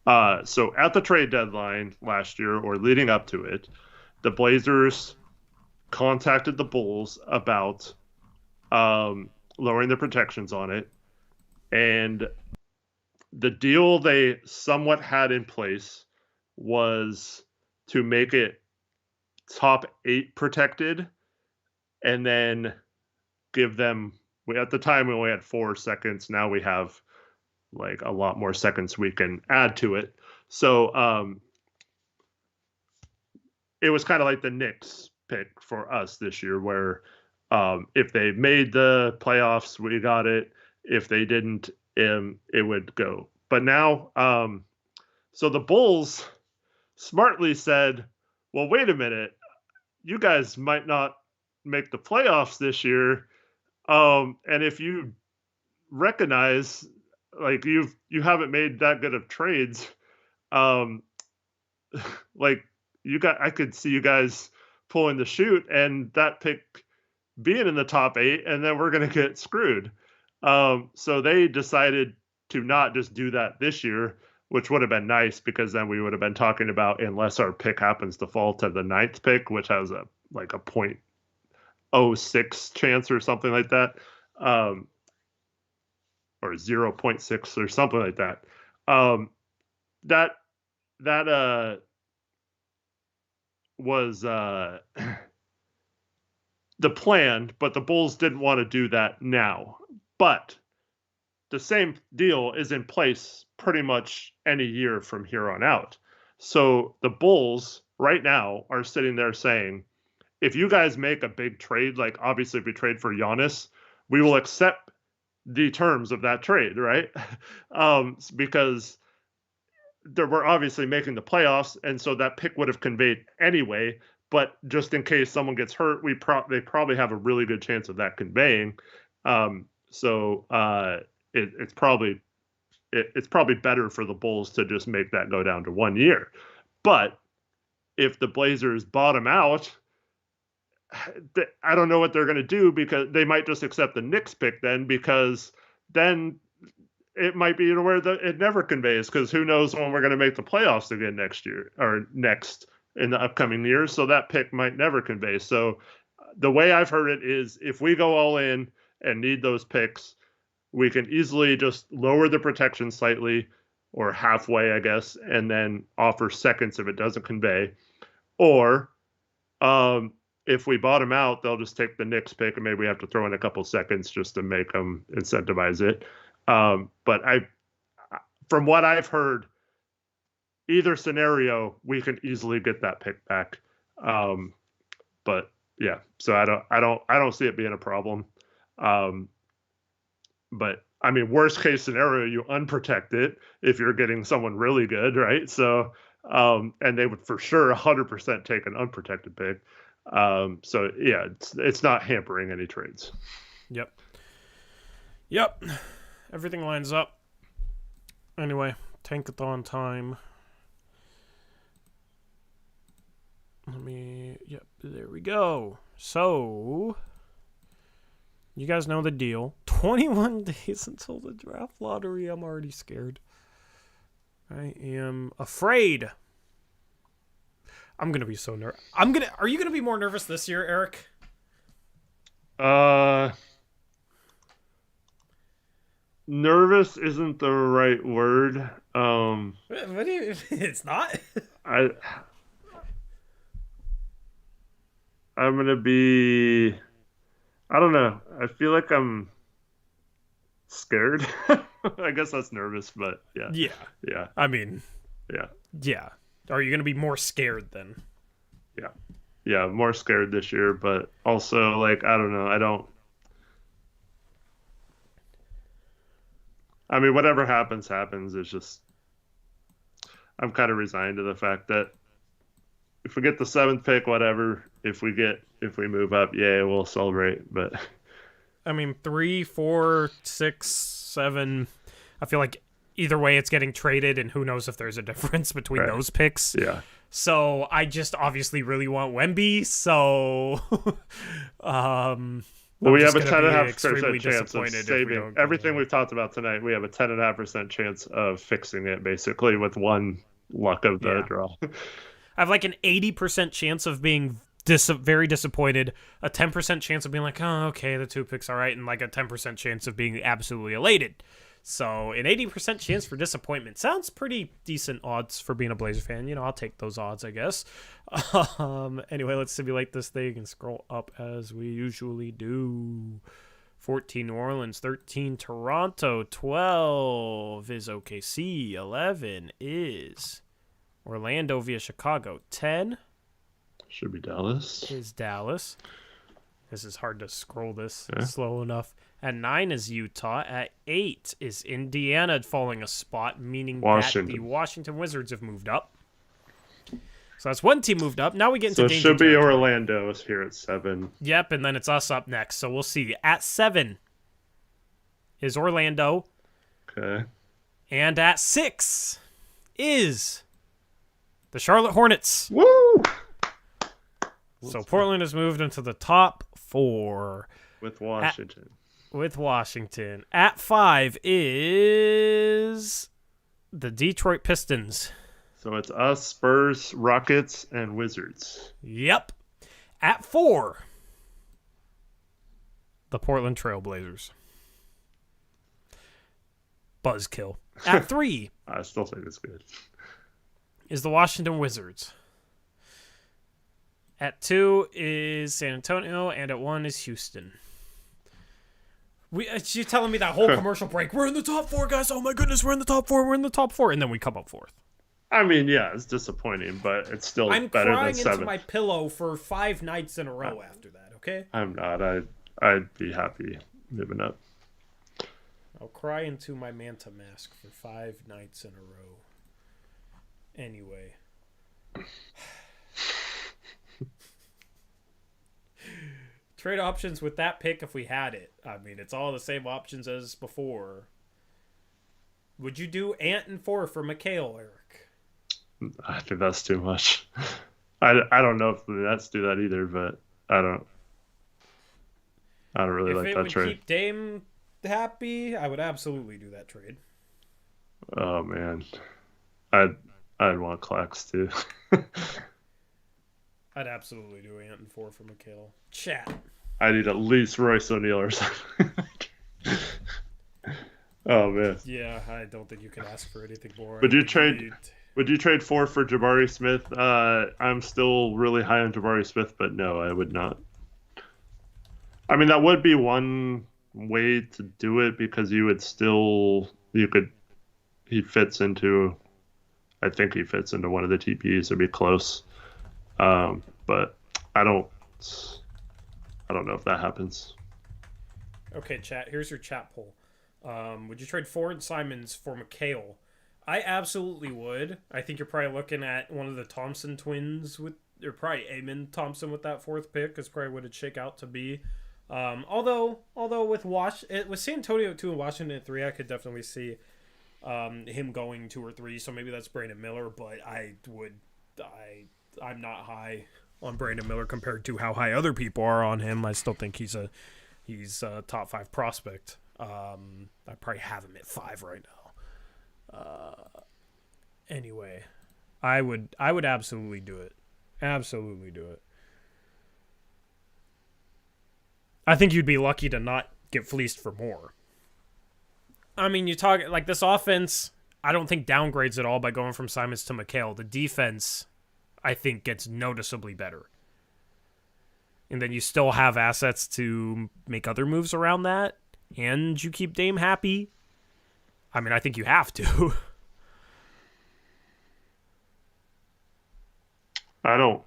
So at the trade deadline last year, or leading up to it, the Blazers contacted the Bulls about lowering the protections on it. And the deal they somewhat had in place was to make it top 8 protected, and then give them, at the time we only had 4 seconds. Now we have like a lot more seconds we can add to it. So it was kind of like the Knicks pick for us this year, where if they made the playoffs, we got it. If they didn't, it would go. But now, so the Bulls smartly said, well, wait a minute, you guys might not make the playoffs this year. And if you recognize, like, you haven't made that good of trades, like I could see you guys pulling the chute and that pick being in the top 8, and then we're going to get screwed. So they decided to not just do that this year, which would have been nice, because then we would have been talking about, unless our pick happens to fall to the 9th pick, which has a 0.06 chance or something like that, or 0.6 or something like that. That was the plan, but the Bulls didn't want to do that now. But the same deal is in place pretty much any year from here on out. So the Bulls right now are sitting there saying, if you guys make a big trade, like obviously if we trade for Giannis, we will accept the terms of that trade, right? Because we're obviously making the playoffs, and so that pick would have conveyed anyway. But just in case someone gets hurt, they probably have a really good chance of that conveying. It's probably better for the Bulls to just make that go down to 1 year. But if the Blazers bottom out, I don't know what they're going to do, because they might just accept the Knicks pick then, because then it might be where it never conveys, because who knows when we're going to make the playoffs again next year or next in the upcoming years. So that pick might never convey. So the way I've heard it is, if we go all in and need those picks, we can easily just lower the protection slightly, or halfway, I guess, and then offer seconds if it doesn't convey. Or if we bottom out, they'll just take the Knicks pick, and maybe we have to throw in a couple seconds just to make them incentivize it. But from what I've heard, either scenario, we can easily get that pick back. But yeah, so I don't see it being a problem. But I mean, worst case scenario, you unprotect it if you're getting someone really good, right? So, and they would for sure 100% take an unprotected pick. So yeah, it's not hampering any trades. Yep. Everything lines up. Anyway, Tankathon time. Yep, there we go. So, you guys know the deal. 21 days until the draft lottery. I'm already scared. I am afraid. I'm going to be so nervous. Are you going to be more nervous this year, Eric? Nervous isn't the right word. What do you, it's not? I'm going to be, I don't know. I feel like I'm scared. I guess that's nervous, but yeah. Yeah. I mean, yeah. Yeah. Are you going to be more scared then? Yeah. Yeah, more scared this year, but also, like, I don't know. I mean, whatever happens. It's just, I'm kind of resigned to the fact that if we get the 7th pick, whatever. If we move up, yeah, we'll celebrate. But I mean, 3, 4, 6, 7. I feel like either way, it's getting traded, and who knows if there's a difference between those picks. Yeah. So I just obviously really want Wemby. So, well, we have a 10.5% chance of saving everything we've talked about tonight. We have a 10.5% chance of fixing it, basically, with one luck of the draw. I have like an 80% chance of being very disappointed, a 10% chance of being like, oh, okay, the 2 picks, all right, and like a 10% chance of being absolutely elated. So an 80% chance for disappointment sounds pretty decent odds for being a Blazer fan. You know, I'll take those odds, I guess. Anyway, let's simulate this thing and scroll up as we usually do. 14 New Orleans, 13 Toronto, 12 is OKC, 11 is Orlando via Chicago, 10 should be Dallas. Is Dallas. This is hard to scroll this slow enough. At 9 is Utah. At 8 is Indiana falling a spot, meaning that the Washington Wizards have moved up. So that's one team moved up. Now we get into danger territory. So it should be territory. Orlando here at 7. Yep, and then it's us up next. So we'll see. At 7 is Orlando. Okay. And at 6 is the Charlotte Hornets. Woo! So Portland has moved into the top 4. With Washington. At 5 is the Detroit Pistons. So it's us, Spurs, Rockets, and Wizards. Yep. At 4, the Portland Trail Blazers. Buzzkill. At 3, I still think it's good. is the Washington Wizards. At 2 is San Antonio, and at 1 is Houston. She's telling me that whole commercial break. We're in the top 4, guys. Oh my goodness, we're in the top 4. We're in the top 4, and then we come up 4th. I mean, yeah, it's disappointing, but it's still I'm better crying than 7th. into my pillow for 5 nights in a row after that. Okay. I'm not. I'd be happy moving up. I'll cry into my manta mask for 5 nights in a row. Anyway. Trade options with that pick if we had it. I mean, it's all the same options as before. Would you do Ant and 4 for McHale, Eric? I think that's too much. I don't know if the Nets do that either, but I don't really like that trade. If it would keep Dame happy, I would absolutely do that trade. Oh man, I'd want Clax too. I'd absolutely do Ant and 4 for McHale. Chat. I need at least Royce O'Neal or something. Oh man. Yeah, I don't think you can ask for anything more. Would you trade 4 for Jabari Smith? I'm still really high on Jabari Smith, but no, I would not. I mean, that would be one way to do it because he fits into one of the TPs. It'd be close. But I don't know if that happens. Okay, chat. Here's your chat poll. Would you trade Ford Simons for McHale? I absolutely would. I think you're probably looking at one of the Thompson twins or probably Amen Thompson with that 4th pick is probably what it'd shake out to be. Although with San Antonio at 2 and Washington at 3, I could definitely see him going 2 or 3. So maybe that's Brandon Miller, but I'm not high on Brandon Miller compared to how high other people are on him. I still think he's a top 5 prospect. I probably have him at 5 right now. Anyway, I would absolutely do it. Absolutely do it. I think you'd be lucky to not get fleeced for more. I mean, you talk like this offense, I don't think downgrades at all by going from Simons to McHale. The defense, I think, gets noticeably better. And then you still have assets to make other moves around that. And you keep Dame happy. I mean, I think you have to. I don't.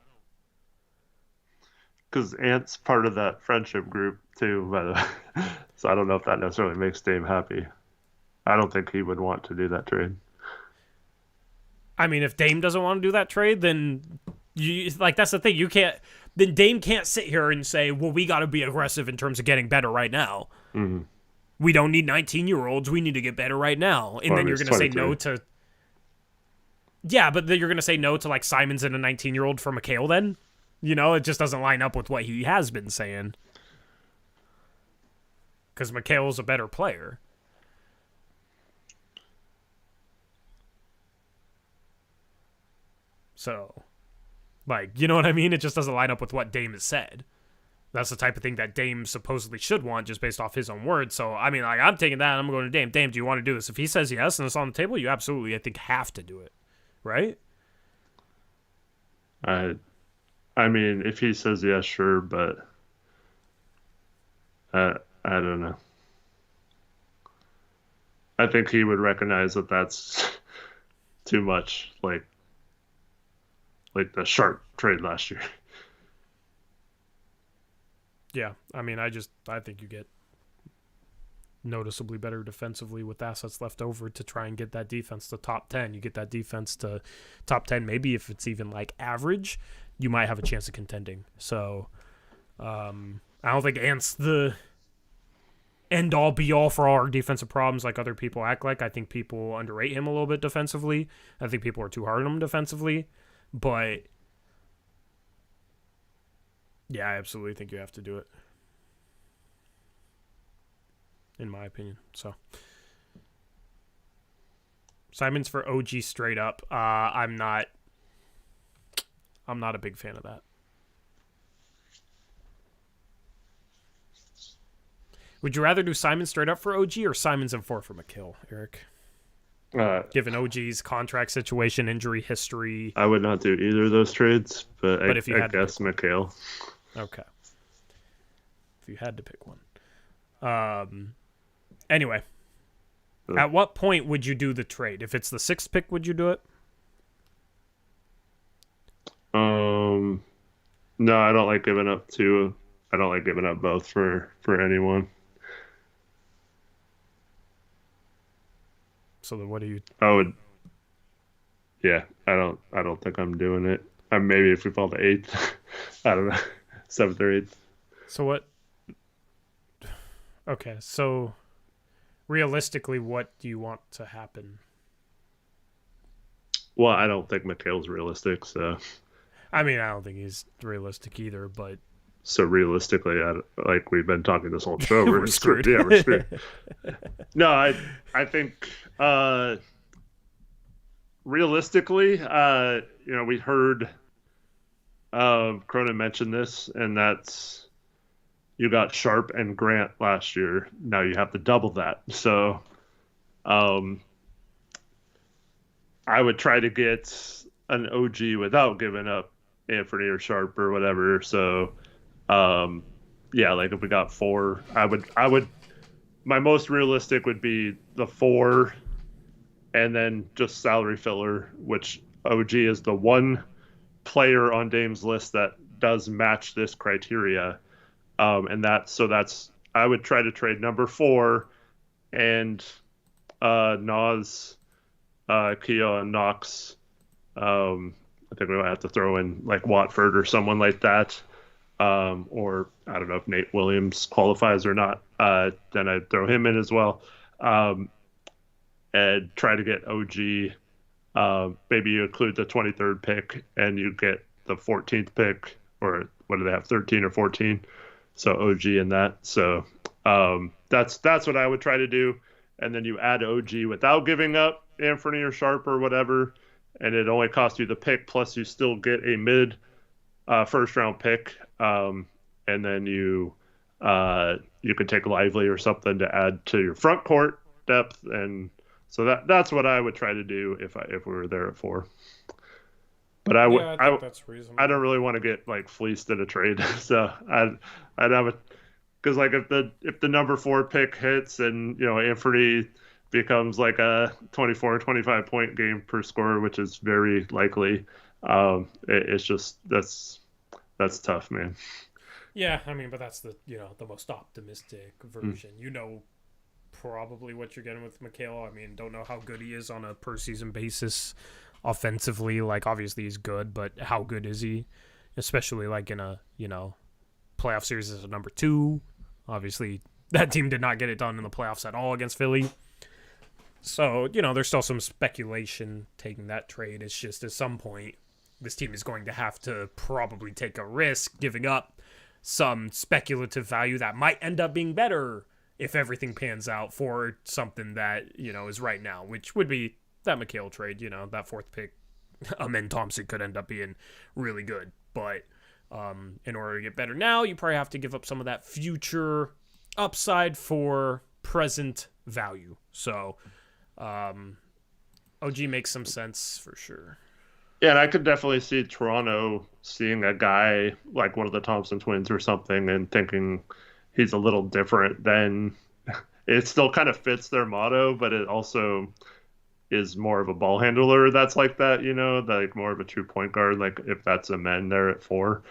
Because Ant's part of that friendship group, too, by the way. So I don't know if that necessarily makes Dame happy. I don't think he would want to do that trade. I mean, if Dame doesn't want to do that trade, then that's the thing. Then Dame can't sit here and say, well, we got to be aggressive in terms of getting better right now. Mm-hmm. We don't need 19-year-olds. We need to get better right now. And then you're going to say no to... Yeah, but then you're going to say no to, like, Simons and a 19-year-old for McHale then? You know, it just doesn't line up with what he has been saying. Because McHale's a better player. So, like, you know what I mean? It just doesn't line up with what Dame has said. That's the type of thing that Dame supposedly should want just based off his own words. So, I mean, like, I'm taking that and I'm going to Dame. Dame, do you want to do this? If he says yes and it's on the table, you absolutely, I think, have to do it. Right? I mean, if he says yes, sure, but I don't know. I think he would recognize that that's too much, like the Sharp trade last year. Yeah, I mean, I think you get noticeably better defensively with assets left over to try and get that defense to top 10. You get that defense to top 10, maybe if it's even like average, you might have a chance of contending. So I don't think Ant's the end-all, be-all for all our defensive problems like other people act like. I think people underrate him a little bit defensively. I think people are too hard on him defensively. But yeah, I absolutely think you have to do it, in my opinion. So Simons for OG straight up. I'm not a big fan of that. Would you rather do Simons straight up for OG or Simons and 4 for McHale, Eric? Given OG's contract situation, injury history. I would not do either of those trades, but I if you had guess McHale. Okay. If you had to pick one. Anyway, at what point would you do the trade? If it's the 6th pick, would you do it? No, I don't like giving up two. I don't like giving up both for anyone. So then what do you... I would. Yeah, I don't think I'm doing it. Maybe if we fall to 8th, I don't know, 7th or 8th. So what? Okay, so realistically, what do you want to happen? Well, I don't think Mikhail's realistic, so. I mean, I don't think he's realistic either, but... So realistically, like we've been talking this whole show, we're screwed. Yeah, we're screwed. No, I think realistically, we heard Cronin mention this, and that's you got Sharp and Grant last year. Now you have to double that. So I would try to get an OG without giving up Anthony or Sharp or whatever. So like if we got 4, I would my most realistic would be the 4 and then just salary filler, which OG is the one player on Dame's list that does match this criteria. That's I would try to trade number 4 and Nas, Kia, and Knox. I think we might have to throw in like Watford or someone like that. Or I don't know if Nate Williams qualifies or not. Then I'd throw him in as well. And try to get OG. Maybe you include the 23rd pick and you get the 14th pick, or what do they have, 13 or 14? So OG in that. So that's what I would try to do. And then you add OG without giving up Anthony or Sharp or whatever, and it only costs you the pick, plus you still get a mid first round pick. And then you could take Lively or something to add to your front court depth, and so that's what I would try to do if we were there at 4. But I think that's reasonable. I don't really want to get like fleeced in a trade, so I'd have it, because like if the number 4 pick hits and Anthony becomes like a 24 or 25 point game per score, which is very likely, it's just that's tough, man. Yeah, I mean, but that's the most optimistic version. Probably what you're getting with Mikhail. I mean, don't know how good he is on a per season basis offensively. Like, obviously he's good, but how good is he? Especially like in a playoff series as a number 2. Obviously, that team did not get it done in the playoffs at all against Philly. So, there's still some speculation taking that trade. It's just at some point, this team is going to have to probably take a risk giving up some speculative value that might end up being better if everything pans out for something that, is right now, which would be that Mikhail trade. That 4th pick, Amen Thompson could end up being really good. But in order to get better now, you probably have to give up some of that future upside for present value. So OG makes some sense for sure. Yeah, and I could definitely see Toronto seeing a guy like one of the Thompson twins or something and thinking he's a little different than it still kind of fits their motto, but it also is more of a ball handler that's like that, like more of a true point guard, like if that's a men there at 4.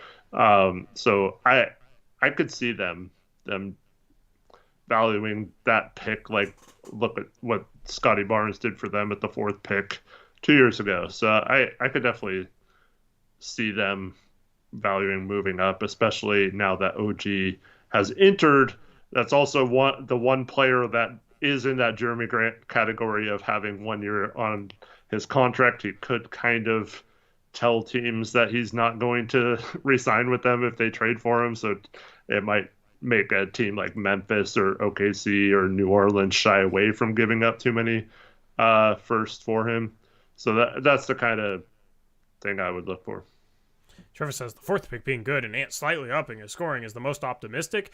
So I could see them valuing that pick, like look at what Scotty Barnes did for them at the 4th pick 2 years ago. So I could definitely see them valuing moving up, especially now that OG has entered. That's also the one player that is in that Jeremy Grant category of having 1 year on his contract. He could kind of tell teams that he's not going to re-sign with them if they trade for him. So it might make a team like Memphis or OKC or New Orleans shy away from giving up too many first for him. So that's the kind of thing I would look for. Trevor says the 4th pick being good and Ant slightly upping his scoring is the most optimistic.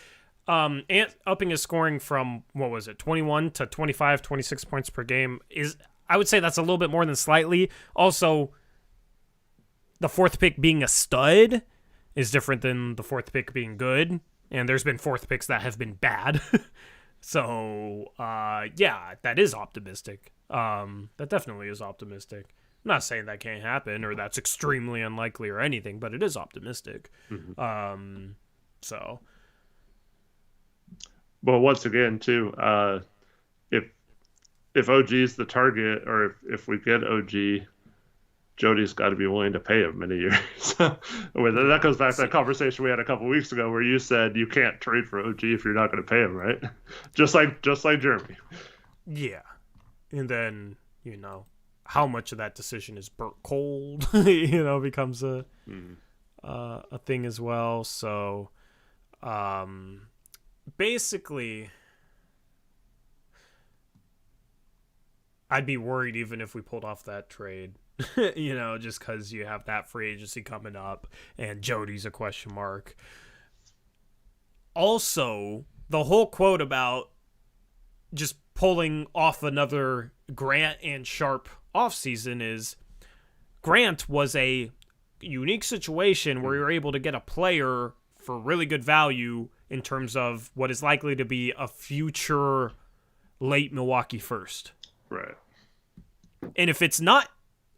Ant upping his scoring from, 21 to 25, 26 points per game I would say that's a little bit more than slightly. Also, the 4th pick being a stud is different than the 4th pick being good. And there's been fourth picks that have been bad. So, yeah, that is optimistic. That definitely is optimistic. I'm not saying that can't happen or that's extremely unlikely or anything, but it is optimistic. Mm-hmm. So. Well, once again, too, if OG is the target, or if we get OG, Jody's got to be willing to pay him in a year. So that goes back to that conversation we had a couple weeks ago where you said you can't trade for OG if you're not going to pay him, right? just like Jeremy. Yeah. And then, how much of that decision is burnt cold, becomes a thing as well. So, basically, I'd be worried even if we pulled off that trade. Just because you have that free agency coming up and Jody's a question mark. Also, the whole quote about just pulling off another Grant and Sharp offseason is Grant was a unique situation where you're able to get a player for really good value in terms of what is likely to be a future late Milwaukee first. Right. And if it's not,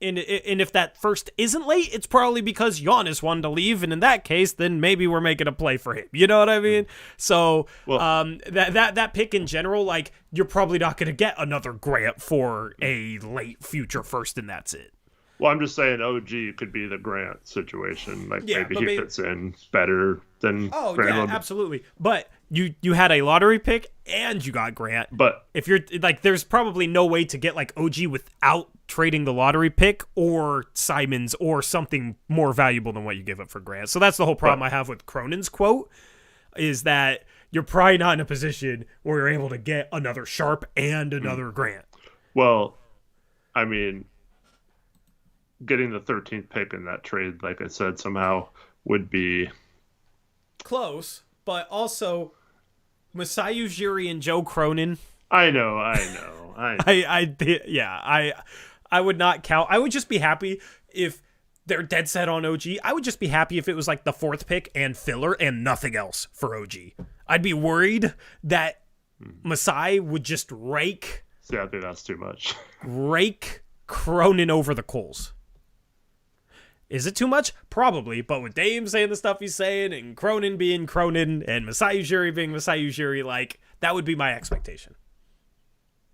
and if that first isn't late, it's probably because Giannis wanted to leave, and in that case, then maybe we're making a play for him. You know what I mean? So, that pick in general, like, you're probably not going to get another Grant for a late future first, and that's it. Well, I'm just saying OG could be the Grant situation. Like, maybe he fits in better than Grant. Yeah, absolutely. But you had a lottery pick and you got Grant. But if you're like, there's probably no way to get like OG without trading the lottery pick or Simons or something more valuable than what you give up for Grant. So that's the whole problem I have with Cronin's quote, is that you're probably not in a position where you're able to get another Sharp and another Grant. Well, I mean, getting the 13th pick in that trade, like I said, somehow would be close, but also Masai Ujiri and Joe Cronin. I know. I would not count. I would just be happy if they're dead set on OG. I would just be happy if it was like the 4th pick and filler and nothing else for OG. I'd be worried that Masai would just rake. See, I think that's too much. Rake Cronin over the coals. Is it too much? Probably, but with Dame saying the stuff he's saying and Cronin being Cronin and Masai Ujiri being Masai Ujiri, like, that would be my expectation.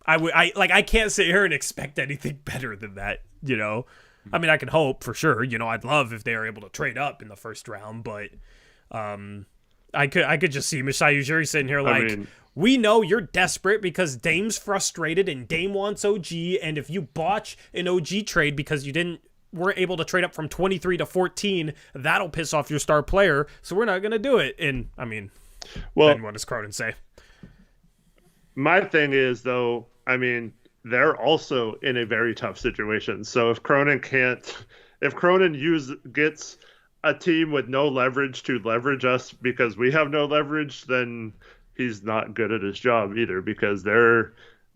I can't sit here and expect anything better than that, I mean, I can hope for sure, I'd love if they were able to trade up in the first round, but I could just see Masai Ujiri sitting here like, we know you're desperate because Dame's frustrated and Dame wants OG, and if you botch an OG trade because you weren't able to trade up from 23 to 14, that'll piss off your star player, so we're not going to do it. And, I mean, then what does Cronin say? My thing is, though, I mean, they're also in a very tough situation. So if Cronin gets a team with no leverage to leverage us because we have no leverage, then he's not good at his job either, because they're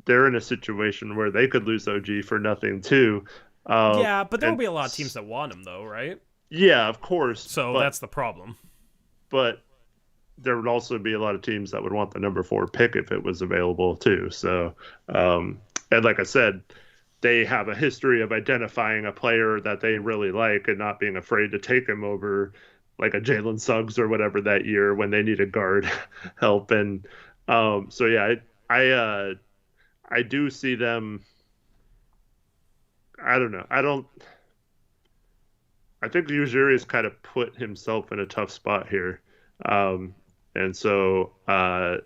in a situation where they could lose OG for nothing too. Yeah, but there'll be a lot of teams that want him, though, right? Yeah, of course. So that's the problem. But there would also be a lot of teams that would want the number 4 pick if it was available too. So, and like I said, they have a history of identifying a player that they really like and not being afraid to take him over, like a Jalen Suggs or whatever that year when they needed guard help. And so yeah, I do see them. I don't know. I think Ujiri has kind of put himself in a tough spot here. And so I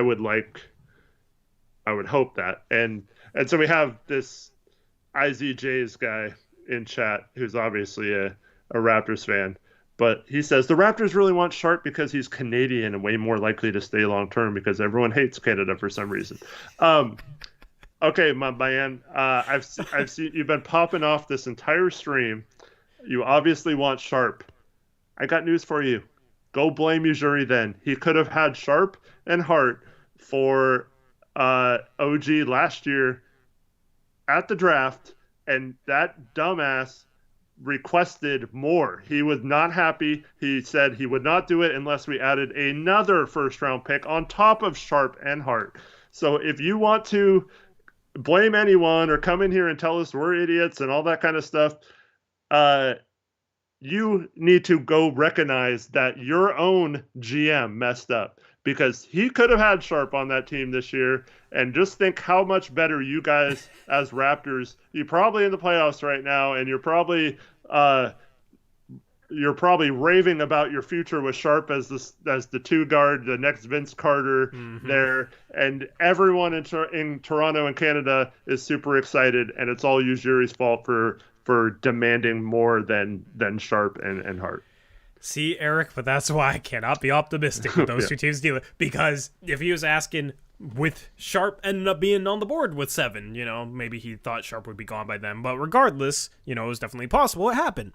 would hope that. And so we have this IZJ's guy in chat who's obviously a Raptors fan, but he says the Raptors really want Sharp because he's Canadian and way more likely to stay long term because everyone hates Canada for some reason. Okay, my man, I've seen you've been popping off this entire stream. You obviously want Sharp. I got news for you. Go blame Ujiri then. He could have had Sharp and Hart for OG last year at the draft, and that dumbass requested more. He was not happy. He said he would not do it unless we added another first round pick on top of Sharp and Hart. So if you want to blame anyone or come in here and tell us we're idiots and all that kind of stuff, you need to go recognize that your own GM messed up, because he could have had Sharp on that team this year. And just think how much better you guys as Raptors, you're probably in the playoffs right now, and you're probably raving about your future with Sharp as the two guard, the next Vince Carter there, and everyone in Toronto and Canada is super excited, and it's all Ujiri's fault for demanding more than Sharp and Hart. See, Eric, but that's why I cannot be optimistic with those two teams dealing. Because if he was asking with Sharp ended up being on the board with 7, maybe he thought Sharp would be gone by then. But regardless, it was definitely possible. It happened.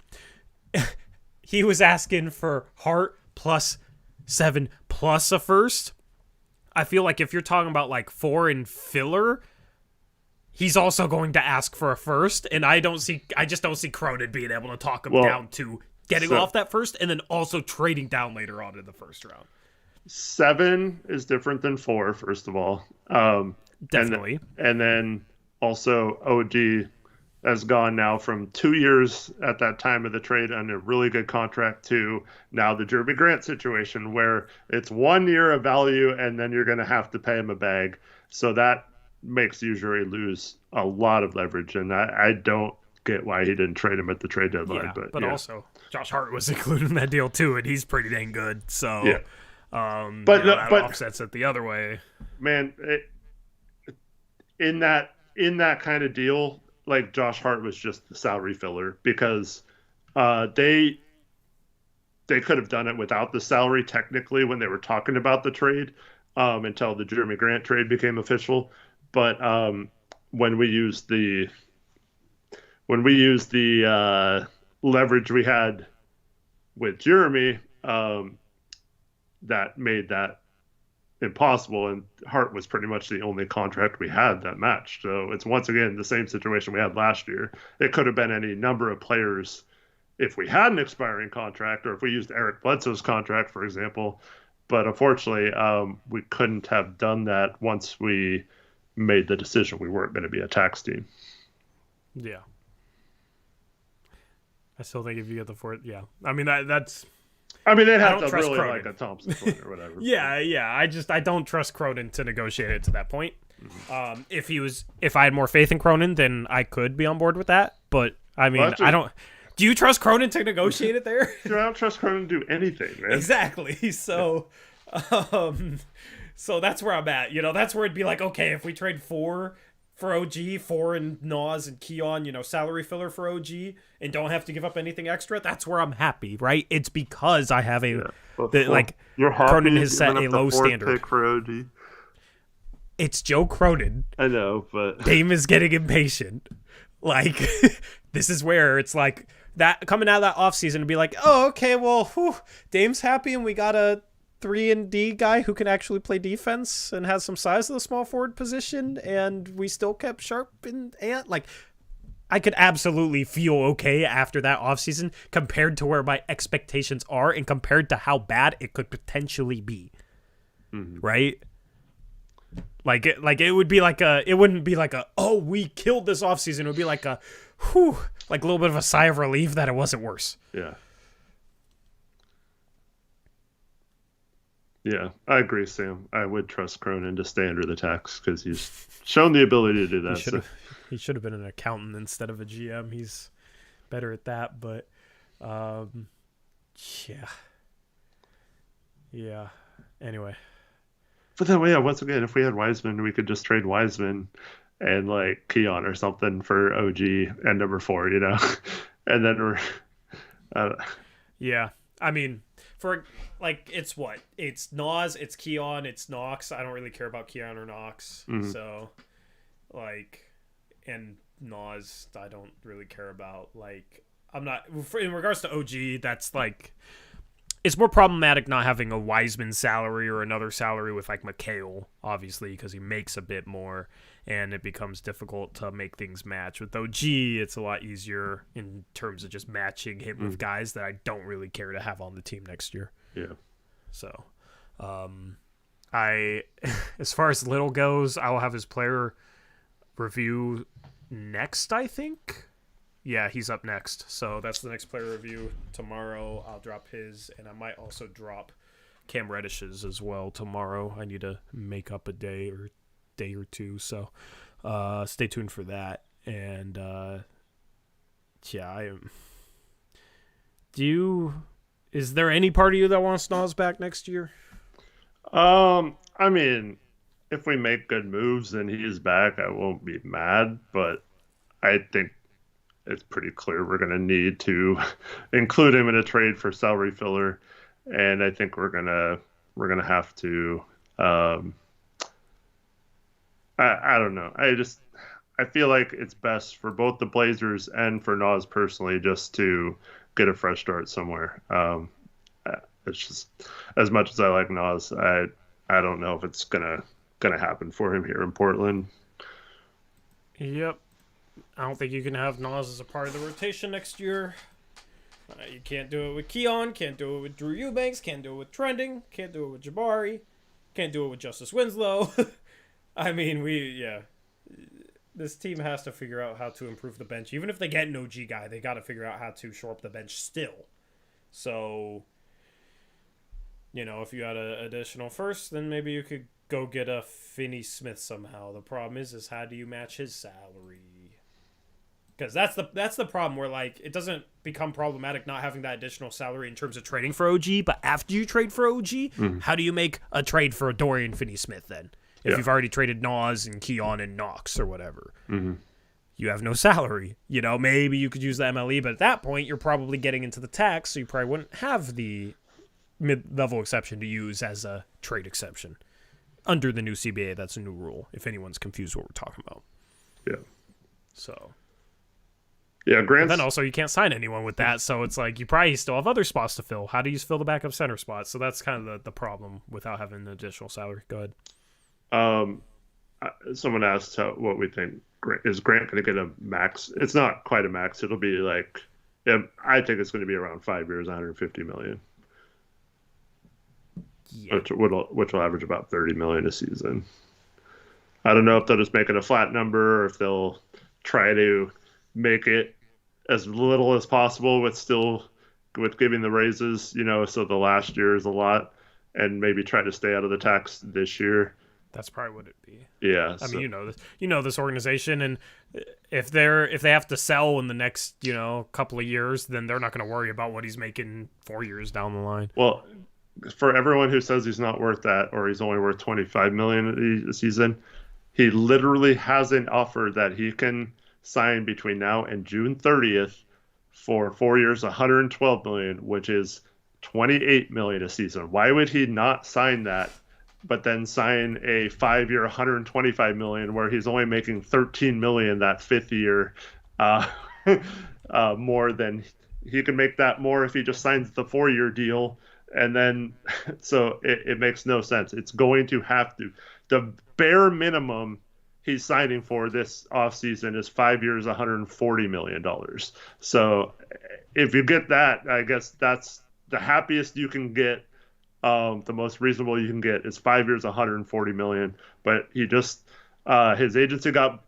He was asking for Hart plus 7 plus a first. I feel like if you're talking about like 4 and filler, he's also going to ask for a first, and I just don't see Cronin being able to talk him down to getting off that first and then also trading down later on in the first round. 7 is different than 4, first of all. Definitely. And then also OG has gone now from 2 years at that time of the trade on a really good contract to now the Jeremy Grant situation where it's 1 year of value and then you're going to have to pay him a bag. So that makes Ujiri lose a lot of leverage, and I don't get why he didn't trade him at the trade deadline. But also Josh Hart was included in that deal too, and he's pretty dang good. So that offsets it the other way. Man, in that kind of deal, like Josh Hart was just the salary filler, because they could have done it without the salary technically when they were talking about the trade until the Jeremy Grant trade became official. But when we used the leverage we had with Jeremy, that made that impossible, and Hart was pretty much the only contract we had that matched. So it's once again the same situation we had last year. It could have been any number of players if we had an expiring contract, or if we used Eric Bledsoe's contract, for example. But unfortunately, we couldn't have done that once we made the decision we weren't going to be a tax team. Yeah. I still think if you get the 4th, yeah. I mean, that's... I mean, they'd have to really Cronin. Like a Thompson point or whatever. yeah. I don't trust Cronin to negotiate it to that point. Mm-hmm. If I had more faith in Cronin, then I could be on board with that. But I mean, I don't. Do you trust Cronin to negotiate it there? I don't trust Cronin to do anything, man. Exactly. So, so that's where I'm at. That's where it'd be like, okay, if we trade 4 for OG, 4 and Nas and Keon, salary filler for OG, and don't have to give up anything extra, that's where I'm happy, right? It's because I have you're Cronin has set a low standard. Pick for OG. It's Joe Cronin. I know, but Dame is getting impatient. Like, this is where it's like that coming out of that offseason to be like, oh, okay, well, Dame's happy and we got a 3-and-D guy who can actually play defense and has some size of the small forward position, and we still kept Sharp and Ant. Like, I could absolutely feel okay after that offseason compared to where my expectations are and compared to how bad it could potentially be. Mm-hmm. Right? Like it would be like it wouldn't be like oh, we killed this offseason. It would be like a like a little bit of a sigh of relief that it wasn't worse. Yeah. Yeah, I agree, Sam. I would trust Cronin to stay under the tax because he's shown the ability to do that. He should have been an accountant instead of a GM. He's better at that, but yeah. Anyway. But then, yeah, once again, if we had Wiseman, we could just trade Wiseman and like Keon or something for OG and number 4, and then we're. Yeah, I mean, for like it's what? It's Nas, it's Keon, it's Knox. I don't really care about Keon or Knox, so like, and Nas, I don't really care about. Like, I'm not in regards to OG. That's like, it's more problematic not having a Wiseman salary or another salary with like McHale, obviously, because he makes a bit more, and it becomes difficult to make things match. With OG, it's a lot easier in terms of just matching him with guys that I don't really care to have on the team next year. Yeah. So, as far as Little goes, I will have his player review next, I think. Yeah, he's up next. So that's the next player review tomorrow. I'll drop his, and I might also drop Cam Reddish's as well tomorrow. I need to make up a day or two. So stay tuned for that. And yeah, is there any part of you that wants Nas back next year? I mean, if we make good moves and he's back, I won't be mad, but I think it's pretty clear we're going to need to include him in a trade for salary filler, and I think we're gonna have to. I don't know. I feel like it's best for both the Blazers and for Nas personally just to get a fresh start somewhere. It's just, as much as I like Nas, I don't know if it's gonna happen for him here in Portland. Yep. I don't think you can have Nas as a part of the rotation next year. You can't do it with Keon, can't do it with Drew Eubanks, can't do it with Trending, can't do it with Jabari, can't do it with Justice Winslow. I mean, this team has to figure out how to improve the bench. Even if they get an OG guy, they got to figure out how to shore up the bench still. So, if you had an additional first, then maybe you could go get a Finney Smith somehow. The problem is how do you match his salary? Because that's the problem where, like, it doesn't become problematic not having that additional salary in terms of trading for OG, but after you trade for OG, how do you make a trade for a Dorian Finney-Smith then? If you've already traded Nas and Keon and Knox or whatever. You have no salary. Maybe you could use the MLE, but at that point, you're probably getting into the tax, so you probably wouldn't have the mid-level exception to use as a trade exception. Under the new CBA, that's a new rule, if anyone's confused what we're talking about. Yeah. So... yeah, Grant. Then also you can't sign anyone with that, so it's like you probably still have other spots to fill. How do you fill the backup center spot? So that's kind of the problem without having an additional salary. Go ahead. Someone asked what we think. Is Grant going to get a max? It's not quite a max. It'll be like, I think it's going to be around 5 years, $150 million. Yeah. Which will average about $30 million a season. I don't know if they'll just make it a flat number or if they'll try to make it as little as possible with giving the raises, so the last year is a lot, and maybe try to stay out of the tax this year. That's probably what it'd be. Yeah. I mean, this organization, and if they have to sell in the next, couple of years, then they're not going to worry about what he's making 4 years down the line. Well, for everyone who says he's not worth that, or he's only worth $25 million a season, he literally has an offer that he can sign between now and June 30th for 4 years, $112 million, which is $28 million a season. Why would he not sign that, but then sign a 5-year, $125 million, where he's only making $13 million that fifth year, more than he can make that more if he just signs the 4-year deal. And then, so it makes no sense. It's going to have to, the bare minimum he's signing for this offseason is 5 years, $140 million. So if you get that, I guess that's the happiest you can get. The most reasonable you can get is 5 years, $140 million. But he just, his agency got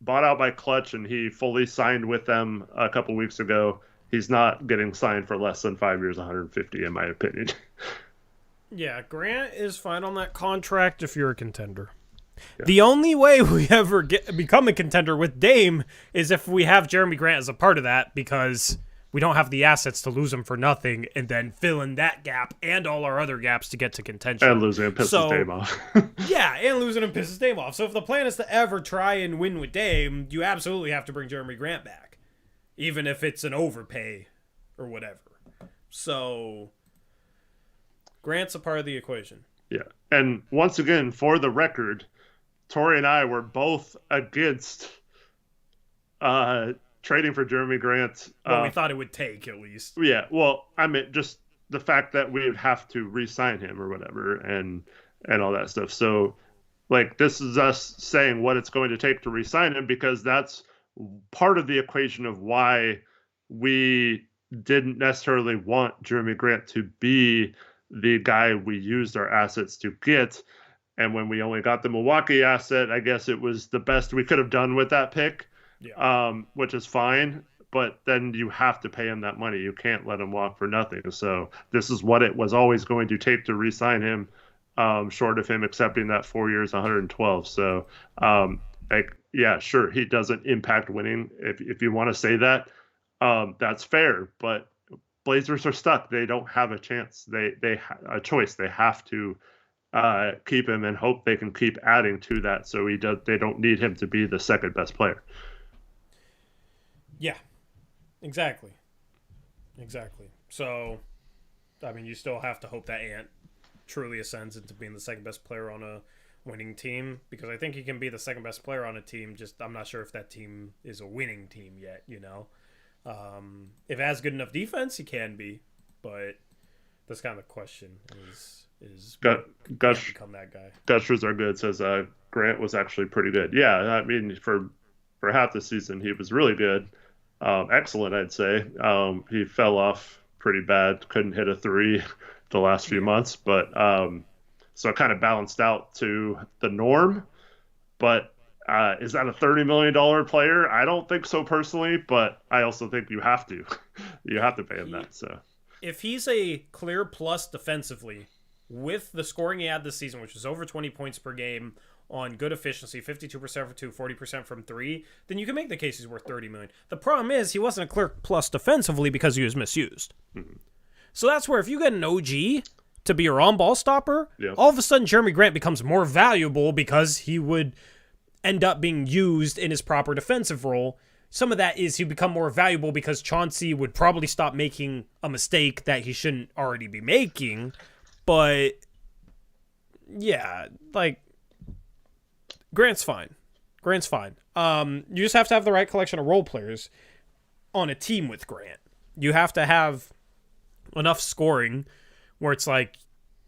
bought out by Clutch, and he fully signed with them a couple weeks ago. He's not getting signed for less than 5 years, 150, in my opinion. Yeah, Grant is fine on that contract if you're a contender. Yeah. The only way we ever become a contender with Dame is if we have Jeremy Grant as a part of that, because we don't have the assets to lose him for nothing and then fill in that gap and all our other gaps to get to contention. And losing him pisses Dame off. Yeah, and losing him pisses Dame off. So if the plan is to ever try and win with Dame, you absolutely have to bring Jeremy Grant back, even if it's an overpay or whatever. So Grant's a part of the equation. Yeah. And once again, for the record, Tori and I were both against trading for Jeremy Grant. Well, we thought it would take, at least. Yeah. Well, I mean, just the fact that we would have to re-sign him or whatever, and all that stuff. So like this is us saying what it's going to take to re-sign him, because that's part of the equation of why we didn't necessarily want Jeremy Grant to be the guy we used our assets to get. And when we only got the Milwaukee asset, I guess it was the best we could have done with that pick, which is fine. But then you have to pay him that money. You can't let him walk for nothing. So this is what it was always going to take to re-sign him, short of him accepting that 4 years, 112. So, sure, he doesn't impact winning. If you want to say that, that's fair. But Blazers are stuck. They don't have a chance. They a choice. They have to keep him and hope they can keep adding to that. So they don't need him to be the second best player. Yeah. Exactly. So, I mean, you still have to hope that Ant truly ascends into being the second best player on a winning team, because I think he can be the second best player on a team. Just I'm not sure if that team is a winning team yet. If it has good enough defense, he can be, but that's kind of the question. Is become that guy? Gushers are good. Says Grant was actually pretty good. Yeah, I mean for half the season he was really good. Excellent, I'd say. He fell off pretty bad. Couldn't hit a three the last few months, but so it kind of balanced out to the norm. But is that a $30 million player? I don't think so personally, but I also think you have to. You have to pay him that. So if he's a clear plus defensively with the scoring he had this season, which was over 20 points per game, on good efficiency, 52% for 2, 40% from 3, then you can make the case he's worth $30 million. The problem is he wasn't a clear plus defensively because he was misused. Mm-hmm. So that's where if you get an OG to be your on-ball stopper, all of a sudden Jeremy Grant becomes more valuable because he would end up being used in his proper defensive role. Some of that is he become more valuable because Chauncey would probably stop making a mistake that he shouldn't already be making. But yeah, like Grant's fine. You just have to have the right collection of role players on a team with Grant. You have to have enough scoring where it's like,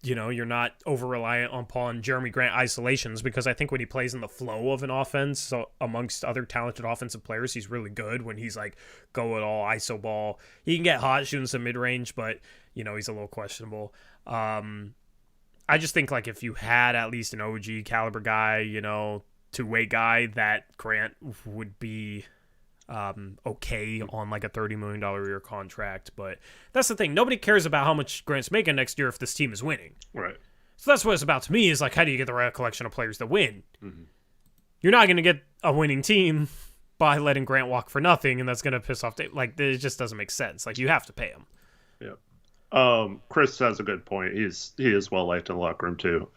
you're not over-reliant upon Jeremy Grant isolations, because I think when he plays in the flow of an offense, so amongst other talented offensive players, he's really good when he's like go it all, iso ball. He can get hot shooting some mid-range, but, he's a little questionable. I just think like if you had at least an OG caliber guy, two-way guy, that Grant would be okay on like a $30 million a year contract. But that's the thing. Nobody cares about how much Grant's making next year if this team is winning. Right. So that's what it's about to me, is like, how do you get the right collection of players that win? Mm-hmm. You're not going to get a winning team by letting Grant walk for nothing, and that's going to piss off. Like, it just doesn't make sense. Like, you have to pay him. Yeah. Chris has a good point. He is well liked in the locker room too.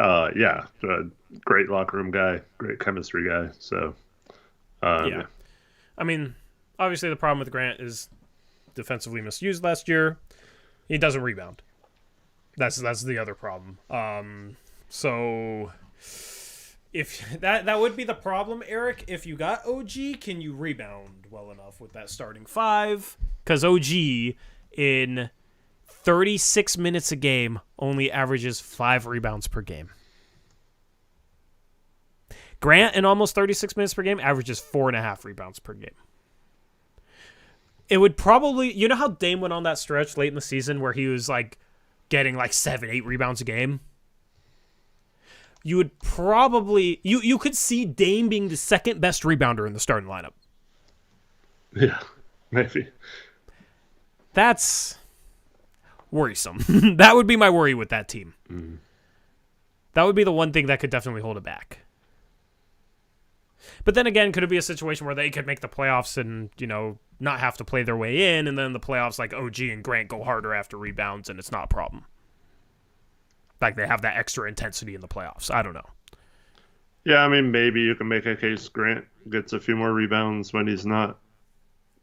Great locker room guy, great chemistry guy. So, yeah. I mean, obviously the problem with Grant is defensively misused last year. He doesn't rebound. That's the other problem. So if that would be the problem, Eric. If you got OG, can you rebound well enough with that starting five? Because OG in 36 minutes a game only averages 5 rebounds per game. Grant in almost 36 minutes per game averages 4.5 rebounds per game. It would probably, how Dame went on that stretch late in the season where he was like getting like 7-8 rebounds a game? You would probably, you could see Dame being the second best rebounder in the starting lineup. Yeah, maybe. That's worrisome. That would be my worry with that team. Mm. That would be the one thing that could definitely hold it back. But then again, could it be a situation where they could make the playoffs and, not have to play their way in, and then the playoffs, like OG and Grant go harder after rebounds, and it's not a problem? Like they have that extra intensity in the playoffs. I don't know. Yeah, I mean, maybe you can make a case Grant gets a few more rebounds when he's not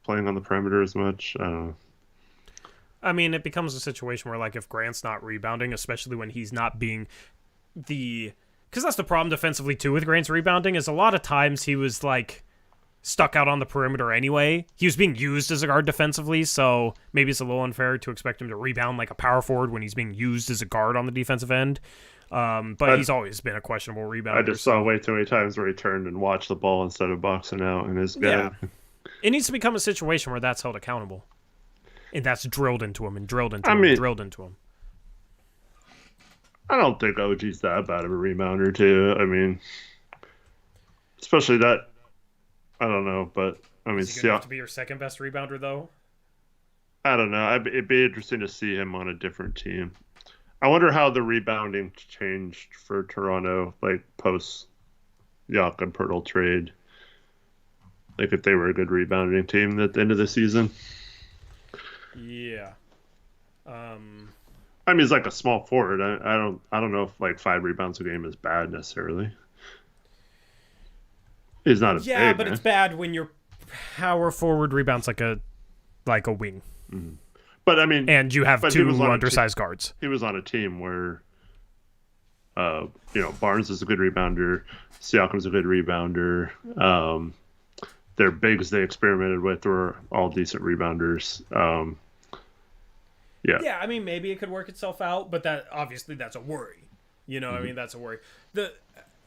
playing on the perimeter as much. I don't know. I mean, it becomes a situation where, like, if Grant's not rebounding, especially when he's not being because that's the problem defensively, too, with Grant's rebounding, is a lot of times he was, like, stuck out on the perimeter anyway. He was being used as a guard defensively, so maybe it's a little unfair to expect him to rebound like a power forward when he's being used as a guard on the defensive end. But he's always been a questionable rebounder. I just saw way too many times where he turned and watched the ball instead of boxing out, and his guy. Yeah. It needs to become a situation where that's held accountable. And that's drilled into him and drilled into him and drilled into him. I don't think OG's that bad of a rebounder, too. I mean, especially that. I don't know, but I mean, is he gonna have to be your second best rebounder, though? I don't know. It'd be interesting to see him on a different team. I wonder how the rebounding changed for Toronto, like post Yak and Pirtle trade. Like if they were a good rebounding team at the end of the season. Yeah. I mean, he's like a small forward. I don't know if like 5 rebounds a game is bad necessarily. He's not as big, but man. It's bad when your power forward rebounds like a wing. Mm-hmm. But I mean, and you have 2 undersized guards. He was on a team where, Barnes is a good rebounder, Siakam's a good rebounder. Their bigs they experimented with were all decent rebounders. Yeah, I mean, maybe it could work itself out, but that obviously that's a worry. You know, I mean, that's a worry.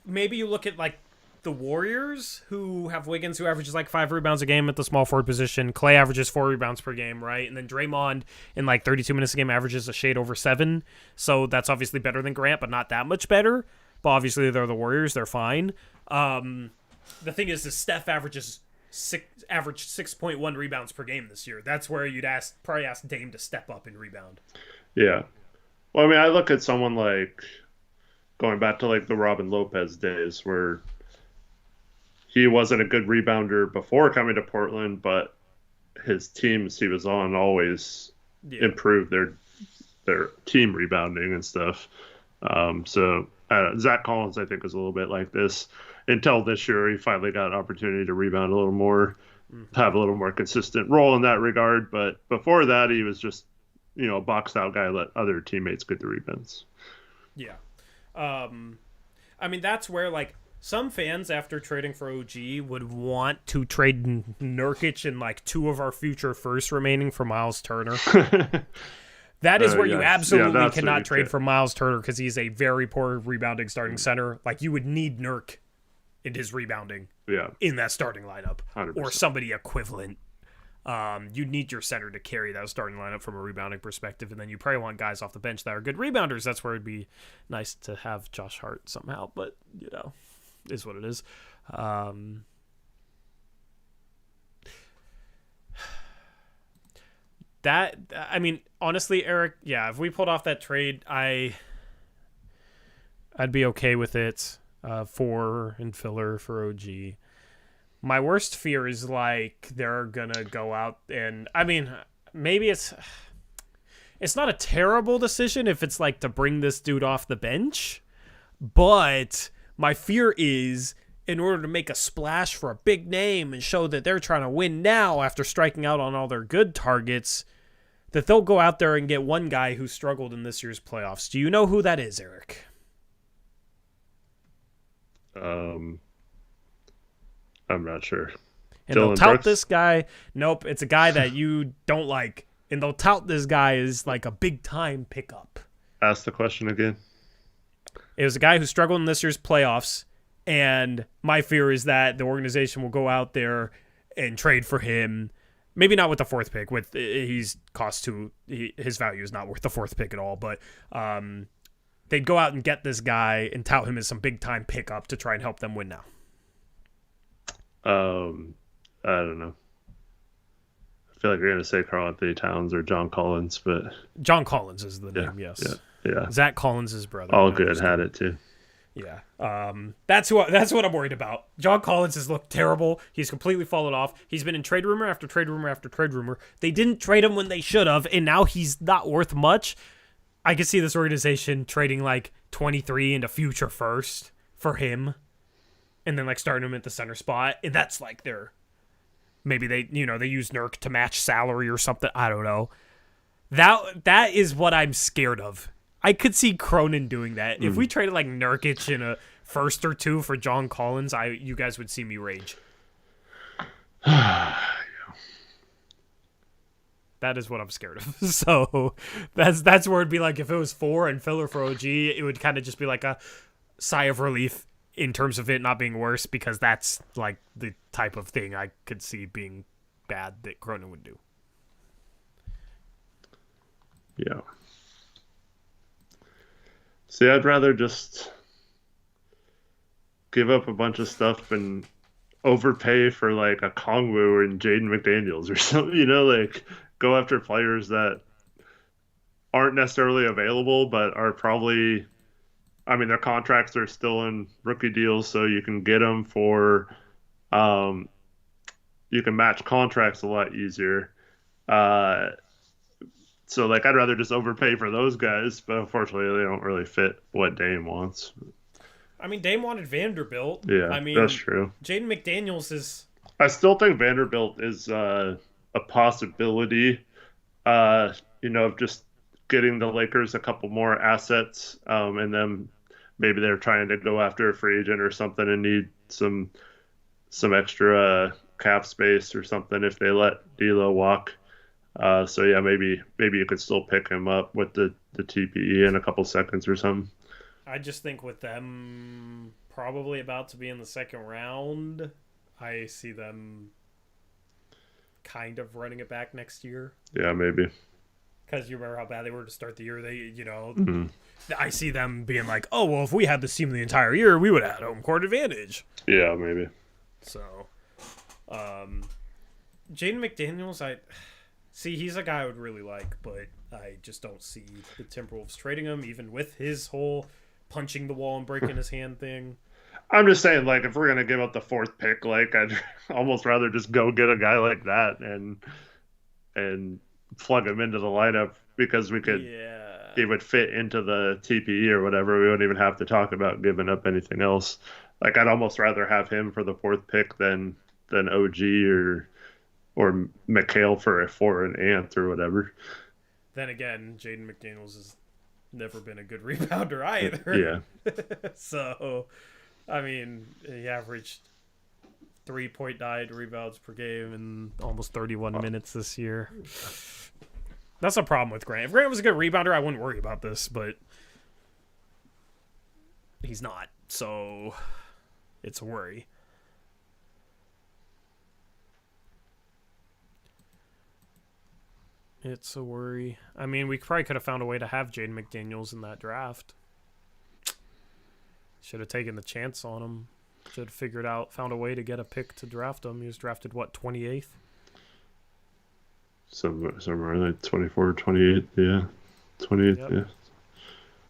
Maybe you look at like the Warriors, who have Wiggins, who averages like 5 rebounds a game at the small forward position. Clay averages 4 rebounds per game, right? And then Draymond, in like 32 minutes a game, averages a shade over 7. So that's obviously better than Grant, but not that much better. But obviously they're the Warriors. They're fine. The thing is Steph averaged 6.1 rebounds per game this year. That's where you'd probably ask Dame to step up and rebound. Yeah. Well, I mean, I look at someone like going back to like the Robin Lopez days where he wasn't a good rebounder before coming to Portland, but his teams he was on always improved their team rebounding and stuff. So Zach Collins, I think, is a little bit like this. Until this year, he finally got an opportunity to rebound a little more, have a little more consistent role in that regard. But before that, he was just, a boxed out guy, let other teammates get the rebounds. Yeah. I mean, that's where, like, some fans, after trading for OG, would want to trade Nurkic and, like, 2 of our future firsts remaining for Miles Turner. That is where you absolutely cannot trade for Miles Turner because he's a very poor rebounding starting center. Like, you would need Nurk in his rebounding in that starting lineup 100%. Or somebody equivalent. You need your center to carry that starting lineup from a rebounding perspective, and then you probably want guys off the bench that are good rebounders. That's where it'd be nice to have Josh Hart somehow, but, is what it is. I mean, honestly, Eric, if we pulled off that trade, I'd be okay with it. 4 and filler for OG. My worst fear is like they're gonna go out and maybe it's not a terrible decision if it's like to bring this dude off the bench, but my fear is in order to make a splash for a big name and show that they're trying to win now after striking out on all their good targets, that they'll go out there and get one guy who struggled in this year's playoffs. Do you know who that is, Eric? I'm not sure. And they'll tout this guy. Nope, it's a guy that you don't like. And they'll tout this guy as like a big-time pickup. Ask the question again. It was a guy who struggled in this year's playoffs, and my fear is that the organization will go out there and trade for him. Maybe not with the 4th pick. His value is not worth the 4th pick at all. But they'd go out and get this guy and tout him as some big-time pickup to try and help them win now. I don't know. I feel like you're going to say Karl Anthony Towns or John Collins, but... John Collins is the name, yes. Yeah. Zach Collins' his brother. All good, had it too. Yeah. That's what I'm worried about. John Collins has looked terrible. He's completely fallen off. He's been in trade rumor after trade rumor after trade rumor. They didn't trade him when they should have, and now he's not worth much. I could see this organization trading like 23 into future first for him, and then like starting him at the center spot, and that's like maybe they use Nurk to match salary or something. I don't know. That is what I'm scared of. I could see Cronin doing that. If we traded like Nurkic in a first or 2 for John Collins, you guys would see me rage. That is what I'm scared of. So that's where it'd be like if it was 4 and filler for OG, it would kind of just be like a sigh of relief in terms of it not being worse, because that's like the type of thing I could see being bad that Cronin would do. Yeah. See, I'd rather just give up a bunch of stuff and overpay for like a Kongwu and Jaden McDaniels or something, like go after players that aren't necessarily available but are probably, I mean, their contracts are still in rookie deals, so you can get them for you can match contracts a lot easier. uh so like I'd rather just overpay for those guys, but unfortunately they don't really fit what Dame wants. I mean, Dame wanted Vanderbilt. Yeah, I mean, that's true. Jaden McDaniels is. I still think Vanderbilt is a possibility. Of just getting the Lakers a couple more assets, and then maybe they're trying to go after a free agent or something and need some extra cap space or something if they let D'Lo walk. So yeah, maybe you could still pick him up with the TPE in a couple seconds or something. I just think with them probably about to be in the second round, I see them kind of running it back next year. Yeah, maybe. Because you remember how bad they were to start the year. Mm-hmm. I see them being like, oh, well, if we had this team the entire year, we would have had home court advantage. Yeah, maybe. So, Jaden McDaniels, he's a guy I would really like, but I just don't see the Timberwolves trading him, even with his whole punching the wall and breaking his hand thing. I'm just saying, like, if we're gonna give up the 4th pick, like, I'd almost rather just go get a guy like that and plug him into the lineup, because we could, he would fit into the TPE or whatever. We wouldn't even have to talk about giving up anything else. Like, I'd almost rather have him for the 4th pick than OG or McHale for an Ant or whatever. Then again, Jaden McDaniels has never been a good rebounder either. Yeah. So, I mean, he averaged 3.9 rebounds per game in almost 31 minutes this year. That's a problem with Grant. If Grant was a good rebounder, I wouldn't worry about this, but he's not. So, it's a worry. It's a worry. I mean, we probably could have found a way to have Jaden McDaniels in that draft. Should have taken the chance on him. Should have found a way to get a pick to draft him. He was drafted, 28th? Somewhere like 24, 28, yeah. 28th, yep. Yeah.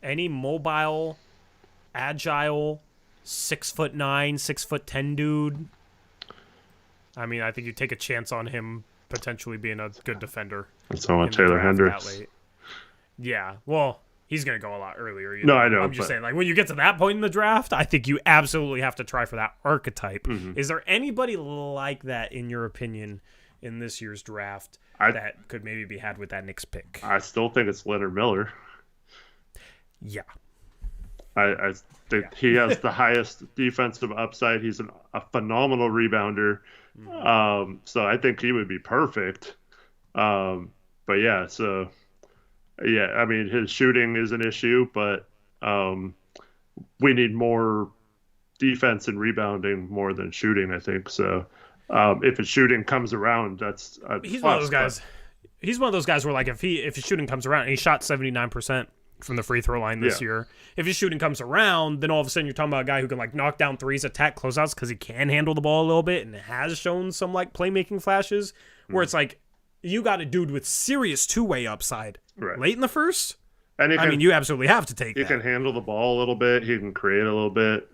Any mobile, agile, 6'9", 6'10" dude. I mean, I think you take a chance on him potentially being a good defender. That's how I want Taylor Hendricks. Yeah, well, he's going to go a lot earlier. No, I know. I'm just saying, like, when you get to that point in the draft, I think you absolutely have to try for that archetype. Mm-hmm. Is there anybody like that, in your opinion, in this year's draft that could maybe be had with that Knicks pick? I still think it's Leonard Miller. Yeah. I think he has the highest defensive upside. He's a phenomenal rebounder. Mm-hmm. So I think he would be perfect. But yeah, so yeah, I mean, his shooting is an issue, but we need more defense and rebounding more than shooting, I think. So if his shooting comes around, that's he's one of those guys. He's one of those guys where, like, if his shooting comes around, and he shot 79% from the free throw line this year. If his shooting comes around, then all of a sudden you're talking about a guy who can, like, knock down threes, attack closeouts because he can handle the ball a little bit and has shown some, like, playmaking flashes where it's like you got a dude with serious two-way upside late in the first. And I mean, you absolutely have to take that. He can handle the ball a little bit. He can create a little bit.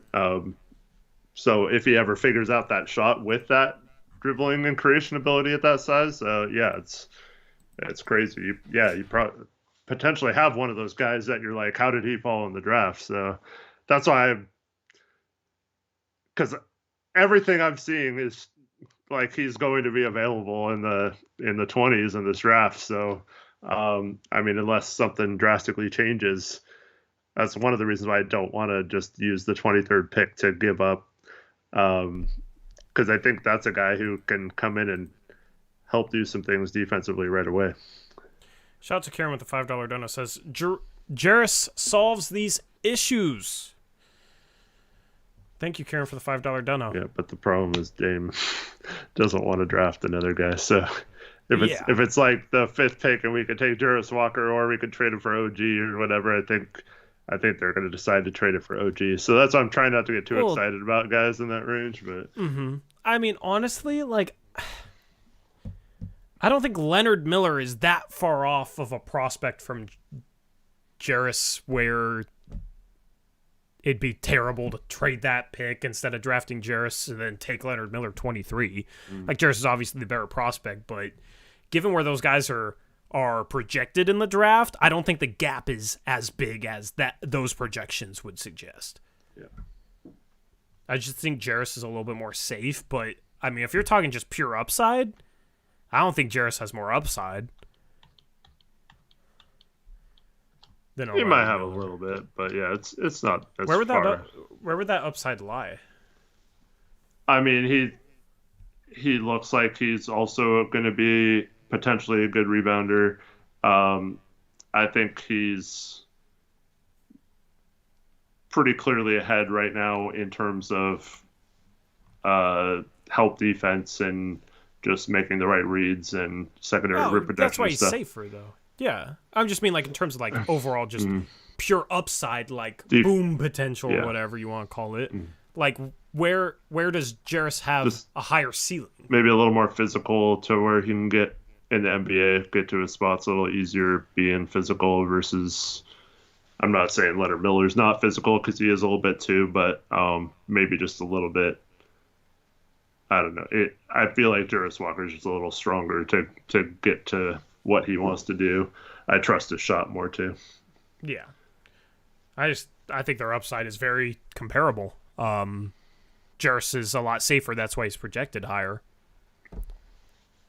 So if he ever figures out that shot with that dribbling and creation ability at that size, it's crazy. You probably potentially have one of those guys that you're like, how did he fall in the draft? So that's why because everything I'm seeing is like he's going to be available in the 20s in this draft. So I mean, unless something drastically changes, that's one of the reasons why I don't want to just use the 23rd pick to give up because I think that's a guy who can come in and help do some things defensively right away. Shout out to Karen with the $5 donut. Says, Jarris solves these issues. Thank you, Karen, for the $5 dono. Yeah, but the problem is Dame doesn't want to draft another guy. So if it's like the 5th pick and we could take Jarris Walker or we could trade him for OG or whatever, I think they're going to decide to trade it for OG. So that's why I'm trying not to get too excited about guys in that range. But I mean, honestly, like, I don't think Leonard Miller is that far off of a prospect from Jarris where it'd be terrible to trade that pick instead of drafting Jarris and then take Leonard Miller 23. Like, Jarris is obviously the better prospect, but given where those guys are projected in the draft, I don't think the gap is as big as those projections would suggest. Yeah. I just think Jarris is a little bit more safe, but I mean, if you're talking just pure upside, I don't think Jarris has more upside. He might have a little bit, but yeah, it's not as far. Where would that upside lie? I mean, he looks like he's also going to be potentially a good rebounder. I think he's pretty clearly ahead right now in terms of help defense and just making the right reads and secondary rim protection. That's why he's safer, though. Yeah, I just mean like in terms of like overall just pure upside, like boom potential, whatever you want to call it. Like where does Jarris have just a higher ceiling? Maybe a little more physical to where he can get in the NBA, get to his spots a little easier being physical versus. I'm not saying Leonard Miller's not physical because he is a little bit too, but maybe just a little bit. I don't know. I feel like Jarris Walker's just a little stronger to get to what he wants to do. I trust his shot more too. Yeah. I think their upside is very comparable. Jarris is a lot safer, that's why he's projected higher.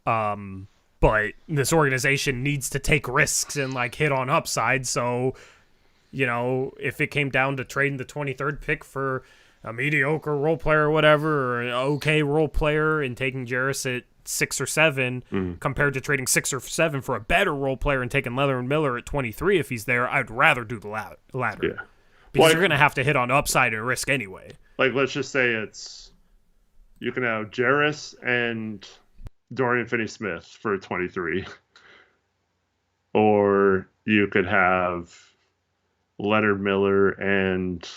But this organization needs to take risks and like hit on upside, so you know, if it came down to trading the 23rd pick for a mediocre role player or whatever, or an okay role player and taking Jarris at 6 or 7 compared to trading 6 or 7 for a better role player and taking Leonard Miller at 23 if he's there, I'd rather do the latter. Yeah. Because you're going to have to hit on upside and risk anyway. Like, let's just say you can have Jarris and Dorian Finney-Smith for 23. Or you could have Leonard Miller and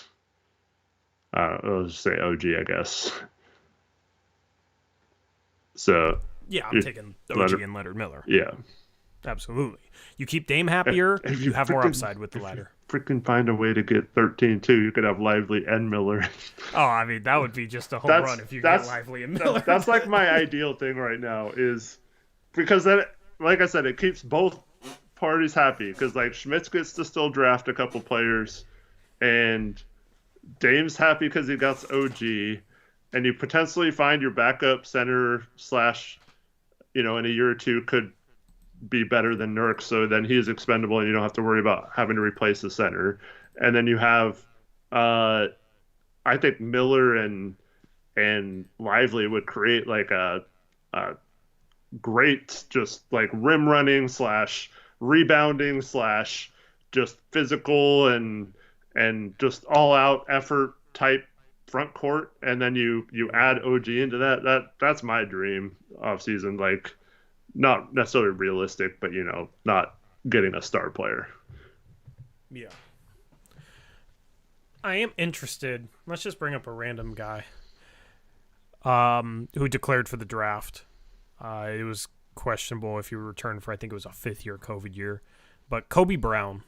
I'll just say OG, I guess. So yeah, I'm taking OG and Leonard Miller. Yeah, absolutely. You keep Dame happier, you have more upside with the latter. Freaking find a way to get 13 too. You could have Lively and Miller. Oh, I mean that would be just a home run if you get Lively and Miller. That's like my ideal thing right now is because then, like I said, it keeps both parties happy because like Schmitz gets to still draft a couple players, and Dame's happy because he got OG, and you potentially find your backup center / in a year or two could be better than Nurk, so then he's expendable and you don't have to worry about having to replace the center. And then you have I think Miller and Lively would create like a great just like rim running / rebounding / just physical and just all out effort type front court, and then you add OG into that's my dream off season. Like, not necessarily realistic, but not getting a star player. Yeah. I am interested. Let's just bring up a random guy who declared for the draft. It was questionable if he returned for, I think it was a 5th-year COVID year. But Kobe Brown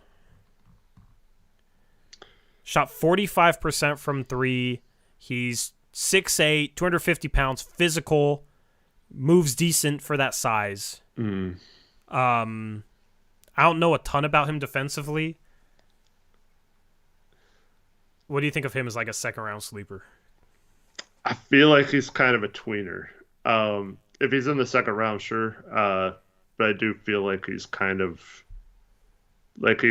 shot 45% from 3. He's 6'8", 250 pounds, physical, moves decent for that size. I don't know a ton about him defensively. What do you think of him as like a second-round sleeper? I feel like he's kind of a tweener. If he's in the second round, sure. But I do feel like he's kind of like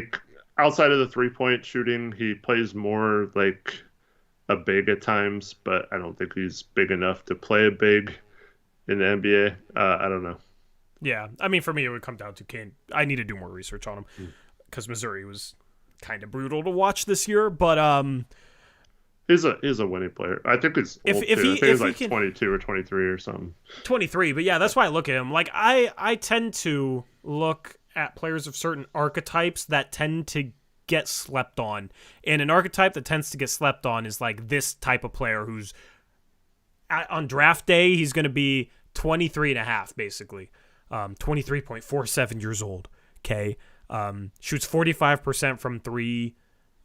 outside of the 3-point shooting, he plays more like a big at times, but I don't think he's big enough to play a big in the NBA. I don't know. Yeah, I mean, for me, it would come down to Kane. I need to do more research on him Hmm. because Missouri was kind of brutal to watch this year. But He's a winning player. I think he's if old if too. he I think if he's he like can 22 or 23 or something. 23, but yeah, that's why I look at him. Like I tend to look at players of certain archetypes that tend to get slept on, and an archetype that tends to get slept on is like this type of player who's on draft day he's going to be 23 and a half, basically. 23.47 years old. Okay. Shoots 45% from three.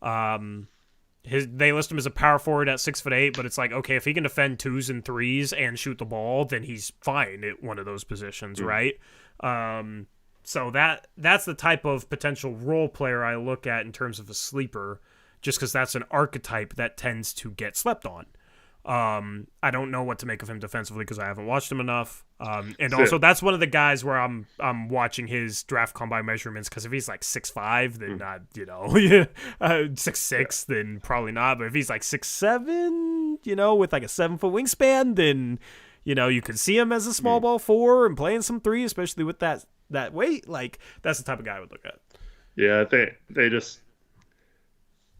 They list him as a power forward at 6'8", but it's like, okay, if he can defend twos and threes and shoot the ball, then he's fine at one of those positions, right? So that's the type of potential role player I look at in terms of a sleeper, just because that's an archetype that tends to get slept on. I don't know what to make of him defensively because I haven't watched him enough. And also that's one of the guys where I'm watching his draft combine measurements, because if he's like 6'5", then not, 6'6", then probably not. But if he's like 6'7", with like a 7-foot wingspan, then you could see him as a small ball four and playing some three, especially with that weight. Like that's the type of guy I would look at. Yeah, they just.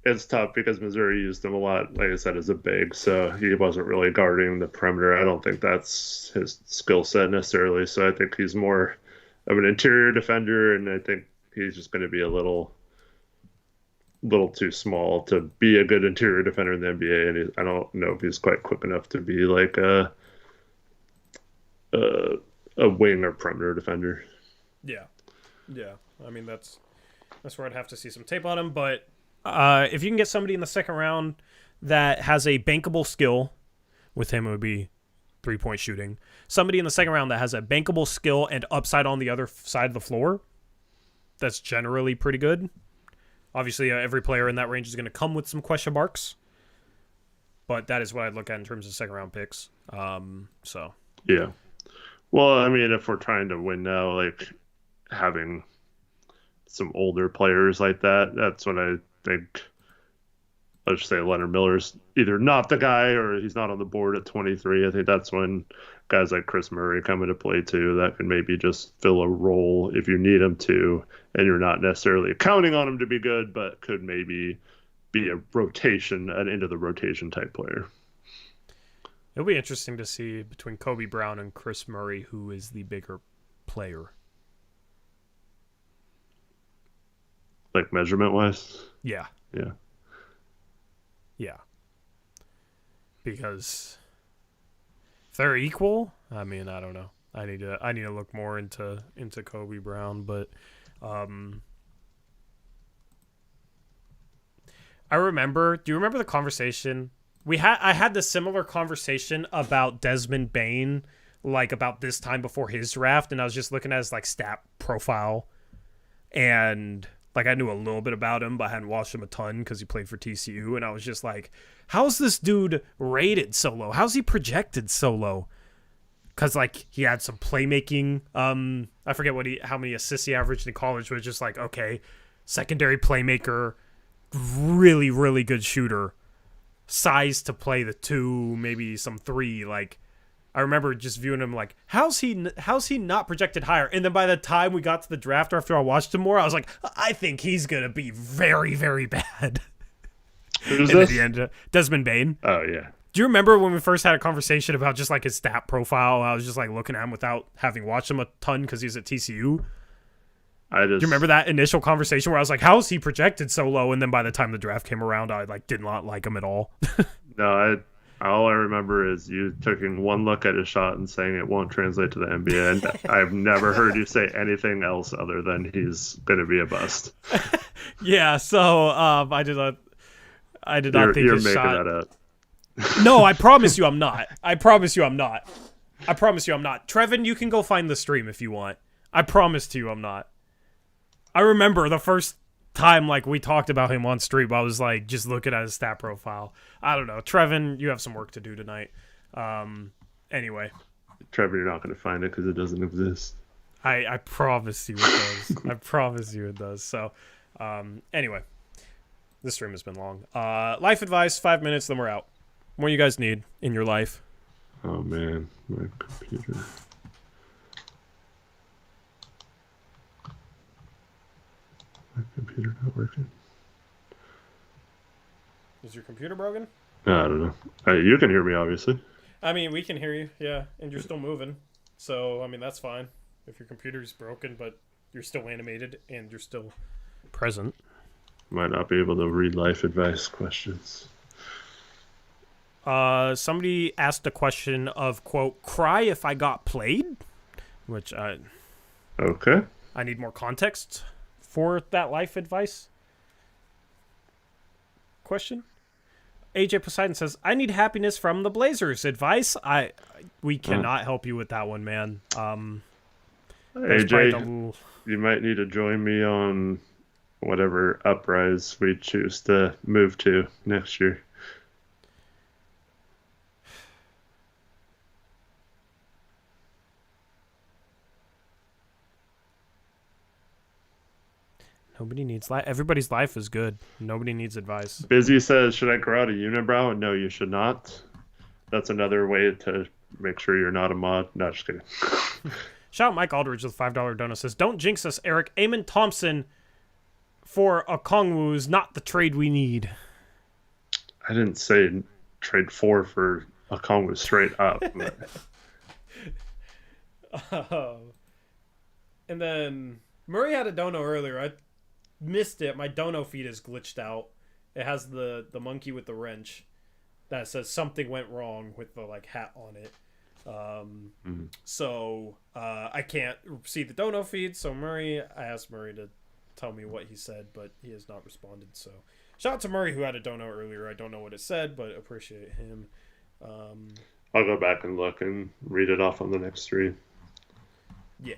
It's tough because Missouri used him a lot, like I said, as a big, so he wasn't really guarding the perimeter. I don't think that's his skill set necessarily. So I think he's more of an interior defender, and I think he's just going to be a little too small to be a good interior defender in the NBA. And I don't know if he's quite quick enough to be like a wing or perimeter defender. Yeah. I mean, that's where I'd have to see some tape on him, but. If you can get somebody in the second round that has a bankable skill, with him it would be 3-point shooting. Somebody in the second round that has a bankable skill and upside on the other side of the floor, that's generally pretty good. Obviously, every player in that range is going to come with some question marks, but that is what I'd look at in terms of second round picks. So yeah. Well, I mean, if we're trying to win now, like having some older players like that, that's what I think. Let's just say Leonard Miller's either not the guy or he's not on the board at 23. I think that's when guys like Chris Murray come into play too. That can maybe just fill a role if you need him to, and you're not necessarily counting on him to be good, but could maybe be an into the rotation type player. It'll be interesting to see between Kobe Brown and Chris Murray who is the bigger player. Like measurement wise? Yeah. Yeah. Yeah. Because if they're equal, I mean, I don't know. I need to look more into Kobe Brown, but I remember, do you remember the conversation I had this similar conversation about Desmond Bane, like about this time before his draft, and I was just looking at his like stat profile, and like I knew a little bit about him, but I hadn't watched him a ton because he played for TCU, and I was just like, how's this dude rated so low? How's he projected so low? Because like he had some playmaking. I forget how many assists he averaged in college, but it's just like, okay, secondary playmaker, really, really good shooter, size to play the two, maybe some three. Like I remember just viewing him like, how's he not projected higher? And then by the time we got to the draft, after I watched him more, I was like, I think he's gonna be very, very bad. Who's this? The end, Desmond Bane. Oh yeah. Do you remember when we first had a conversation about just like his stat profile? I was just like looking at him without having watched him a ton because he was at TCU. Do you remember that initial conversation where I was like, how's he projected so low? And then by the time the draft came around, I like did not like him at all. No, all I remember is you taking one look at his shot and saying it won't translate to the NBA. And I've never heard you say anything else other than he's going to be a bust. Yeah, so I did not think you're his making shot. that up. No, I promise you I'm not. I promise you I'm not. Trevin, you can go find the stream if you want. I promise to you I'm not. I remember the first time like we talked about him on stream, I was like just looking at his stat profile. I don't know. Trevin, you have some work to do tonight. Anyway. Trevor, you're not going to find it because it doesn't exist. I promise you it does. I promise you it does. So, anyway. This stream has been long. Life advice, 5 minutes, then we're out. What do you guys need in your life? Oh man, my computer. My computer not working. Is your computer broken? I don't know. You can hear me, obviously. I mean, we can hear you, yeah, and you're still moving. So, I mean, that's fine. If your computer's broken, but you're still animated and you're still present. Might not be able to read life advice questions. Somebody asked a question of, quote, cry if I got played? Which Okay. I need more context for that life advice question. AJ Poseidon says, I need happiness from the Blazers. Advice? We cannot help you with that one, man. AJ, you might need to join me on whatever Uprise we choose to move to next year. Nobody needs life. Everybody's life is good. Nobody needs advice. Busy says, should I grow out a unibrow? No, you should not. That's another way to make sure you're not a mod. No, just kidding. Shout out Mike Aldridge with $5 donut says, don't jinx us, Eric. Eamon Thompson for a Kongwu is not the trade we need. I didn't say trade for a Kongwu straight up. And then Murray had a dono earlier. I missed it. My dono feed is glitched out. It has the monkey with the wrench that says something went wrong with the hat on it. So I can't see the dono feed. So I asked Murray to tell me what he said, but he has not responded. So shout out to Murray who had a dono earlier. I don't know what it said, but appreciate him. I'll go back and look and read it off on the next stream. Yeah.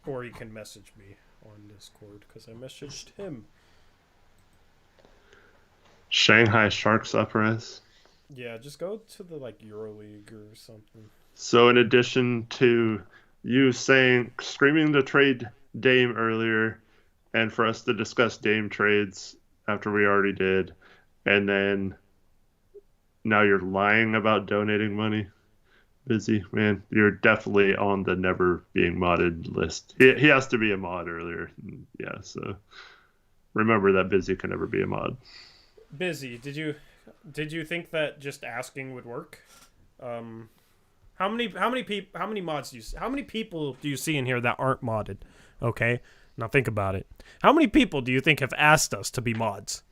Or you can message me on Discord because I messaged him. Shanghai Sharks Uprise. Yeah, just go to the EuroLeague or something. So in addition to you screaming to trade Dame earlier, and for us to discuss Dame trades after we already did, and then now you're lying about donating money. Busy, man. You're definitely on the never being modded list. He has to be a mod earlier. Yeah, so remember that Busy can never be a mod. Busy, did you think that just asking would work? How many mods do you how many people do you see in here that aren't modded? Okay? Now think about it. How many people do you think have asked us to be mods?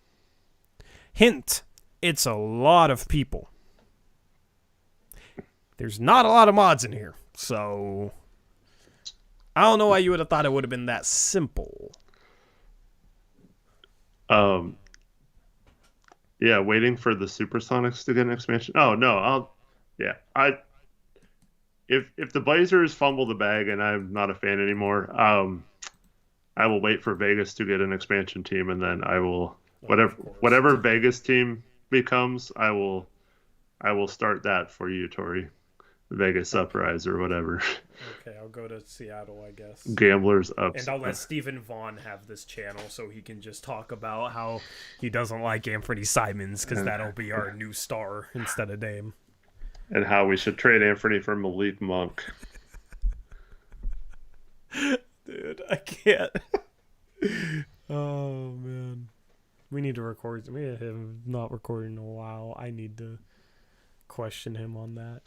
Hint, it's a lot of people. There's not a lot of mods in here, so I don't know why you would have thought it would have been that simple. Yeah, waiting for the Supersonics to get an expansion. Oh no, if the Blazers fumble the bag and I'm not a fan anymore, I will wait for Vegas to get an expansion team, and then I will whatever Vegas team becomes, I will start that for you, Tori. Vegas Uprise or whatever. Okay, I'll go to Seattle, I guess. Gamblers up. And I'll let Stephen Vaughn have this channel so he can just talk about how he doesn't like Anthony Simons because that'll be our new star instead of Dame. And how we should trade Anthony for Malik Monk. Dude, I can't. Oh, man. We need to record. We have him not recording in a while. I need to question him on that.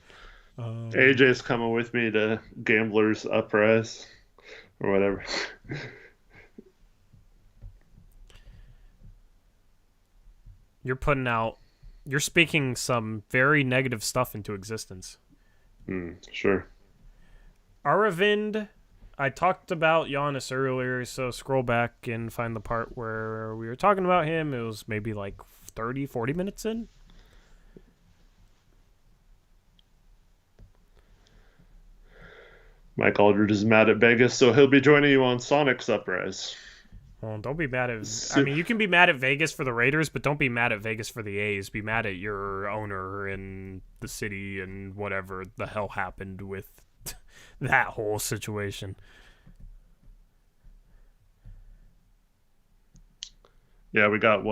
AJ's coming with me to Gamblers Uprise or whatever. You're speaking some very negative stuff into existence. Sure. Aravind, I talked about Giannis earlier, so scroll back and find the part where we were talking about him. It was maybe 30, 40 minutes in. Mike Aldridge is mad at Vegas, so he'll be joining you on Sonic's Uprise. Well, don't be mad at... I mean, you can be mad at Vegas for the Raiders, but don't be mad at Vegas for the A's. Be mad at your owner and the city and whatever the hell happened with that whole situation. Yeah, we got,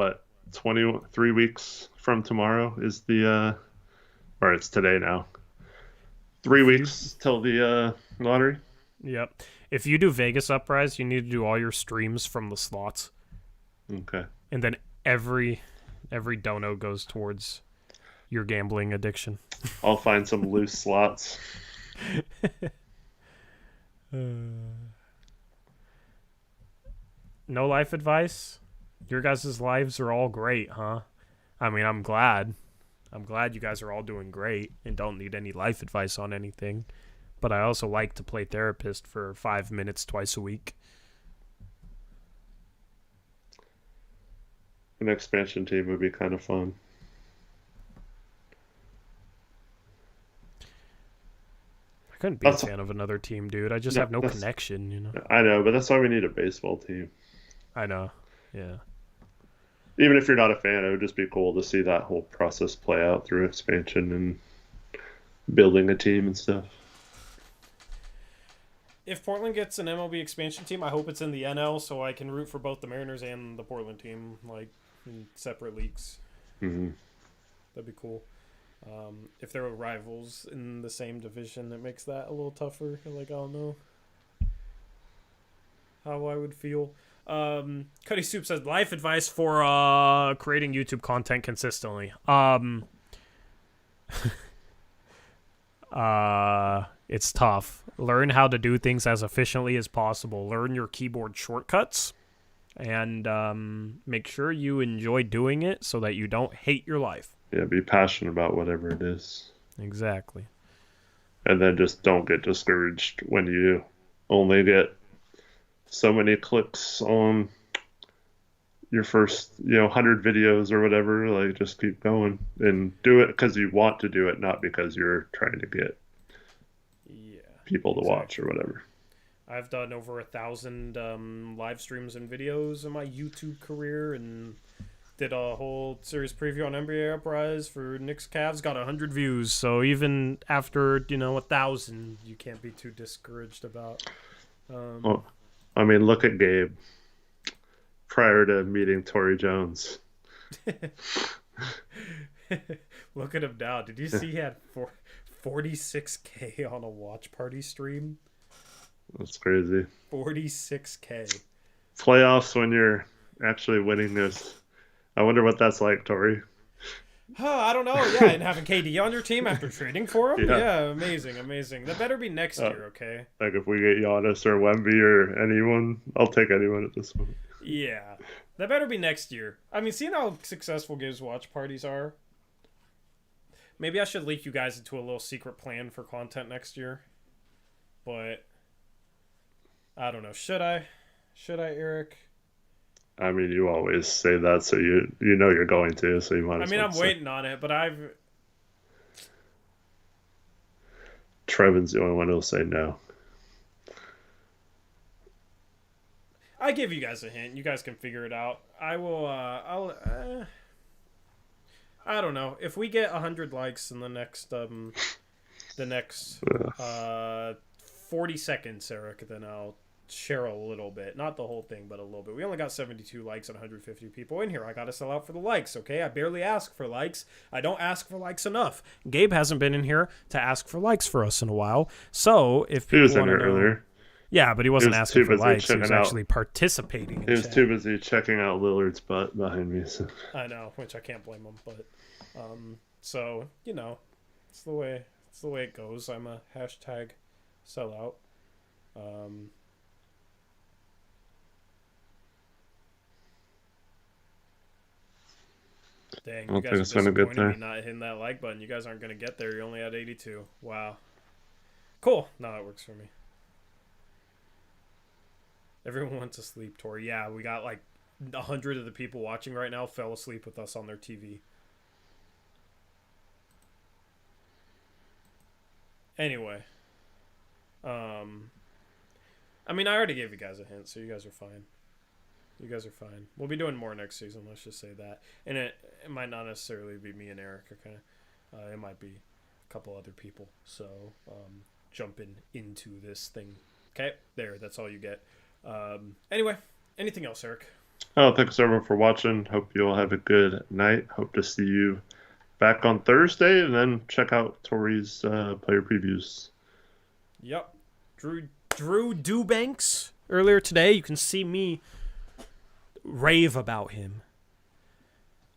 23 weeks from tomorrow is or it's today now. 3 weeks till the lottery. Yep. If you do Vegas Uprise, you need to do all your streams from the slots. Okay. And then every dono goes towards your gambling addiction. I'll find some loose slots. No life advice? Your guys' lives are all great, huh? I mean, I'm glad. I'm glad you guys are all doing great and don't need any life advice on anything. But I also like to play therapist for 5 minutes twice a week. An expansion team would be kind of fun. I couldn't be a fan of another team, dude. I just have no connection, you know? I know, but that's why we need a baseball team. I know, yeah. Even if you're not a fan, it would just be cool to see that whole process play out through expansion and building a team and stuff. If Portland gets an MLB expansion team, I hope it's in the NL so I can root for both the Mariners and the Portland team, like, in separate leagues. Mm-hmm. That'd be cool. If there were rivals in the same division, it makes that a little tougher. Like, I don't know how I would feel. Cuddy Soup says, life advice for creating YouTube content consistently. It's tough. Learn how to do things as efficiently as possible. Learn your keyboard shortcuts. And make sure you enjoy doing it so that you don't hate your life. Yeah, be passionate about whatever it is. Exactly. And then just don't get discouraged when you only get so many clicks on your first 100 videos or whatever. Like, just keep going and do it because you want to do it, not because you're trying to get people to watch or whatever. I've done over 1,000 live streams and videos in my YouTube career, and did a whole series preview on NBA Uprise for Knicks Cavs. Got 100 views, so even after 1,000, you can't be too discouraged about. Well, I mean, look at Gabe prior to meeting Torrey Jones. Look at him now. Did you see he had 46K on a watch party stream? That's crazy. 46K. Playoffs when you're actually winning this. I wonder what that's like, Torrey. I don't know. Yeah, and having KD on your team after trading for him? Yeah, amazing. That better be next year, okay? Like if we get Giannis or Wemby or anyone, I'll take anyone at this point. Yeah, that better be next year. I mean, seeing how successful Gabe's watch parties are, maybe I should leak you guys into a little secret plan for content next year. But I don't know. Should I, Eric? I mean, you always say that, so you know you're going to, so you might as well. I'm waiting on it, but Trevin's the only one who'll say no. I give you guys a hint. You guys can figure it out. I will. I don't know. If we get 100 likes in the next 40 seconds, Eric, then I'll share a little bit. Not the whole thing, but a little bit. We only got 72 likes and 150 people in here. I gotta sell out for the likes, okay? I barely ask for likes. I don't ask for likes enough. Gabe hasn't been in here to ask for likes for us in a while. So if people he was in here earlier. Yeah, but he wasn't asking for likes. He was actually participating. He was too busy checking out Lillard's butt behind me. So. I know, which I can't blame him. But so it's the way it goes. I'm a hashtag sellout. Dang, you guys are disappointed me not hitting that like button. You guys aren't going to get there. You're only at 82. Wow. Cool. No, that works for me. Everyone went to sleep, Tori. Yeah, we got like 100 of the people watching right now fell asleep with us on their TV. Anyway. I mean, I already gave you guys a hint, so you guys are fine. You guys are fine. We'll be doing more next season, let's just say that. And it might not necessarily be me and Eric. Okay? It might be a couple other people. So, jumping into this thing. Okay? There, that's all you get. Anyway, anything else, Eric? Oh, thanks everyone for watching. Hope you all have a good night. Hope to see you back on Thursday, and then check out Tori's player previews. Yep. Drew Eubanks earlier today. You can see me rave about him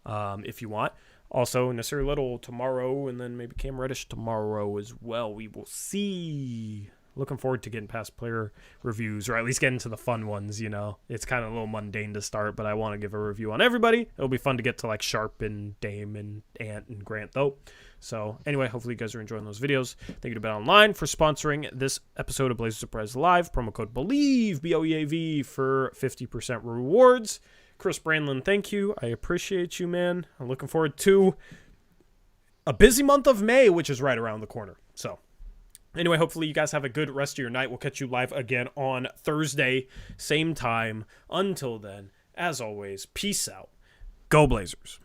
if you want. Also, Nasir Little tomorrow, and then maybe Cam Reddish tomorrow as well. We will see. Looking forward to getting past player reviews, or at least getting to the fun ones, you know. It's kind of a little mundane to start, but I want to give a review on everybody. It'll be fun to get to, like, Sharp and Dame and Ant and Grant, though. So, anyway, hopefully you guys are enjoying those videos. Thank you to Bet Online for sponsoring this episode of Blazers Uprise Live. Promo code BELIEVE, BLEAV, for 50% rewards. Chris Brandlin, thank you. I appreciate you, man. I'm looking forward to a busy month of May, which is right around the corner. So, anyway, hopefully you guys have a good rest of your night. We'll catch you live again on Thursday, same time. Until then, as always, peace out. Go Blazers.